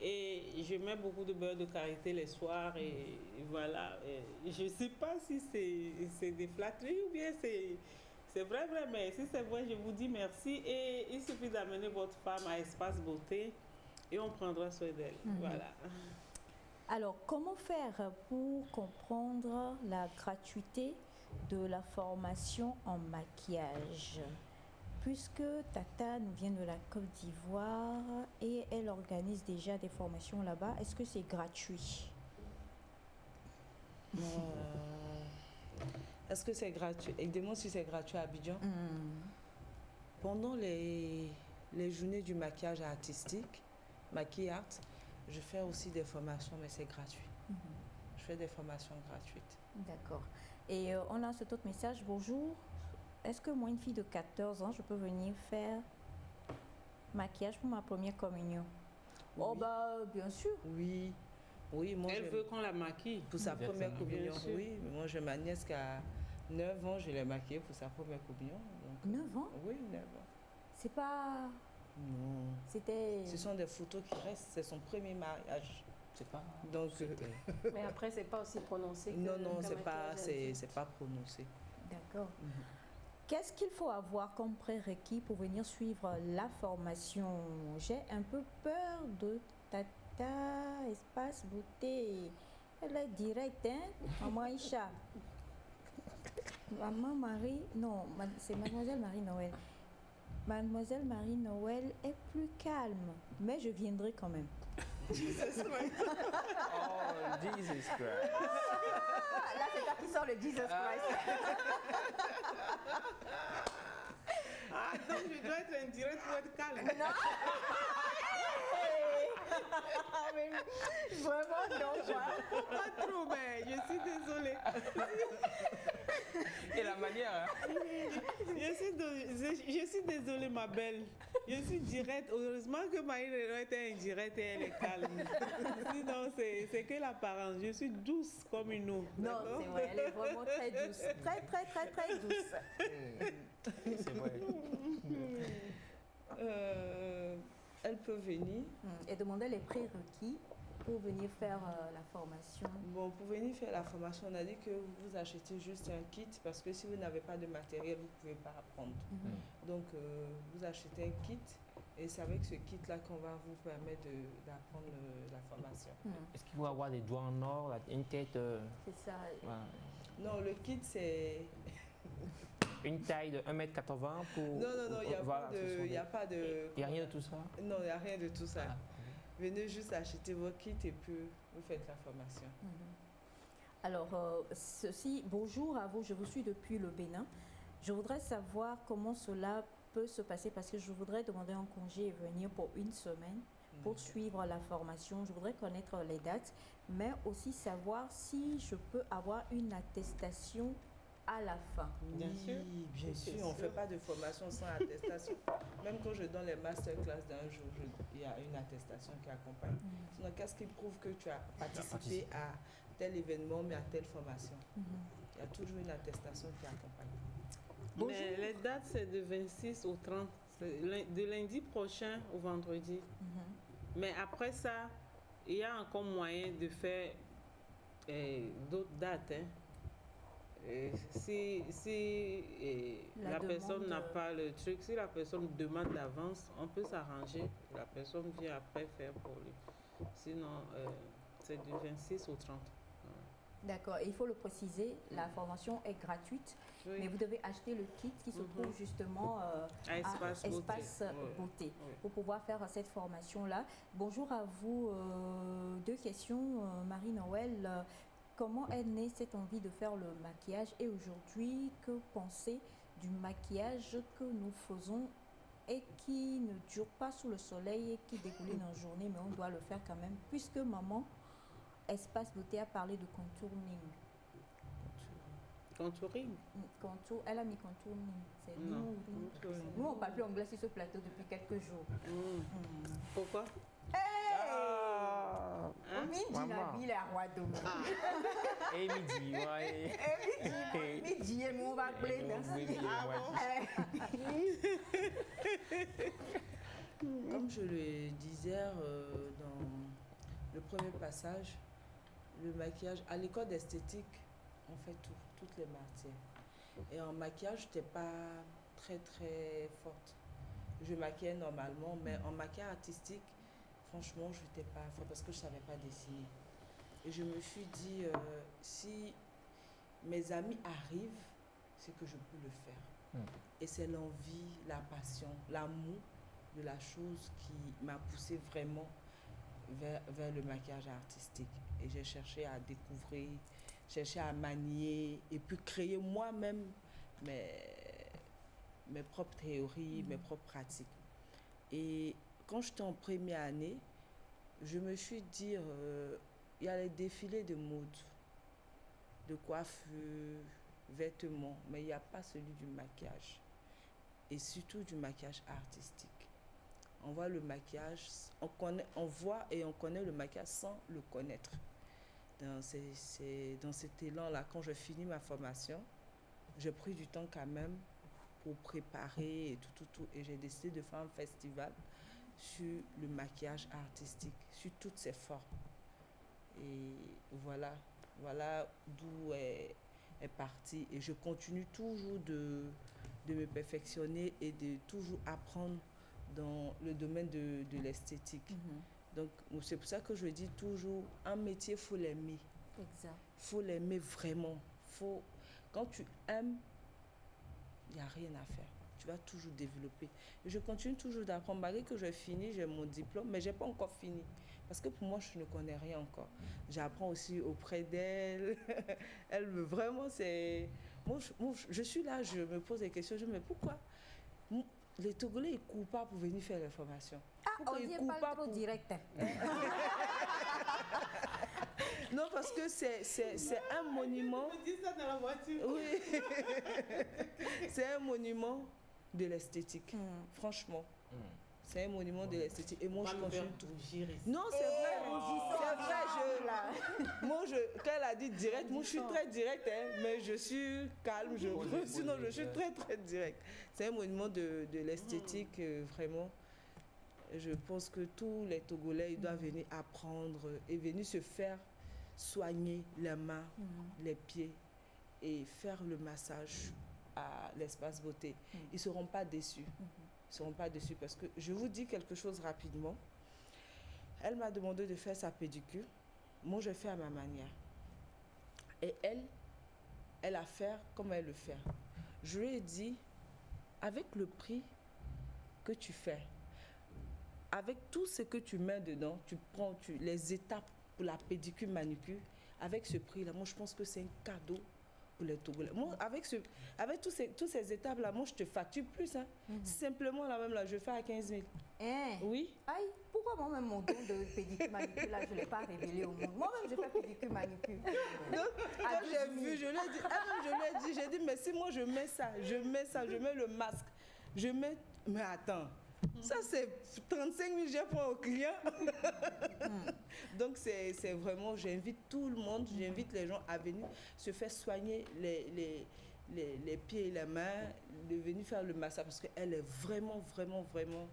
Et je mets beaucoup de beurre de karité les soirs et voilà. Et je ne sais pas si c'est des flatteries ou bien c'est vrai, mais si c'est vrai, je vous dis merci. Et il suffit d'amener votre femme à Espace Beauté et on prendra soin d'elle. Voilà. Alors, comment faire pour comprendre la gratuité de la formation en maquillage? Puisque Tata nous vient de la Côte d'Ivoire et elle organise déjà des formations là-bas, est-ce que c'est gratuit? Est-ce que c'est gratuit? Et demande si c'est gratuit à Abidjan. Pendant les journées du maquillage artistique, Maquille Art, je fais aussi des formations, mais c'est gratuit. Je fais des formations gratuites. D'accord. Et on a cet autre message. Bonjour. Est-ce que moi, une fille de 14 ans, je peux venir faire maquillage pour ma première communion? Oui. Oh, bah, bien sûr. Oui. Oui, moi, elle veut qu'on la maquille. Pour sa première communion, oui. Moi, j'ai ma nièce qui a 9 ans, je l'ai maquillée pour sa première communion. Donc, 9 ans? Oui, 9 ans. C'est pas... Non. C'était... Ce sont des photos qui restent. C'est son premier mariage. C'est pas... Donc, mais après, c'est pas aussi prononcé que... Non, c'est pas prononcé. D'accord. Qu'est-ce qu'il faut avoir comme prérequis pour venir suivre la formation? J'ai un peu peur de Tata Espace Beauté. Elle est directe, hein? Maman Aïcha. Maman Marie... Non, c'est Mademoiselle Marie-Noël. Mademoiselle Marie-Noël est plus calme, mais je viendrai quand même. Jesus Christ. Oh, Jesus Christ. Là, c'est toi qui sors le Jesus Christ. Ah, donc je dois être indirect pour être calme. Non. Mais vraiment, non, quoi. Pas trop, mais je suis désolée. Et la manière, hein? Je suis désolée, ma belle. Je suis directe. Heureusement que Marie-Léon était indirecte et elle est calme. Sinon, c'est que l'apparence. Je suis douce comme une eau. Non, c'est vrai, elle est vraiment très douce. Très, très, très, très douce. C'est vrai. Elle peut venir. Et demander les prérequis pour venir faire la formation. Bon, pour venir faire la formation, on a dit que vous achetez juste un kit parce que si vous n'avez pas de matériel, vous ne pouvez pas apprendre. Donc, vous achetez un kit et c'est avec ce kit-là qu'on va vous permettre d'apprendre la formation. Est-ce qu'il faut avoir des doigts en or, une tête C'est ça. Non, le kit, c'est... Une taille de 1m80 pour... Non, il n'y a, pas de... Il n'y a rien de tout ça? Non, il n'y a rien de tout ça. Venez juste acheter vos kits et puis vous faites la formation. Alors, bonjour à vous, je vous suis depuis le Bénin. Je voudrais savoir comment cela peut se passer parce que je voudrais demander un congé et venir pour une semaine pour suivre la formation. Je voudrais connaître les dates, mais aussi savoir si je peux avoir une attestation à la fin. Bien sûr. On ne fait pas de formation sans attestation. Même quand je donne les masterclass d'un jour, il y a une attestation qui accompagne. Sinon, qu'est-ce qui prouve que tu as participé à tel événement, mais à telle formation? Il y a toujours une attestation qui accompagne. Mais les dates, c'est de 26 au 30. De lundi prochain au vendredi. Mais après ça, il y a encore moyen de faire d'autres dates. Si la personne n'a pas le truc, si la personne demande d'avance, on peut s'arranger. La personne vient après faire pour lui. Sinon, c'est du 26 au 30. D'accord, et il faut le préciser, la formation est gratuite, mais vous devez acheter le kit qui se trouve justement à Espace Beauté pour pouvoir faire cette formation-là. Bonjour à vous, deux questions, Marie-Noël. Comment est née cette envie de faire le maquillage et aujourd'hui, que pensez du maquillage que nous faisons et qui ne dure pas sous le soleil et qui dégouline en journée, mais on doit le faire quand même, puisque maman, Espace Beauté, a parlé de contouring. Contouring? Elle a mis contouring. C'est nous, on ne parle plus anglais sur ce plateau depuis quelques jours. Pourquoi? Midi, la roi d'homme. Et midi, ouais. Midi, et on va appeler Comme je le disais dans le premier passage, le maquillage, à l'école d'esthétique, on fait toutes les matières. Et en maquillage, je n'étais pas très forte. Je maquillais normalement, mais en maquillage artistique, franchement, je n'étais pas forte parce que je ne savais pas dessiner. Et je me suis dit, si mes amis arrivent, c'est que je peux le faire. Et c'est l'envie, la passion, l'amour de la chose qui m'a poussée vraiment vers le maquillage artistique. Et j'ai cherché à découvrir, cherché à manier et puis créer moi-même mes propres théories, mes propres pratiques. Et quand j'étais en première année, je me suis dit, il y a les défilés de mode, de coiffure, vêtements, mais il n'y a pas celui du maquillage. Et surtout du maquillage artistique. On voit le maquillage, on voit et on connaît le maquillage sans le connaître. Dans cet élan-là, quand je finis ma formation, j'ai pris du temps quand même pour préparer et tout. Et j'ai décidé de faire un festival sur le maquillage artistique, sur toutes ses formes. Et voilà d'où est parti. Et je continue toujours de me perfectionner et de toujours apprendre dans le domaine de l'esthétique. Donc, c'est pour ça que je dis toujours, un métier, il faut l'aimer. Exact. Il faut l'aimer vraiment. Quand tu aimes, il n'y a rien à faire. Tu vas toujours développer. Et je continue toujours d'apprendre. Malgré que j'ai fini, j'ai mon diplôme, mais je n'ai pas encore fini. Parce que pour moi, je ne connais rien encore. J'apprends aussi auprès d'elle. Elle me vraiment, c'est... Moi, je suis là, je me pose des questions. Je me dis, mais pourquoi les Togolais, ils ne courent pas pour venir faire les formations. On dit pas trop direct. Non, parce que c'est un monument. On dit ça dans la voiture. Oui. C'est un monument de l'esthétique, franchement. C'est un monument de l'esthétique. Et moi, je continue. Non, c'est vrai. Moi, quand elle a dit direct, moi, je suis très direct, mais je suis calme. Sinon, je suis très, très direct. C'est un monument de l'esthétique, vraiment. Je pense que tous les Togolais, ils doivent venir apprendre et venir se faire soigner les mains, les pieds et faire le massage à l'espace beauté. Ils ne seront pas déçus. Ils ne seront pas déçus parce que je vous dis quelque chose rapidement. Elle m'a demandé de faire sa pédicure. Moi, je fais à ma manière. Et elle a fait comme elle le fait. Je lui ai dit, avec le prix que tu fais, avec tout ce que tu mets dedans, tu prends les étapes pour la pédicure, manucure, avec ce prix-là, moi, je pense que c'est un cadeau pour les Togolais. Moi, avec toutes ces étapes-là, moi, je te facture plus. Hein. Simplement, je fais à 15 000. Oui. Aïe, pourquoi moi-même, mon don de pédicure, manucure, là, je ne l'ai pas révélé au monde? Moi-même, je fais pédicure, manucure. Donc, quand j'ai vu, je lui ai dit, mais si moi, je mets ça, je mets le masque, mais attends. Ça, c'est 35 000 j'ai pour au client. Donc, c'est vraiment, j'invite tout le monde, j'invite les gens à venir se faire soigner les pieds et les mains, de venir faire le massage parce qu'elle est vraiment, vraiment, vraiment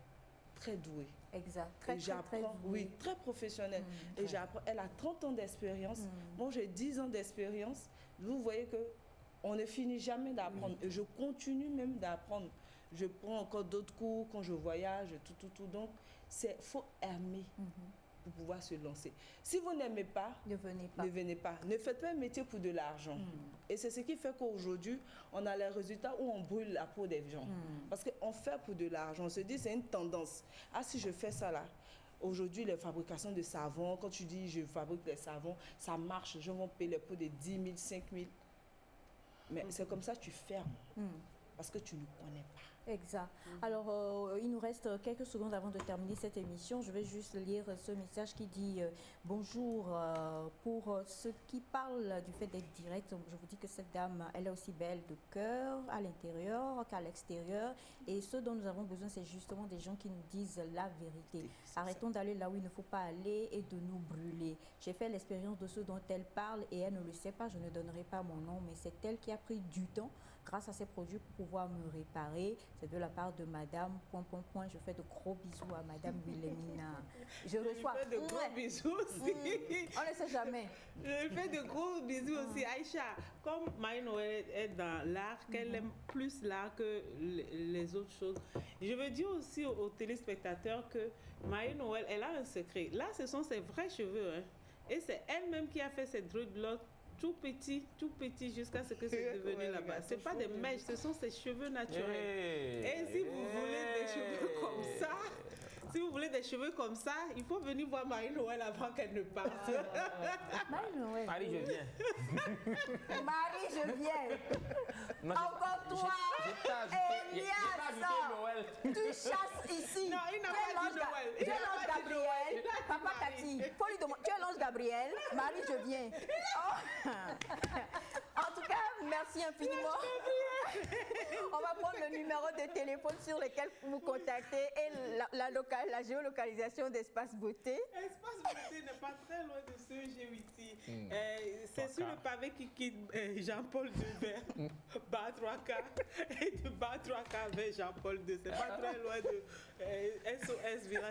très douée. Exact. Très douée. Oui, très professionnelle. Et j'apprends. Elle a 30 ans d'expérience. Moi, j'ai 10 ans d'expérience. Vous voyez qu'on ne finit jamais d'apprendre. Et je continue même d'apprendre. Je prends encore d'autres cours quand je voyage, tout. Donc, il faut aimer pour pouvoir se lancer. Si vous n'aimez pas, ne venez pas. Ne faites pas un métier pour de l'argent. Et c'est ce qui fait qu'aujourd'hui, on a les résultats où on brûle la peau des gens. Parce qu'on fait pour de l'argent. On se dit, c'est une tendance. Ah, si je fais ça là. Aujourd'hui, les fabrications de savons, quand tu dis je fabrique des savons, ça marche. Les gens vont payer les pots de 10 000, 5 000. Mais c'est comme ça que tu fermes. Parce que tu ne connais pas. Exact. Alors, il nous reste quelques secondes avant de terminer cette émission. Je vais juste lire ce message qui dit bonjour. Pour ceux qui parlent du fait d'être direct, je vous dis que cette dame, elle est aussi belle de cœur à l'intérieur qu'à l'extérieur. Et ce dont nous avons besoin, c'est justement des gens qui nous disent la vérité. Arrêtons d'aller là où il ne faut pas aller et de nous brûler. J'ai fait l'expérience de ce dont elle parle et elle ne le sait pas. Je ne donnerai pas mon nom, mais c'est elle qui a pris du temps grâce à ces produits pour pouvoir me réparer. C'est de la part de madame, ... Je fais de gros bisous à madame Wilhelmina. Je reçois... fais de gros bisous aussi. On ne sait jamais. Je fais de gros bisous aussi. Aïcha, comme Marie-Noël est dans l'art, qu'elle aime plus l'art que les autres choses, je veux dire aussi aux téléspectateurs que Marie-Noël, elle a un secret. Là, ce sont ses vrais cheveux. Hein. Et c'est elle-même qui a fait ses dreadlocks tout petit jusqu'à ce que c'est devenu là-bas. Ce n'est pas des mèches, ce sont ses cheveux naturels. Et si vous voulez des cheveux comme ça, il faut venir voir Marie-Noël avant qu'elle ne parte. Marie-Noël. Marie, je viens. Marie, je viens. Encore toi. Elias, tu chasses ici. Non, il n'a pas dit Noël. Tu es l'ange Gabriel. Papa Cathy, faut lui demander. Tu es l'ange Gabriel. Marie, je viens. Oh. En tout cas, merci infiniment. On va prendre le numéro de téléphone sur lequel vous contactez et la géolocalisation d'Espace Beauté. Espace Beauté n'est pas très loin de ce G8. C'est sur le pavé qui quitte Jean-Paul II vers Bar 3K et de Bar 3K vers Jean-Paul II. C'est pas très loin de SOS Village.